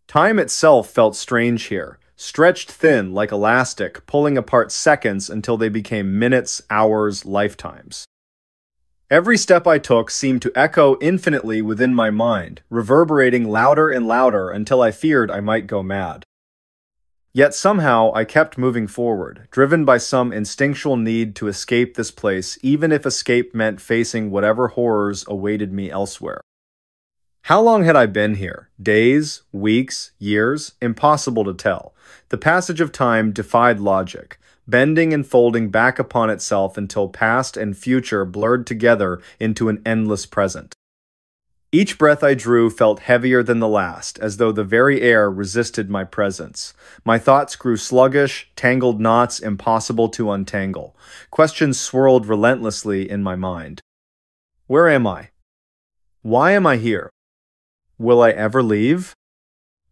Time itself felt strange here, stretched thin like elastic, pulling apart seconds until they became minutes, hours, lifetimes. Every step I took seemed to echo infinitely within my mind, reverberating louder and louder until I feared I might go mad. Yet somehow I kept moving forward, driven by some instinctual need to escape this place, even if escape meant facing whatever horrors awaited me elsewhere. How long had I been here? Days? Weeks? Years? Impossible to tell. The passage of time defied logic, bending and folding back upon itself until past and future blurred together into an endless present. Each breath I drew felt heavier than the last, as though the very air resisted my presence. My thoughts grew sluggish, tangled knots impossible to untangle. Questions swirled relentlessly in my mind. Where am I? Why am I here? Will I ever leave?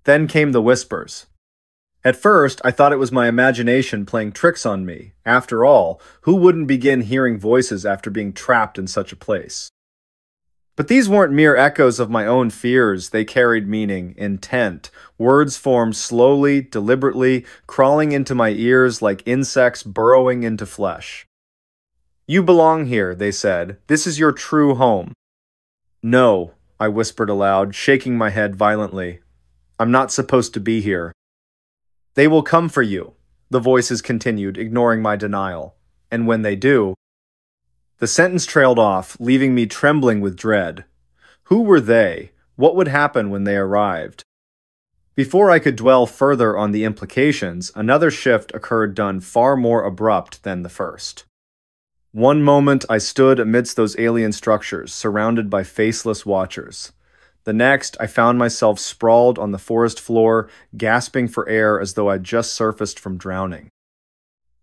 Then came the whispers. At first, I thought it was my imagination playing tricks on me. After all, who wouldn't begin hearing voices after being trapped in such a place? But these weren't mere echoes of my own fears. They carried meaning, intent. Words formed slowly, deliberately, crawling into my ears like insects burrowing into flesh. You belong here, they said. This is your true home. No, I whispered aloud, shaking my head violently. I'm not supposed to be here. They will come for you, the voices continued, ignoring my denial. And when they do... The sentence trailed off, leaving me trembling with dread. Who were they? What would happen when they arrived? Before I could dwell further on the implications, another shift occurred done far more abrupt than the first. One moment I stood amidst those alien structures, surrounded by faceless watchers. The next, I found myself sprawled on the forest floor, gasping for air as though I'd just surfaced from drowning.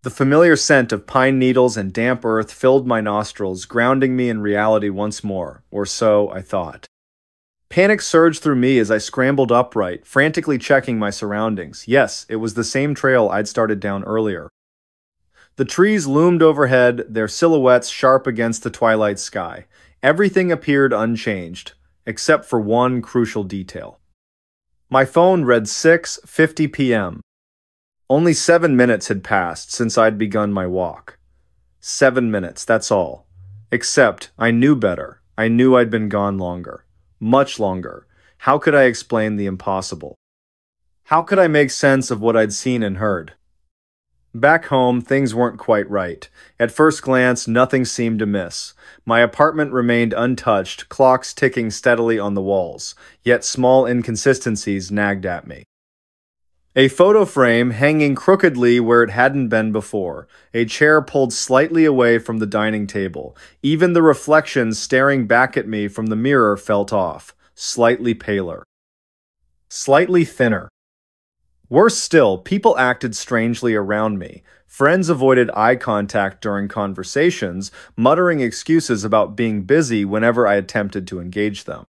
The familiar scent of pine needles and damp earth filled my nostrils, grounding me in reality once more, or so I thought. Panic surged through me as I scrambled upright, frantically checking my surroundings. Yes, it was the same trail I'd started down earlier. The trees loomed overhead, their silhouettes sharp against the twilight sky. Everything appeared unchanged, except for one crucial detail. My phone read 6:50 p.m. Only 7 minutes had passed since I'd begun my walk. 7 minutes, that's all. Except, I knew better. I knew I'd been gone longer. Much longer. How could I explain the impossible? How could I make sense of what I'd seen and heard? Back home, things weren't quite right. At first glance, nothing seemed amiss. My apartment remained untouched, clocks ticking steadily on the walls, yet small inconsistencies nagged at me. A photo frame hanging crookedly where it hadn't been before, a chair pulled slightly away from the dining table. Even the reflection staring back at me from the mirror felt off, slightly paler. Slightly thinner. Worse still, people acted strangely around me. Friends avoided eye contact during conversations, muttering excuses about being busy whenever I attempted to engage them.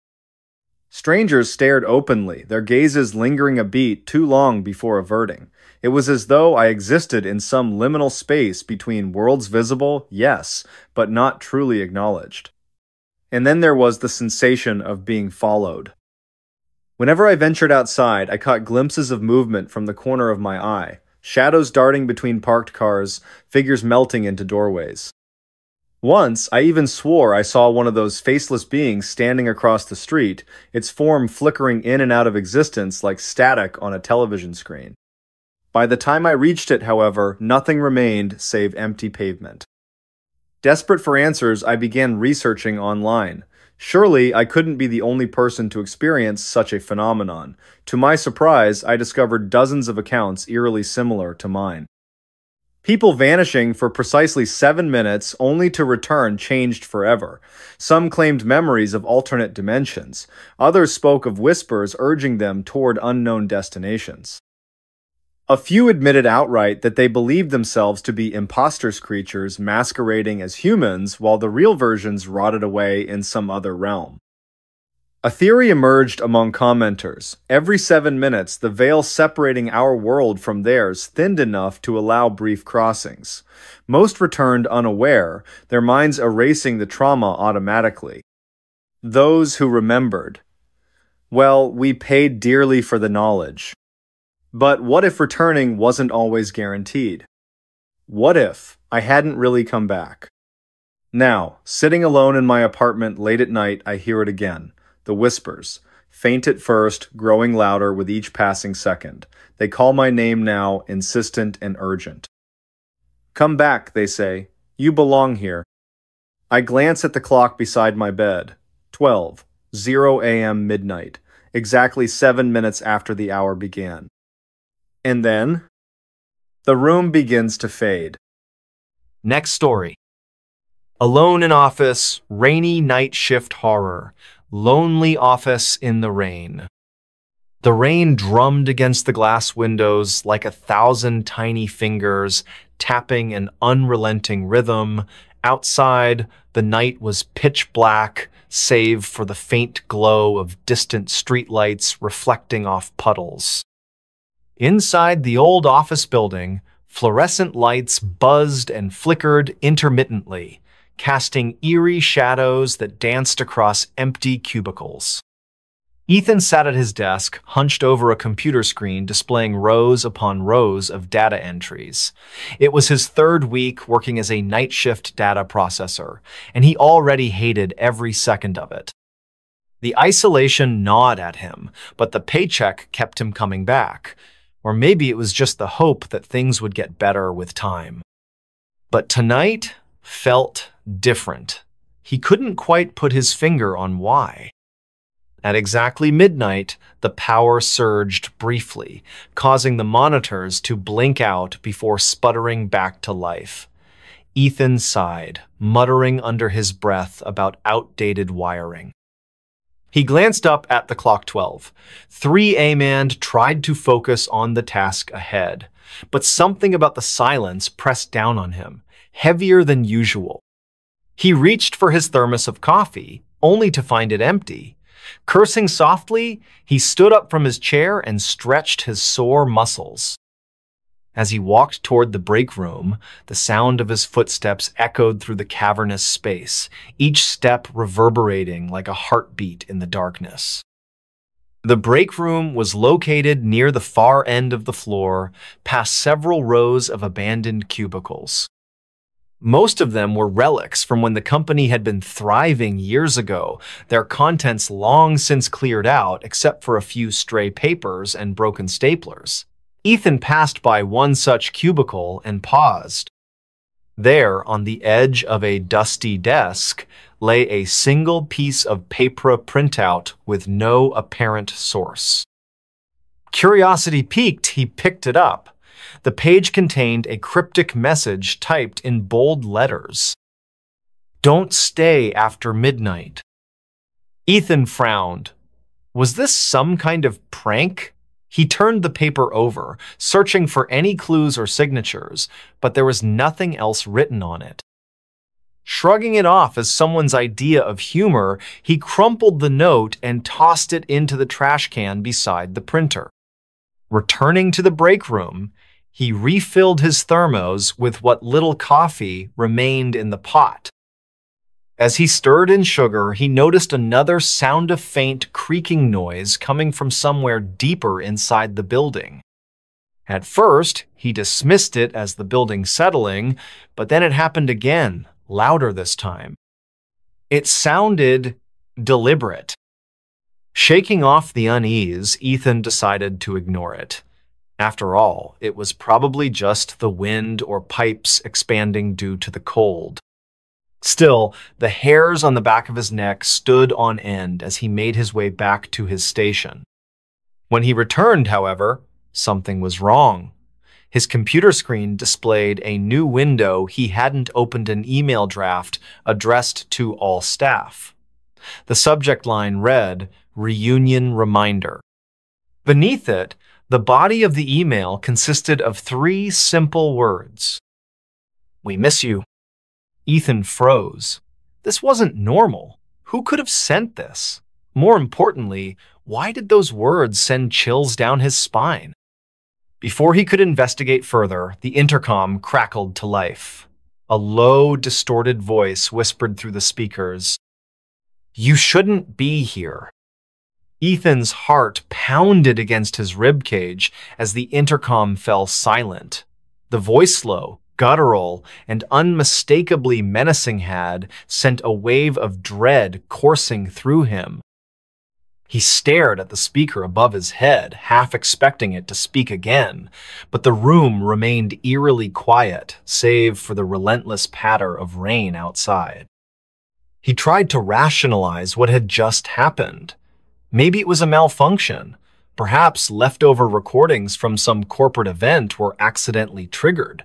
Strangers stared openly, their gazes lingering a beat too long before averting. It was as though I existed in some liminal space between worlds visible, yes, but not truly acknowledged. And then there was the sensation of being followed. Whenever I ventured outside, I caught glimpses of movement from the corner of my eye, shadows darting between parked cars, figures melting into doorways. Once, I even swore I saw one of those faceless beings standing across the street, its form flickering in and out of existence like static on a television screen. By the time I reached it, however, nothing remained save empty pavement. Desperate for answers, I began researching online. Surely, I couldn't be the only person to experience such a phenomenon. To my surprise, I discovered dozens of accounts eerily similar to mine. People vanishing for precisely 7 minutes only to return changed forever. Some claimed memories of alternate dimensions. Others spoke of whispers urging them toward unknown destinations. A few admitted outright that they believed themselves to be imposters creatures masquerading as humans while the real versions rotted away in some other realm. A theory emerged among commenters. Every 7 minutes, the veil separating our world from theirs thinned enough to allow brief crossings. Most returned unaware, their minds erasing the trauma automatically. Those who remembered. Well, we paid dearly for the knowledge. But what if returning wasn't always guaranteed? What if I hadn't really come back? Now, sitting alone in my apartment late at night, I hear it again. The whispers. Faint at first, growing louder with each passing second. They call my name now, insistent and urgent. Come back, they say. You belong here. I glance at the clock beside my bed. 12, 0 a.m. midnight, exactly 7 minutes after the hour began. And then, the room begins to fade. Next story. Alone in office, rainy night shift horror, lonely office in the rain. The rain drummed against the glass windows like 1,000 tiny fingers, tapping an unrelenting rhythm. Outside, the night was pitch black, save for the faint glow of distant streetlights reflecting off puddles. Inside the old office building, fluorescent lights buzzed and flickered intermittently, casting eerie shadows that danced across empty cubicles. Ethan sat at his desk, hunched over a computer screen displaying rows upon rows of data entries. It was his third week working as a night shift data processor, and he already hated every second of it. The isolation gnawed at him, but the paycheck kept him coming back. Or maybe it was just the hope that things would get better with time. But tonight felt different. He couldn't quite put his finger on why. At exactly midnight, the power surged briefly, causing the monitors to blink out before sputtering back to life. Ethan sighed, muttering under his breath about outdated wiring. He glanced up at the clock 12. 3 a.m. tried to focus on the task ahead, but something about the silence pressed down on him, heavier than usual. He reached for his thermos of coffee, only to find it empty. Cursing softly, he stood up from his chair and stretched his sore muscles. As he walked toward the break room, the sound of his footsteps echoed through the cavernous space, each step reverberating like a heartbeat in the darkness. The break room was located near the far end of the floor, past several rows of abandoned cubicles. Most of them were relics from when the company had been thriving years ago, their contents long since cleared out except for a few stray papers and broken staplers. Ethan passed by one such cubicle and paused. There, on the edge of a dusty desk, lay a single piece of paper printout with no apparent source. Curiosity piqued, he picked it up. The page contained a cryptic message typed in bold letters. "Don't stay after midnight." Ethan frowned. Was this some kind of prank? He turned the paper over, searching for any clues or signatures, but there was nothing else written on it. Shrugging it off as someone's idea of humor, he crumpled the note and tossed it into the trash can beside the printer. Returning to the break room, he refilled his thermos with what little coffee remained in the pot. As he stirred in sugar, he noticed another sound of faint creaking noise coming from somewhere deeper inside the building. At first, he dismissed it as the building settling, but then it happened again, louder this time. It sounded deliberate. Shaking off the unease, Ethan decided to ignore it. After all, it was probably just the wind or pipes expanding due to the cold. Still, the hairs on the back of his neck stood on end as he made his way back to his station. When he returned, however, something was wrong. His computer screen displayed a new window he hadn't opened an email draft addressed to all staff. The subject line read, "Reunion Reminder." Beneath it, the body of the email consisted of 3 simple words. "We miss you." Ethan froze. This wasn't normal. Who could have sent this? More importantly, why did those words send chills down his spine? Before he could investigate further, the intercom crackled to life. A low, distorted voice whispered through the speakers, "You shouldn't be here." Ethan's heart pounded against his ribcage as the intercom fell silent. The voice slow, guttural, and unmistakably menacing had sent a wave of dread coursing through him. He stared at the speaker above his head, half expecting it to speak again, but the room remained eerily quiet, save for the relentless patter of rain outside. He tried to rationalize what had just happened. Maybe it was a malfunction. Perhaps leftover recordings from some corporate event were accidentally triggered.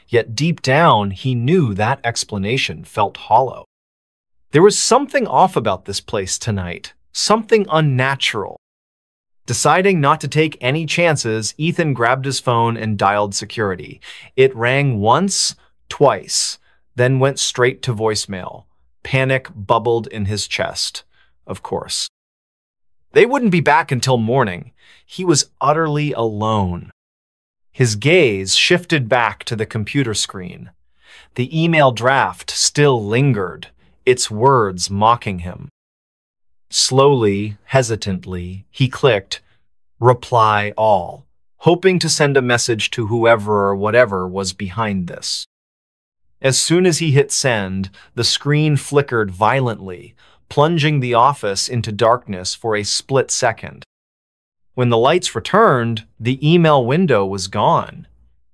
Yet deep down, he knew that explanation felt hollow. There was something off about this place tonight. Something unnatural. Deciding not to take any chances, Ethan grabbed his phone and dialed security. It rang once, twice, then went straight to voicemail. Panic bubbled in his chest, of course. They wouldn't be back until morning. He was utterly alone. His gaze shifted back to the computer screen. The email draft still lingered, its words mocking him. Slowly, hesitantly, he clicked Reply All, hoping to send a message to whoever or whatever was behind this. As soon as he hit send, the screen flickered violently, plunging the office into darkness for a split second. When the lights returned, the email window was gone.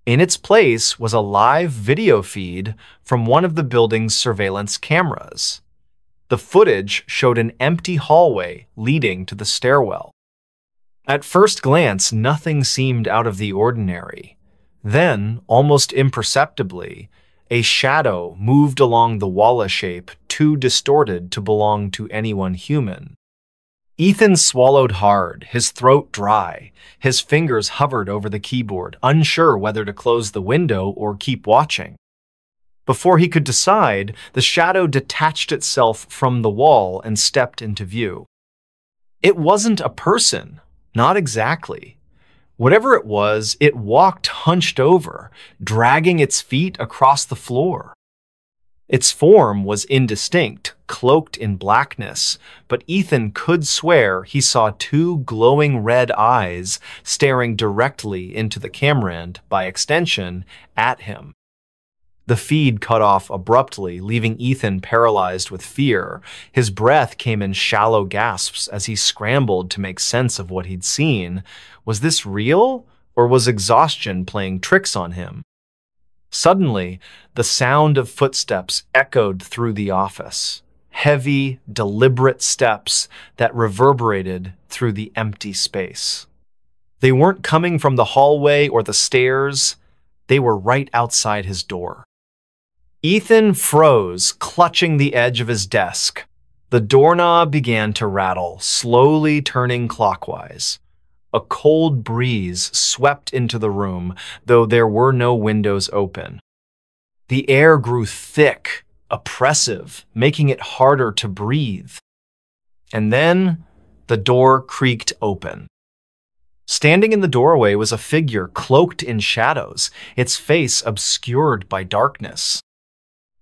In its place was a live video feed from one of the building's surveillance cameras. The footage showed an empty hallway leading to the stairwell. At first glance, nothing seemed out of the ordinary. Then, almost imperceptibly, a shadow moved along the wall, a shape too distorted to belong to anyone human. Ethan swallowed hard, his throat dry. His fingers hovered over the keyboard, unsure whether to close the window or keep watching. Before he could decide, the shadow detached itself from the wall and stepped into view. It wasn't a person, not exactly. Whatever it was, it walked hunched over, dragging its feet across the floor. Its form was indistinct, cloaked in blackness, but Ethan could swear he saw two glowing red eyes staring directly into the camera and, by extension, at him. The feed cut off abruptly, leaving Ethan paralyzed with fear. His breath came in shallow gasps as he scrambled to make sense of what he'd seen. Was this real, or was exhaustion playing tricks on him? Suddenly, the sound of footsteps echoed through the office. Heavy, deliberate steps that reverberated through the empty space. They weren't coming from the hallway or the stairs. They were right outside his door. Ethan froze, clutching the edge of his desk. The doorknob began to rattle, slowly turning clockwise. A cold breeze swept into the room, though there were no windows open. The air grew thick, oppressive, making it harder to breathe. And then the door creaked open. Standing in the doorway was a figure cloaked in shadows, its face obscured by darkness.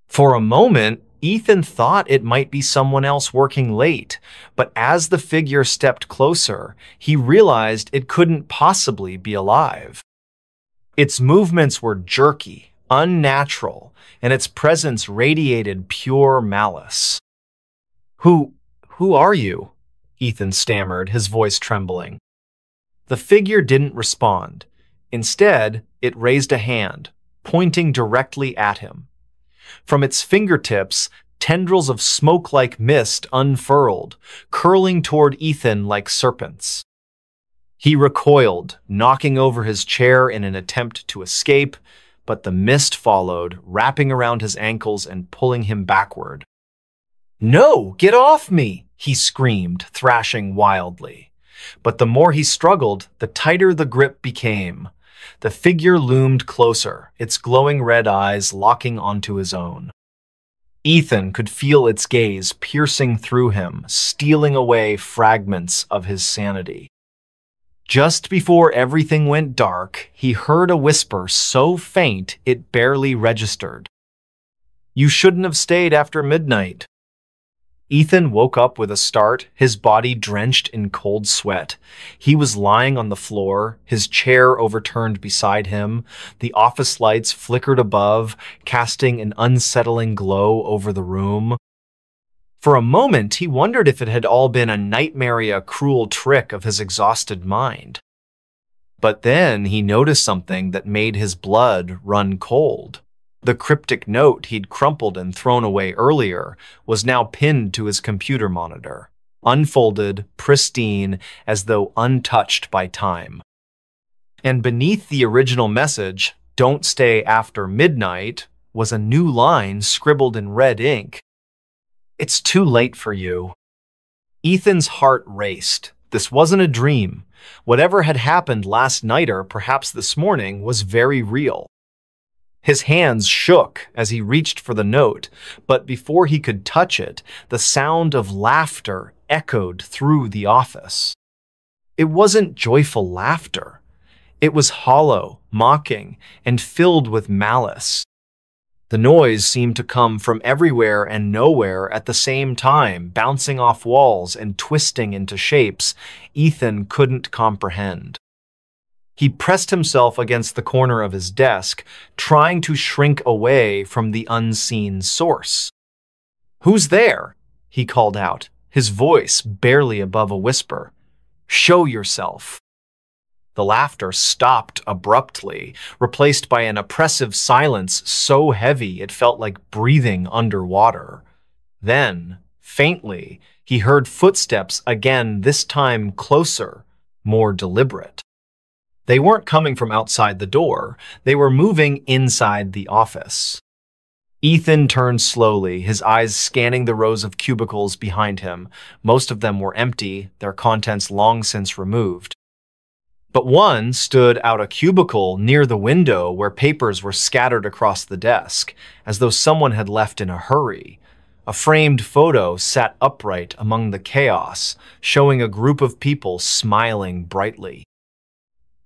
For a moment, Ethan thought it might be someone else working late, but as the figure stepped closer, he realized it couldn't possibly be alive. Its movements were jerky, unnatural, and its presence radiated pure malice. Who are you?" Ethan stammered, his voice trembling. The figure didn't respond. Instead, it raised a hand, pointing directly at him. From its fingertips, tendrils of smoke-like mist unfurled, curling toward Ethan like serpents. He recoiled, knocking over his chair in an attempt to escape, but the mist followed, wrapping around his ankles and pulling him backward. "No, get off me!" he screamed, thrashing wildly. But the more he struggled, the tighter the grip became. The figure loomed closer, its glowing red eyes locking onto his own. Ethan could feel its gaze piercing through him, stealing away fragments of his sanity. Just before everything went dark, he heard a whisper so faint it barely registered. "You shouldn't have stayed after midnight." Ethan woke up with a start, his body drenched in cold sweat. He was lying on the floor, his chair overturned beside him. The office lights flickered above, casting an unsettling glow over the room. For a moment, he wondered if it had all been a nightmare, cruel trick of his exhausted mind. But then he noticed something that made his blood run cold. The cryptic note he'd crumpled and thrown away earlier was now pinned to his computer monitor, unfolded, pristine, as though untouched by time. And beneath the original message, "Don't stay after midnight," was a new line scribbled in red ink. "It's too late for you." Ethan's heart raced. This wasn't a dream. Whatever had happened last night or perhaps this morning was very real. His hands shook as he reached for the note, but before he could touch it, the sound of laughter echoed through the office. It wasn't joyful laughter. It was hollow, mocking, and filled with malice. The noise seemed to come from everywhere and nowhere at the same time, bouncing off walls and twisting into shapes Ethan couldn't comprehend. He pressed himself against the corner of his desk, trying to shrink away from the unseen source. "Who's there?" he called out, his voice barely above a whisper. "Show yourself." The laughter stopped abruptly, replaced by an oppressive silence so heavy it felt like breathing underwater. Then, faintly, he heard footsteps again, this time closer, more deliberate. They weren't coming from outside the door. They were moving inside the office. Ethan turned slowly, his eyes scanning the rows of cubicles behind him. Most of them were empty, their contents long since removed. But one stood out a cubicle near the window where papers were scattered across the desk, as though someone had left in a hurry. A framed photo sat upright among the chaos, showing a group of people smiling brightly.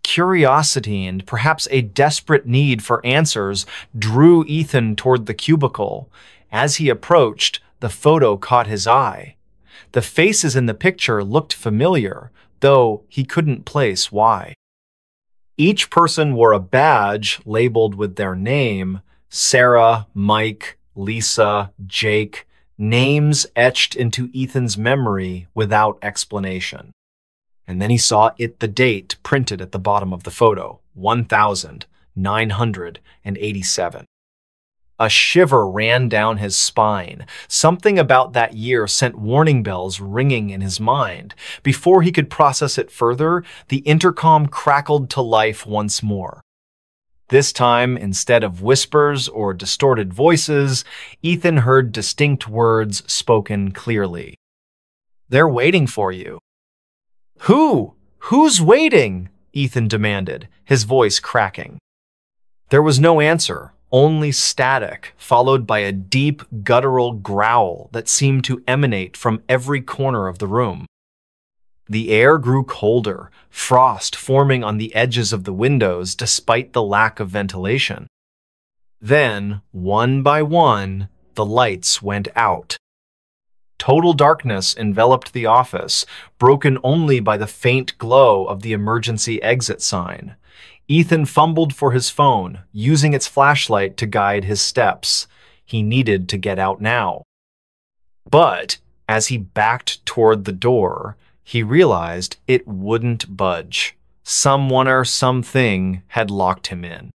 Curiosity and perhaps a desperate need for answers drew Ethan toward the cubicle. As he approached, the photo caught his eye. The faces in the picture looked familiar, though he couldn't place why. Each person wore a badge labeled with their name: Sarah, Mike, Lisa, Jake, names etched into Ethan's memory without explanation. And then he saw the date printed at the bottom of the photo, 1987. A shiver ran down his spine. Something about that year sent warning bells ringing in his mind. Before he could process it further, the intercom crackled to life once more. This time, instead of whispers or distorted voices, Ethan heard distinct words spoken clearly. "They're waiting for you." "Who? Who's waiting?" Ethan demanded, his voice cracking. There was no answer, only static, followed by a deep, guttural growl that seemed to emanate from every corner of the room. The air grew colder, frost forming on the edges of the windows despite the lack of ventilation. Then, one by one, the lights went out. Total darkness enveloped the office, broken only by the faint glow of the emergency exit sign. Ethan fumbled for his phone, using its flashlight to guide his steps. He needed to get out now. But as he backed toward the door, he realized it wouldn't budge. Someone or something had locked him in.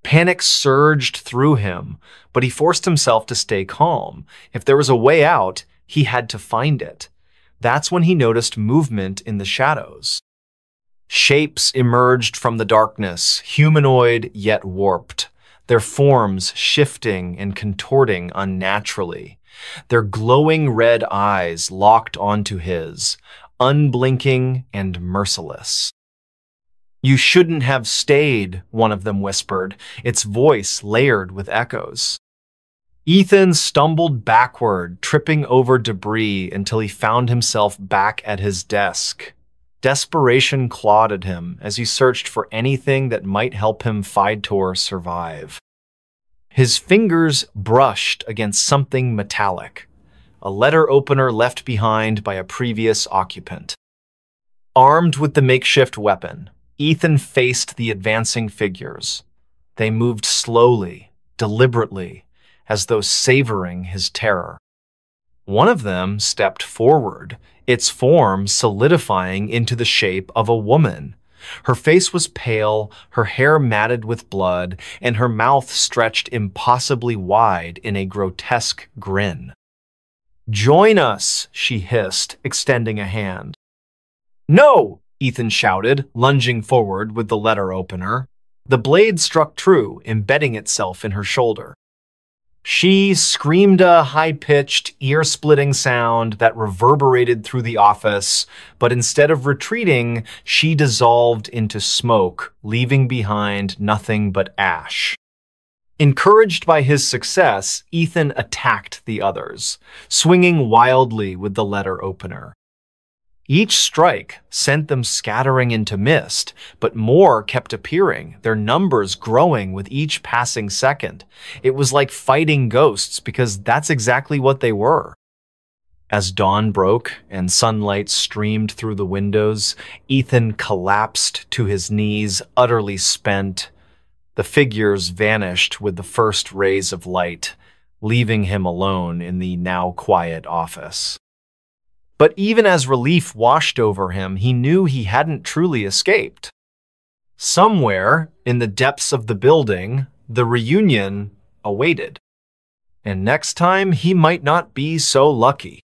Panic surged through him, but he forced himself to stay calm. If there was a way out, he had to find it. That's when he noticed movement in the shadows. Shapes emerged from the darkness, humanoid yet warped, their forms shifting and contorting unnaturally. Their glowing red eyes locked onto his, unblinking and merciless. "You shouldn't have stayed," one of them whispered, its voice layered with echoes. Ethan stumbled backward, tripping over debris until he found himself back at his desk. Desperation clawed at him as he searched for anything that might help him fight or survive. His fingers brushed against something metallic. a letter opener left behind by a previous occupant. Armed with the makeshift weapon, Ethan faced the advancing figures. They moved slowly, deliberately, as though savoring his terror. One of them stepped forward, its form solidifying into the shape of a woman. Her face was pale, her hair matted with blood, and her mouth stretched impossibly wide in a grotesque grin. "Join us," she hissed, extending a hand. "No!" Ethan shouted, lunging forward with the letter opener. The blade struck true, embedding itself in her shoulder. She screamed a high-pitched, ear-splitting sound that reverberated through the office, but instead of retreating, she dissolved into smoke, leaving behind nothing but ash. Encouraged by his success, Ethan attacked the others, swinging wildly with the letter opener. Each strike sent them scattering into mist, but more kept appearing, their numbers growing with each passing second. It was like fighting ghosts, because that's exactly what they were. As dawn broke and sunlight streamed through the windows, Ethan collapsed to his knees, utterly spent. The figures vanished with the first rays of light, leaving him alone in the now quiet office. But even as relief washed over him, he knew he hadn't truly escaped. Somewhere in the depths of the building, the reunion awaited. And next time, he might not be so lucky.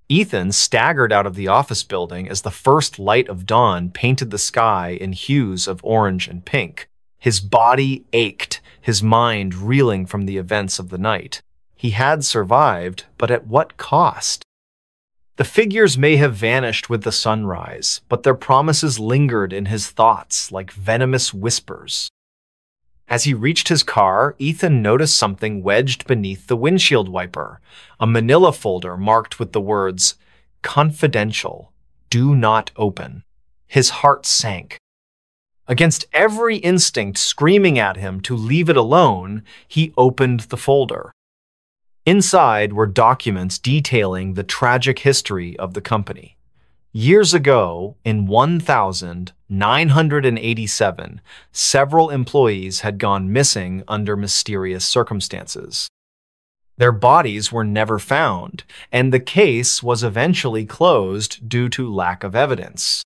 Ethan staggered out of the office building as the first light of dawn painted the sky in hues of orange and pink. His body ached, his mind reeling from the events of the night. He had survived, but at what cost? The figures may have vanished with the sunrise, but their promises lingered in his thoughts like venomous whispers. As he reached his car, Ethan noticed something wedged beneath the windshield wiper, a manila folder marked with the words, "Confidential, do not open." His heart sank. Against every instinct screaming at him to leave it alone, he opened the folder. Inside were documents detailing the tragic history of the company. Years ago, in 1987, several employees had gone missing under mysterious circumstances. Their bodies were never found, and the case was eventually closed due to lack of evidence.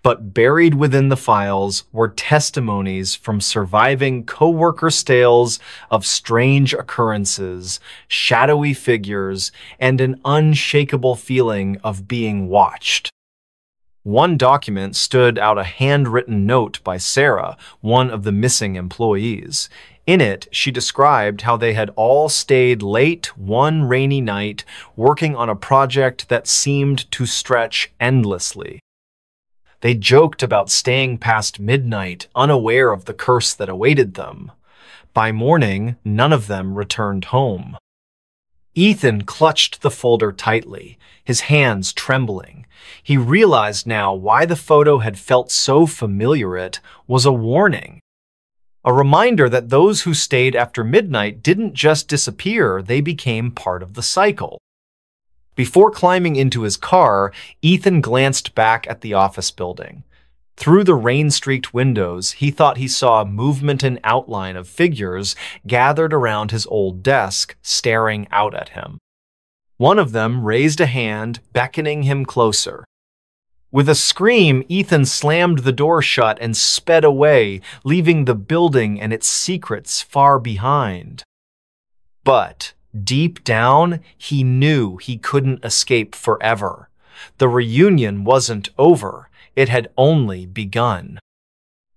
But buried within the files were testimonies from surviving co-worker tales of strange occurrences, shadowy figures, and an unshakable feeling of being watched. One document stood out, a handwritten note by Sarah, one of the missing employees. In it, she described how they had all stayed late one rainy night working on a project that seemed to stretch endlessly. They joked about staying past midnight, unaware of the curse that awaited them. By morning, none of them returned home. Ethan clutched the folder tightly, his hands trembling. He realized now why the photo had felt so familiar. It was a warning. A reminder that those who stayed after midnight didn't just disappear, they became part of the cycle. Before climbing into his car, Ethan glanced back at the office building. Through the rain-streaked windows, he thought he saw movement and outline of figures gathered around his old desk, staring out at him. One of them raised a hand, beckoning him closer. With a scream, Ethan slammed the door shut and sped away, leaving the building and its secrets far behind. But deep down, he knew he couldn't escape forever. The reunion wasn't over. It had only begun.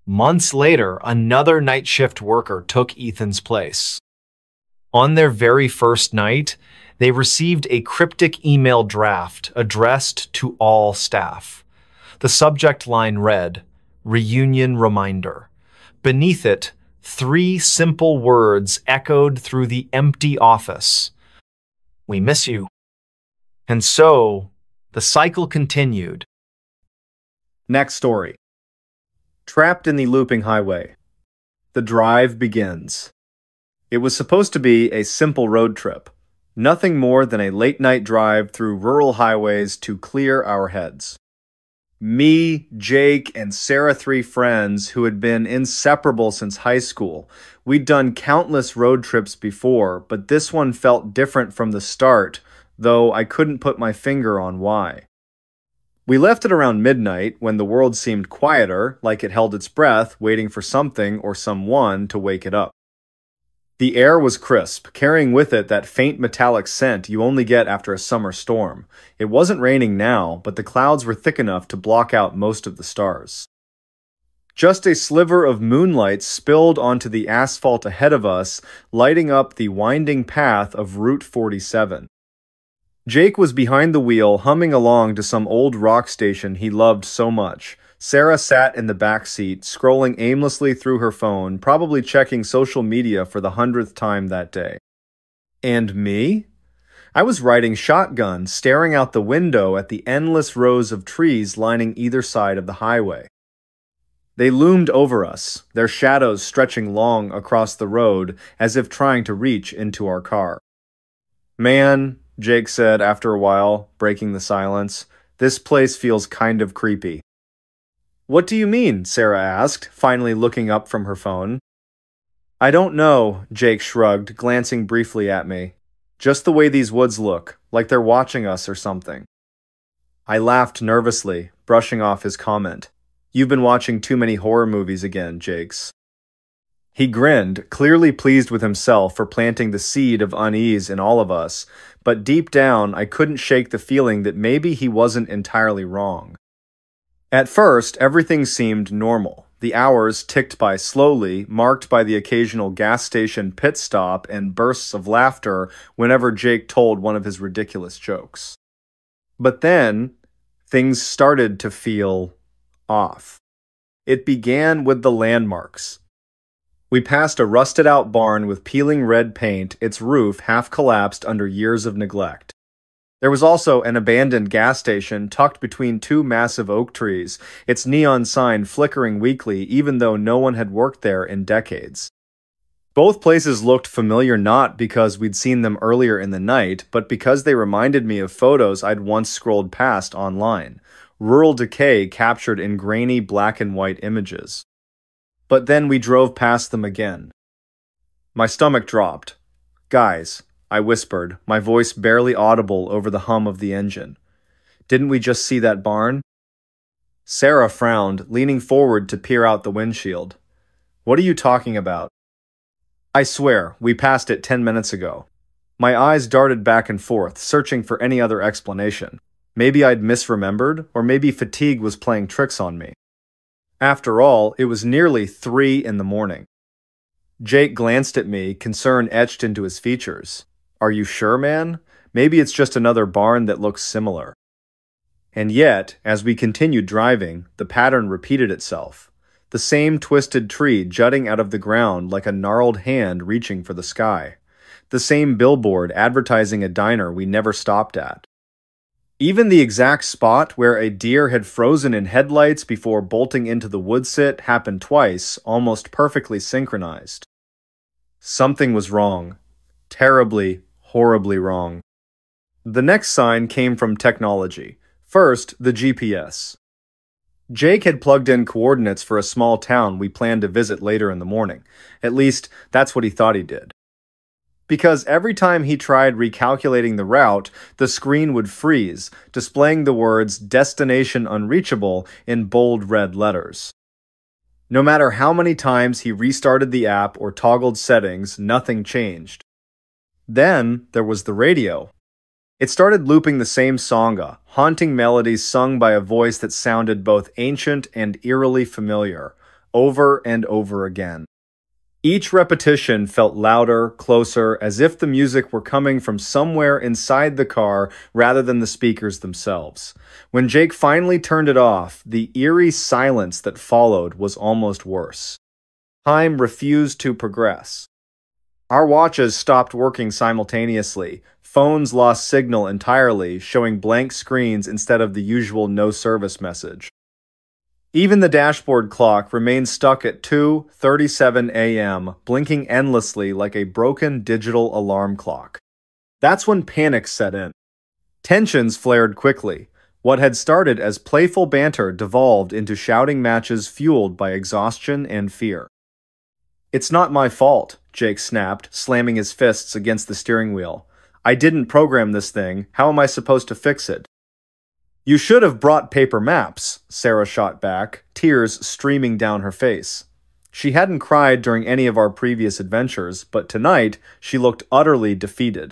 Months later, another night shift worker took Ethan's place. On their very first night, they received a cryptic email draft addressed to all staff. The subject line read, "Reunion Reminder." Beneath it, 3 simple words echoed through the empty office. "We miss you." And so, the cycle continued. Next story. Trapped in the looping highway. The drive begins. It was supposed to be a simple road trip. Nothing more than a late-night drive through rural highways to clear our heads. Me, Jake, and Sarah, three friends who had been inseparable since high school. We'd done countless road trips before, but this one felt different from the start, though I couldn't put my finger on why. We left at around midnight when the world seemed quieter, like it held its breath, waiting for something or someone to wake it up. The air was crisp, carrying with it that faint metallic scent you only get after a summer storm. It wasn't raining now, but the clouds were thick enough to block out most of the stars. Just a sliver of moonlight spilled onto the asphalt ahead of us, lighting up the winding path of Route 47. Jake was behind the wheel, humming along to some old rock station he loved so much. Sarah sat in the back seat, scrolling aimlessly through her phone, probably checking social media for the 100th time that day. And me? I was riding shotgun, staring out the window at the endless rows of trees lining either side of the highway. They loomed over us, their shadows stretching long across the road as if trying to reach into our car. "Man," Jake said after a while, breaking the silence, "this place feels kind of creepy." "What do you mean?" Sarah asked, finally looking up from her phone. "I don't know," Jake shrugged, glancing briefly at me. "Just the way these woods look, like they're watching us or something." I laughed nervously, brushing off his comment. "You've been watching too many horror movies again, Jakes." He grinned, clearly pleased with himself for planting the seed of unease in all of us, but deep down I couldn't shake the feeling that maybe he wasn't entirely wrong. At first, everything seemed normal. The hours ticked by slowly, marked by the occasional gas station pit stop and bursts of laughter whenever Jake told one of his ridiculous jokes. But then, things started to feel off. It began with the landmarks. We passed a rusted-out barn with peeling red paint, its roof half collapsed under years of neglect. There was also an abandoned gas station tucked between two massive oak trees, its neon sign flickering weakly even though no one had worked there in decades. Both places looked familiar not because we'd seen them earlier in the night, but because they reminded me of photos I'd once scrolled past online. Rural decay captured in grainy black and white images. But then we drove past them again. My stomach dropped. "Guys," I whispered, my voice barely audible over the hum of the engine. "Didn't we just see that barn?" Sarah frowned, leaning forward to peer out the windshield. "What are you talking about?" "I swear, we passed it 10 minutes ago." My eyes darted back and forth, searching for any other explanation. Maybe I'd misremembered, or maybe fatigue was playing tricks on me. After all, it was nearly 3 in the morning. Jake glanced at me, concern etched into his features. "Are you sure, man? Maybe it's just another barn that looks similar." And yet, as we continued driving, the pattern repeated itself. The same twisted tree jutting out of the ground like a gnarled hand reaching for the sky. The same billboard advertising a diner we never stopped at. Even the exact spot where a deer had frozen in headlights before bolting into the woodsit happened twice, almost perfectly synchronized. Something was wrong. Terribly, horribly wrong. The next sign came from technology. First, the GPS. Jake had plugged in coordinates for a small town we planned to visit later in the morning. At least, that's what he thought he did. Because every time he tried recalculating the route, the screen would freeze, displaying the words "Destination Unreachable" in bold red letters. No matter how many times he restarted the app or toggled settings, nothing changed. Then there was the radio. It started looping the same sanga, haunting melodies sung by a voice that sounded both ancient and eerily familiar, over and over again. Each repetition felt louder, closer, as if the music were coming from somewhere inside the car rather than the speakers themselves. When Jake finally turned it off, the eerie silence that followed was almost worse. Time refused to progress. Our watches stopped working simultaneously. Phones lost signal entirely, showing blank screens instead of the usual no service message. Even the dashboard clock remained stuck at 2:37 a.m., blinking endlessly like a broken digital alarm clock. That's when panic set in. Tensions flared quickly. What had started as playful banter devolved into shouting matches fueled by exhaustion and fear. "It's not my fault," Jake snapped, slamming his fists against the steering wheel. "I didn't program this thing. How am I supposed to fix it?" "You should have brought paper maps," Sarah shot back, tears streaming down her face. She hadn't cried during any of our previous adventures, but tonight she looked utterly defeated.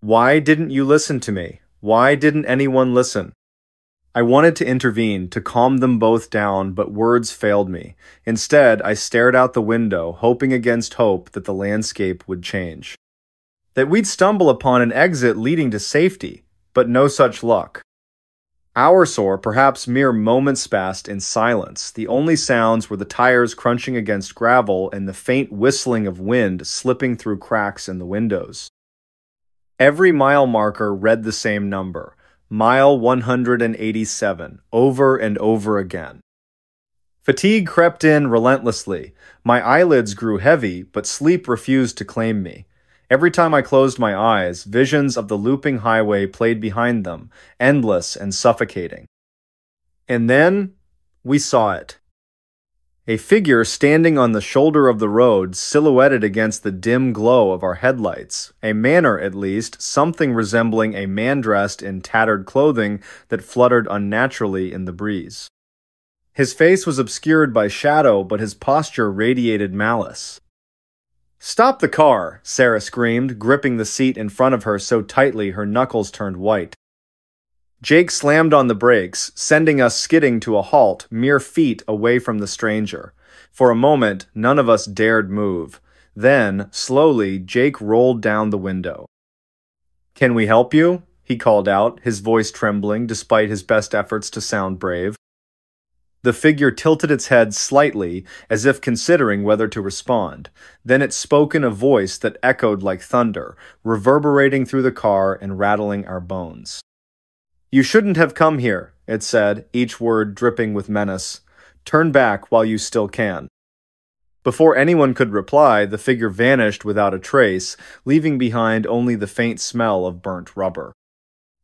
"Why didn't you listen to me? Why didn't anyone listen?" I wanted to intervene, to calm them both down, but words failed me. Instead, I stared out the window, hoping against hope that the landscape would change. That we'd stumble upon an exit leading to safety, but no such luck. Hours or perhaps mere moments passed in silence. The only sounds were the tires crunching against gravel and the faint whistling of wind slipping through cracks in the windows. Every mile marker read the same number, mile 187, over and over again. Fatigue crept in relentlessly. My eyelids grew heavy, but sleep refused to claim me. Every time I closed my eyes, visions of the looping highway played behind them, endless and suffocating. And then, we saw it. A figure standing on the shoulder of the road, silhouetted against the dim glow of our headlights. A manner, at least, something resembling a man dressed in tattered clothing that fluttered unnaturally in the breeze. His face was obscured by shadow, but his posture radiated malice. "Stop the car!" Sarah screamed, gripping the seat in front of her so tightly her knuckles turned white. Jake slammed on the brakes, sending us skidding to a halt mere feet away from the stranger. For a moment, none of us dared move. Then, slowly, Jake rolled down the window. "Can we help you?" he called out, his voice trembling despite his best efforts to sound brave. The figure tilted its head slightly, as if considering whether to respond. Then it spoke in a voice that echoed like thunder, reverberating through the car and rattling our bones. "You shouldn't have come here," it said, each word dripping with menace. "Turn back while you still can." Before anyone could reply, the figure vanished without a trace, leaving behind only the faint smell of burnt rubber.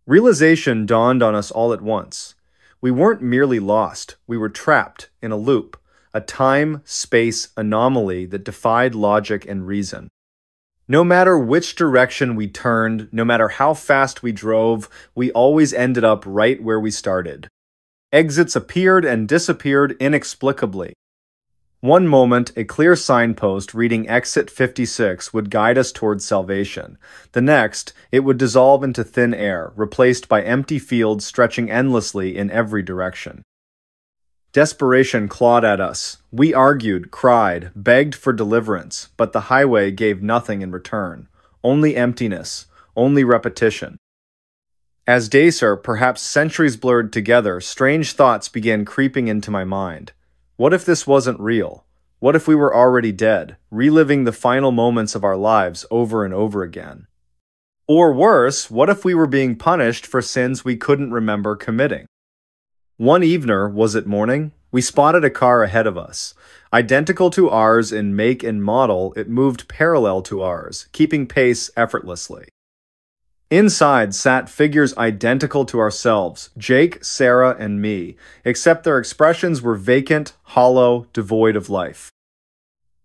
Realization dawned on us all at once. We weren't merely lost, we were trapped in a loop, a time-space anomaly that defied logic and reason. No matter which direction we turned, no matter how fast we drove, we always ended up right where we started. Exits appeared and disappeared inexplicably. One moment, a clear signpost reading Exit 56 would guide us towards salvation. The next, it would dissolve into thin air, replaced by empty fields stretching endlessly in every direction. Desperation clawed at us. We argued, cried, begged for deliverance, but the highway gave nothing in return. Only emptiness, only repetition. As days, or perhaps centuries blurred together, strange thoughts began creeping into my mind. What if this wasn't real? What if we were already dead, reliving the final moments of our lives over and over again? Or worse, what if we were being punished for sins we couldn't remember committing? One evening, was it morning? We spotted a car ahead of us. Identical to ours in make and model, it moved parallel to ours, keeping pace effortlessly. Inside sat figures identical to ourselves, Jake, Sarah, and me, except their expressions were vacant, hollow, devoid of life.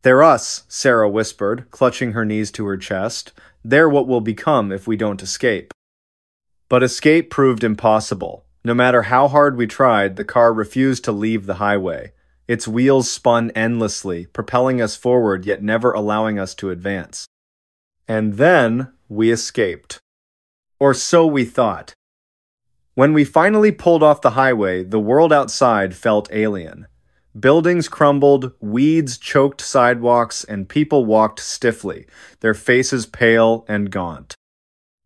"They're us," Sarah whispered, clutching her knees to her chest. "They're what we'll become if we don't escape." But escape proved impossible. No matter how hard we tried, the car refused to leave the highway. Its wheels spun endlessly, propelling us forward yet never allowing us to advance. And then we escaped. Or so we thought. When we finally pulled off the highway, the world outside felt alien. Buildings crumbled, weeds choked sidewalks, and people walked stiffly, their faces pale and gaunt.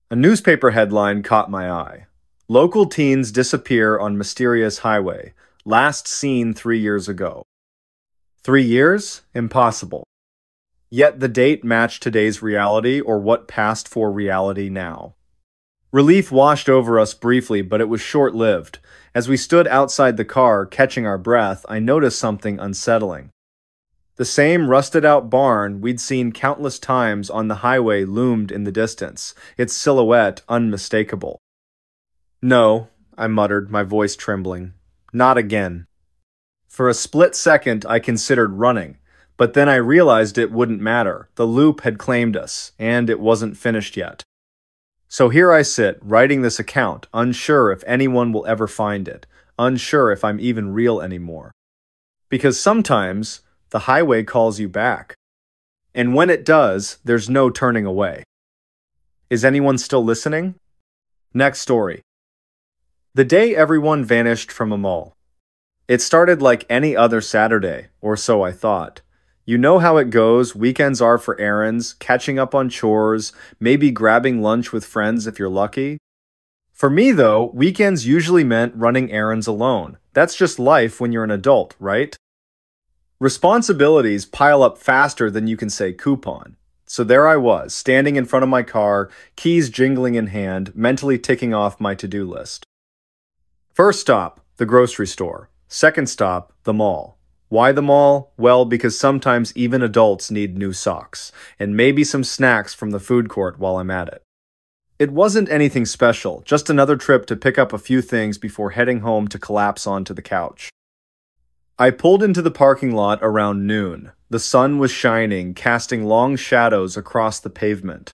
A newspaper headline caught my eye. "Local teens disappear on mysterious highway. Last seen 3 years ago." 3 years? Impossible. Yet the date matched today's reality, or what passed for reality now. Relief washed over us briefly, but it was short-lived. As we stood outside the car, catching our breath, I noticed something unsettling. The same rusted-out barn we'd seen countless times on the highway loomed in the distance, its silhouette unmistakable. "No," I muttered, my voice trembling. "Not again." For a split second, I considered running, but then I realized it wouldn't matter. The loop had claimed us, and it wasn't finished yet. So here I sit, writing this account, unsure if anyone will ever find it, unsure if I'm even real anymore. Because sometimes, the highway calls you back. And when it does, there's no turning away. Is anyone still listening? Next story. The day everyone vanished from a mall. It started like any other Saturday, or so I thought. You know how it goes, weekends are for errands, catching up on chores, maybe grabbing lunch with friends if you're lucky. For me though, weekends usually meant running errands alone. That's just life when you're an adult, right? Responsibilities pile up faster than you can say coupon. So there I was, standing in front of my car, keys jingling in hand, mentally ticking off my to-do list. First stop, the grocery store. Second stop, the mall. Why the mall? Well, because sometimes even adults need new socks, and maybe some snacks from the food court while I'm at it. It wasn't anything special, just another trip to pick up a few things before heading home to collapse onto the couch. I pulled into the parking lot around noon. The sun was shining, casting long shadows across the pavement.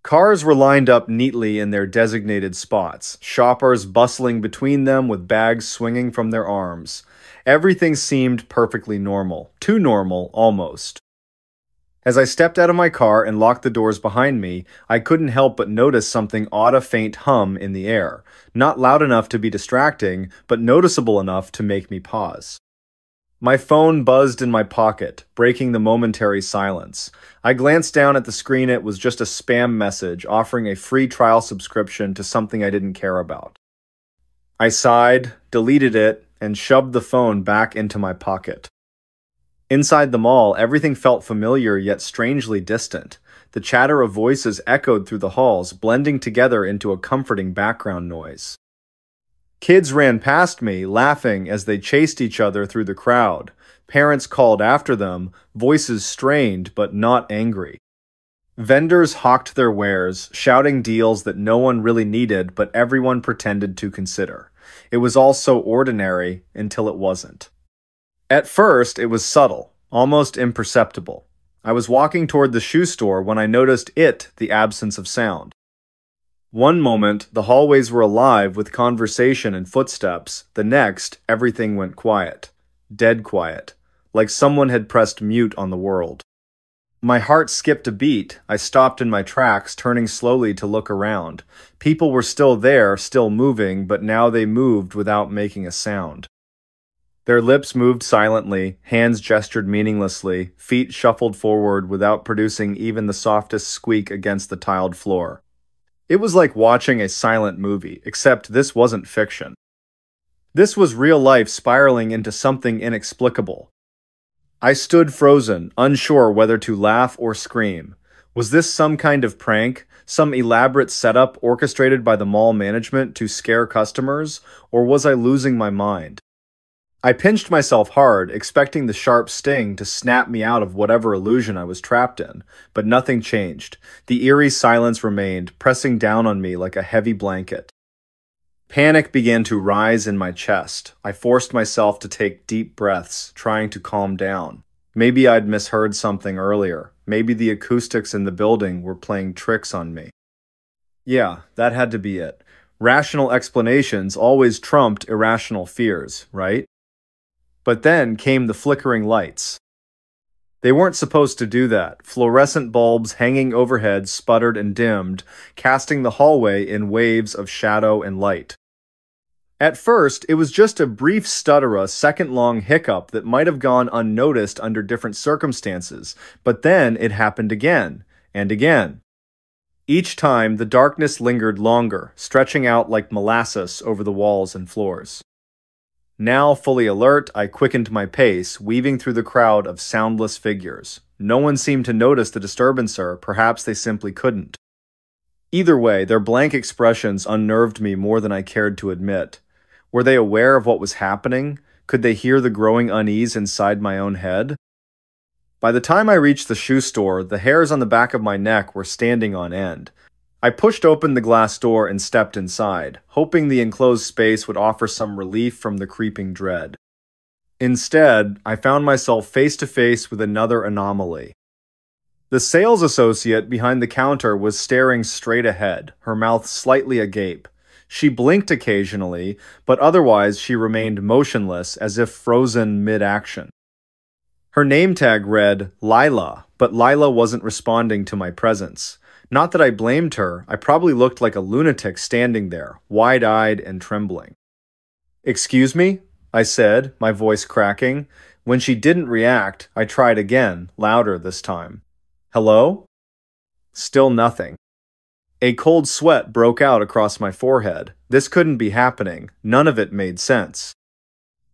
Cars were lined up neatly in their designated spots, shoppers bustling between them with bags swinging from their arms. Everything seemed perfectly normal, too normal, almost. As I stepped out of my car and locked the doors behind me, I couldn't help but notice something odd, a faint hum in the air. Not loud enough to be distracting, but noticeable enough to make me pause. My phone buzzed in my pocket, breaking the momentary silence. I glanced down at the screen. It was just a spam message offering a free trial subscription to something I didn't care about. I sighed, deleted it, and shoved the phone back into my pocket. Inside the mall, everything felt familiar yet strangely distant. The chatter of voices echoed through the halls, blending together into a comforting background noise. Kids ran past me, laughing as they chased each other through the crowd. Parents called after them, voices strained but not angry. Vendors hawked their wares, shouting deals that no one really needed but everyone pretended to consider. It was all so ordinary until it wasn't. At first, it was subtle, almost imperceptible. I was walking toward the shoe store when I noticed the absence of sound. One moment, the hallways were alive with conversation and footsteps. The next, everything went quiet. Dead quiet. Like someone had pressed mute on the world. My heart skipped a beat. I stopped in my tracks, turning slowly to look around. People were still there, still moving, but now they moved without making a sound. Their lips moved silently, hands gestured meaninglessly, feet shuffled forward without producing even the softest squeak against the tiled floor. It was like watching a silent movie, except this wasn't fiction. This was real life spiraling into something inexplicable. I stood frozen, unsure whether to laugh or scream. Was this some kind of prank, some elaborate setup orchestrated by the mall management to scare customers, or was I losing my mind? I pinched myself hard, expecting the sharp sting to snap me out of whatever illusion I was trapped in, but nothing changed. The eerie silence remained, pressing down on me like a heavy blanket. Panic began to rise in my chest. I forced myself to take deep breaths, trying to calm down. Maybe I'd misheard something earlier. Maybe the acoustics in the building were playing tricks on me. Yeah, that had to be it. Rational explanations always trumped irrational fears, right? But then came the flickering lights. They weren't supposed to do that. Fluorescent bulbs hanging overhead sputtered and dimmed, casting the hallway in waves of shadow and light. At first, it was just a brief stutter, a second-long hiccup that might have gone unnoticed under different circumstances, but then it happened again, and again. Each time, the darkness lingered longer, stretching out like molasses over the walls and floors. Now fully alert, I quickened my pace, weaving through the crowd of soundless figures. No one seemed to notice the disturbance, or perhaps they simply couldn't. Either way, their blank expressions unnerved me more than I cared to admit. Were they aware of what was happening? Could they hear the growing unease inside my own head? By the time I reached the shoe store, the hairs on the back of my neck were standing on end. I pushed open the glass door and stepped inside, hoping the enclosed space would offer some relief from the creeping dread. Instead, I found myself face to face with another anomaly. The sales associate behind the counter was staring straight ahead, her mouth slightly agape. She blinked occasionally, but otherwise she remained motionless as if frozen mid-action. Her name tag read Lila, but Lila wasn't responding to my presence. Not that I blamed her, I probably looked like a lunatic standing there, wide-eyed and trembling. "Excuse me?" I said, my voice cracking. When she didn't react, I tried again, louder this time. "Hello?" Still nothing. A cold sweat broke out across my forehead. This couldn't be happening. None of it made sense.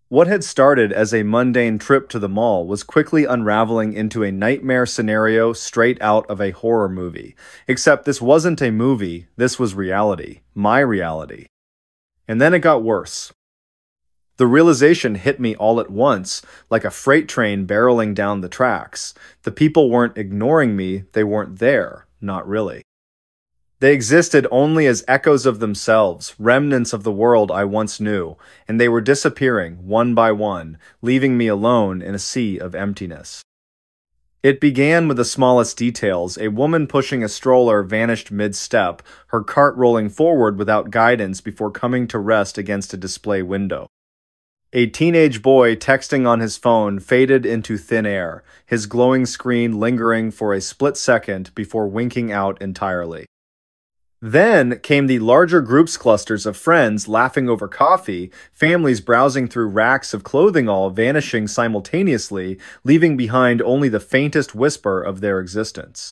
What had started as a mundane trip to the mall was quickly unraveling into a nightmare scenario straight out of a horror movie. Except this wasn't a movie, this was reality. My reality. And then it got worse. The realization hit me all at once, like a freight train barreling down the tracks. The people weren't ignoring me, they weren't there. Not really. They existed only as echoes of themselves, remnants of the world I once knew, and they were disappearing, one by one, leaving me alone in a sea of emptiness. It began with the smallest details. A woman pushing a stroller vanished mid-step, her cart rolling forward without guidance before coming to rest against a display window. A teenage boy texting on his phone faded into thin air, his glowing screen lingering for a split second before winking out entirely. Then came the larger groups clusters of friends laughing over coffee, families browsing through racks of clothing all vanishing simultaneously, leaving behind only the faintest whisper of their existence.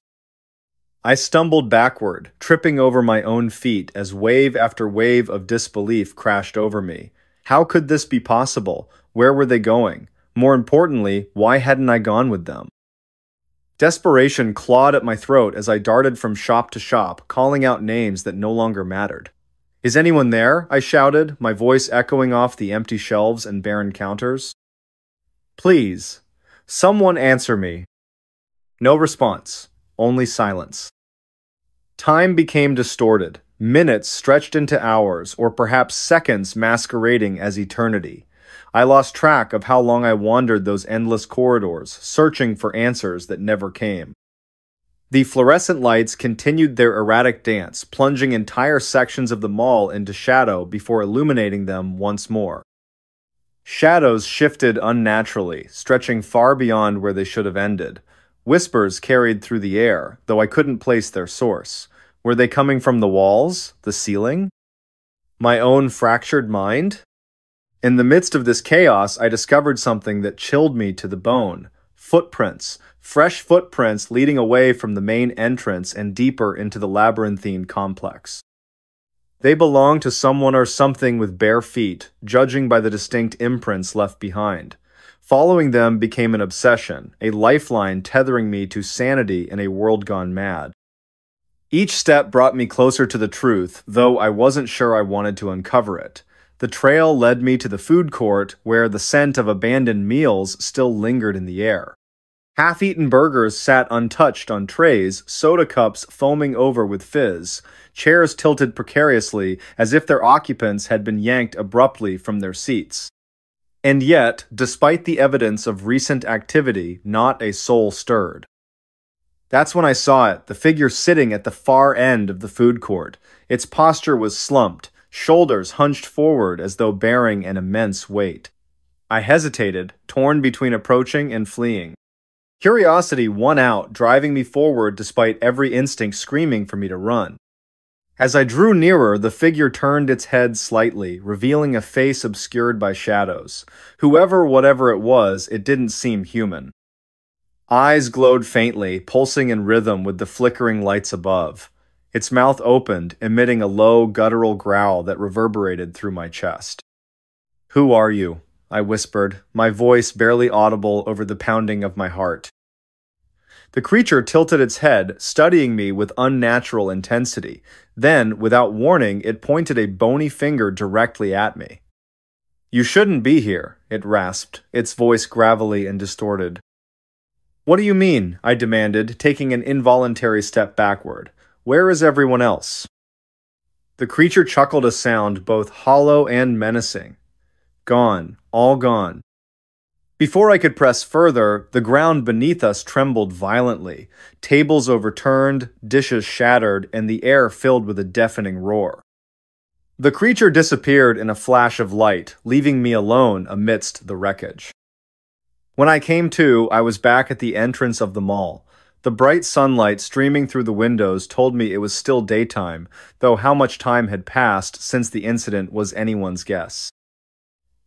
I stumbled backward, tripping over my own feet as wave after wave of disbelief crashed over me. How could this be possible? Where were they going? More importantly, why hadn't I gone with them? Desperation clawed at my throat as I darted from shop to shop, calling out names that no longer mattered. "Is anyone there?" I shouted, my voice echoing off the empty shelves and barren counters. "Please, someone answer me." No response, only silence. Time became distorted, minutes stretched into hours, or perhaps seconds masquerading as eternity. I lost track of how long I wandered those endless corridors, searching for answers that never came. The fluorescent lights continued their erratic dance, plunging entire sections of the mall into shadow before illuminating them once more. Shadows shifted unnaturally, stretching far beyond where they should have ended. Whispers carried through the air, though I couldn't place their source. Were they coming from the walls? The ceiling? My own fractured mind? In the midst of this chaos, I discovered something that chilled me to the bone. Footprints. Fresh footprints leading away from the main entrance and deeper into the labyrinthine complex. They belonged to someone or something with bare feet, judging by the distinct imprints left behind. Following them became an obsession, a lifeline tethering me to sanity in a world gone mad. Each step brought me closer to the truth, though I wasn't sure I wanted to uncover it. The trail led me to the food court, where the scent of abandoned meals still lingered in the air. Half-eaten burgers sat untouched on trays, soda cups foaming over with fizz, chairs tilted precariously as if their occupants had been yanked abruptly from their seats. And yet, despite the evidence of recent activity, not a soul stirred. That's when I saw it, the figure sitting at the far end of the food court. Its posture was slumped, shoulders hunched forward as though bearing an immense weight. I hesitated, torn between approaching and fleeing. Curiosity won out, driving me forward despite every instinct screaming for me to run. As I drew nearer, the figure turned its head slightly, revealing a face obscured by shadows. Whatever it was, it didn't seem human. Eyes glowed faintly, pulsing in rhythm with the flickering lights above. Its mouth opened, emitting a low, guttural growl that reverberated through my chest. "Who are you?" I whispered, my voice barely audible over the pounding of my heart. The creature tilted its head, studying me with unnatural intensity. Then, without warning, it pointed a bony finger directly at me. "You shouldn't be here," it rasped, its voice gravelly and distorted. What do you mean? I demanded, taking an involuntary step backward. Where is everyone else? The creature chuckled a sound both hollow and menacing. Gone, all gone. Before I could press further, the ground beneath us trembled violently. Tables overturned, dishes shattered, and the air filled with a deafening roar. The creature disappeared in a flash of light, leaving me alone amidst the wreckage. When I came to, I was back at the entrance of the mall. The bright sunlight streaming through the windows told me it was still daytime, though how much time had passed since the incident was anyone's guess.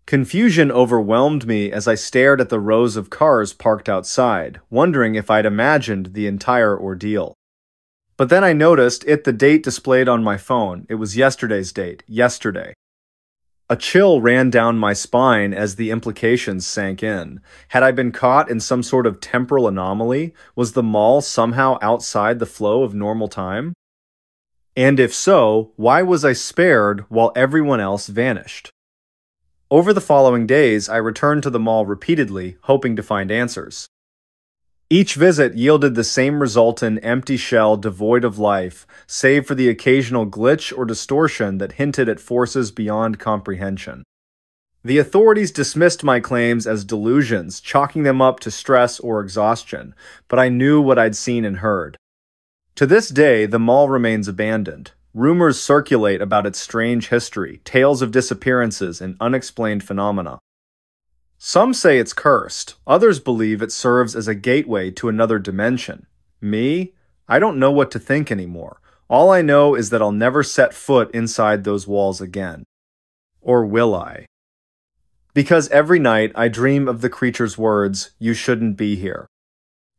Confusion overwhelmed me as I stared at the rows of cars parked outside, wondering if I'd imagined the entire ordeal. But then I noticed the date displayed on my phone. It was yesterday's date, yesterday. A chill ran down my spine as the implications sank in. Had I been caught in some sort of temporal anomaly? Was the mall somehow outside the flow of normal time? And if so, why was I spared while everyone else vanished? Over the following days, I returned to the mall repeatedly, hoping to find answers. Each visit yielded the same result: an empty shell devoid of life, save for the occasional glitch or distortion that hinted at forces beyond comprehension. The authorities dismissed my claims as delusions, chalking them up to stress or exhaustion, but I knew what I'd seen and heard. To this day, the mall remains abandoned. Rumors circulate about its strange history, tales of disappearances, and unexplained phenomena. Some say it's cursed. Others believe it serves as a gateway to another dimension. Me? I don't know what to think anymore. All I know is that I'll never set foot inside those walls again. Or will I? Because every night I dream of the creature's words, "You shouldn't be here."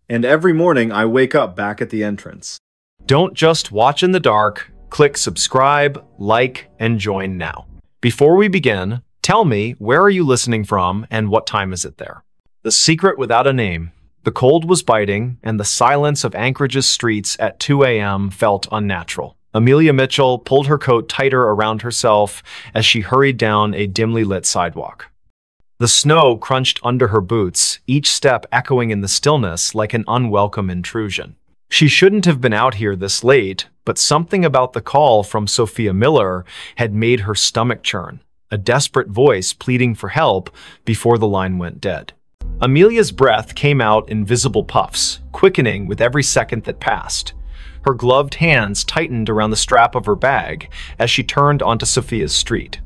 And every morning I wake up back at the entrance. Don't just watch in the dark. Click subscribe, like, and join now. Before we begin, tell me, where are you listening from and what time is it there? The secret without a name. The cold was biting, and the silence of Anchorage's streets at 2 a.m. felt unnatural. Amelia Mitchell pulled her coat tighter around herself as she hurried down a dimly lit sidewalk. The snow crunched under her boots, each step echoing in the stillness like an unwelcome intrusion. She shouldn't have been out here this late, but something about the call from Sophia Miller had made her stomach churn, a desperate voice pleading for help before the line went dead. Amelia's breath came out in visible puffs, quickening with every second that passed. Her gloved hands tightened around the strap of her bag as she turned onto Sophia's street.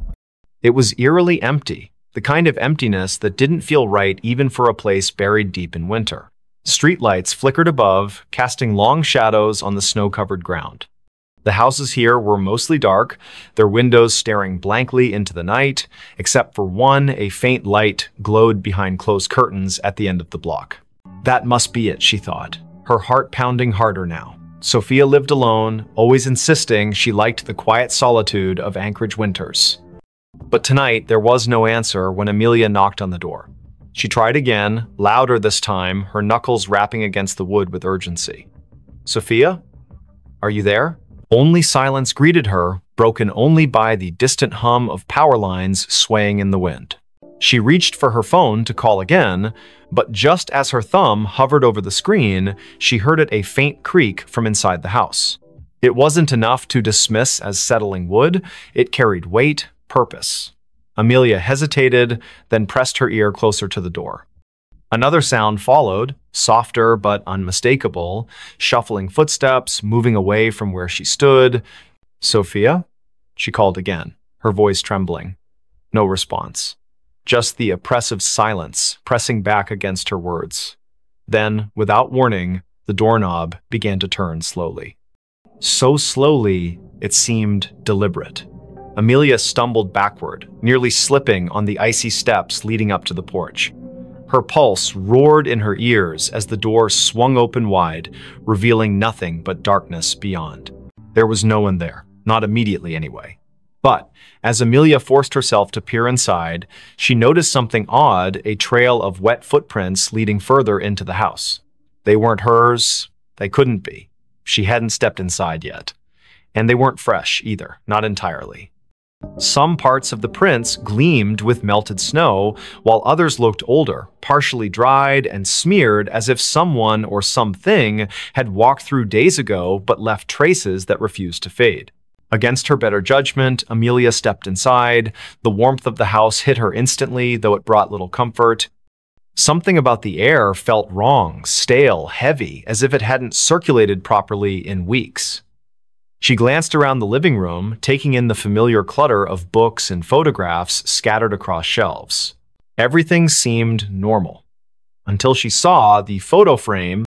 It was eerily empty, the kind of emptiness that didn't feel right even for a place buried deep in winter. Streetlights flickered above, casting long shadows on the snow-covered ground. The houses here were mostly dark, their windows staring blankly into the night, except for one. A faint light glowed behind closed curtains at the end of the block. That must be it, she thought, her heart pounding harder now. Sophia lived alone, always insisting she liked the quiet solitude of Anchorage winters. But tonight, there was no answer when Amelia knocked on the door. She tried again, louder this time, her knuckles rapping against the wood with urgency. "Sophia? Are you there?" Only silence greeted her, broken only by the distant hum of power lines swaying in the wind. She reached for her phone to call again, but just as her thumb hovered over the screen, she heard a faint creak from inside the house. It wasn't enough to dismiss as settling wood, it carried weight, purpose. Amelia hesitated, then pressed her ear closer to the door. Another sound followed, softer but unmistakable, shuffling footsteps, moving away from where she stood. "Sophia?" she called again, her voice trembling. No response. Just the oppressive silence pressing back against her words. Then, without warning, the doorknob began to turn slowly. So slowly, it seemed deliberate. Amelia stumbled backward, nearly slipping on the icy steps leading up to the porch. Her pulse roared in her ears as the door swung open wide, revealing nothing but darkness beyond. There was no one there, not immediately anyway. But as Amelia forced herself to peer inside, she noticed something odd, a trail of wet footprints leading further into the house. They weren't hers. They couldn't be. She hadn't stepped inside yet. And they weren't fresh either, not entirely. Some parts of the prints gleamed with melted snow, while others looked older, partially dried and smeared as if someone or something had walked through days ago but left traces that refused to fade. Against her better judgment, Amelia stepped inside. The warmth of the house hit her instantly, though it brought little comfort. Something about the air felt wrong, stale, heavy, as if it hadn't circulated properly in weeks. She glanced around the living room, taking in the familiar clutter of books and photographs scattered across shelves. Everything seemed normal, until she saw the photo frame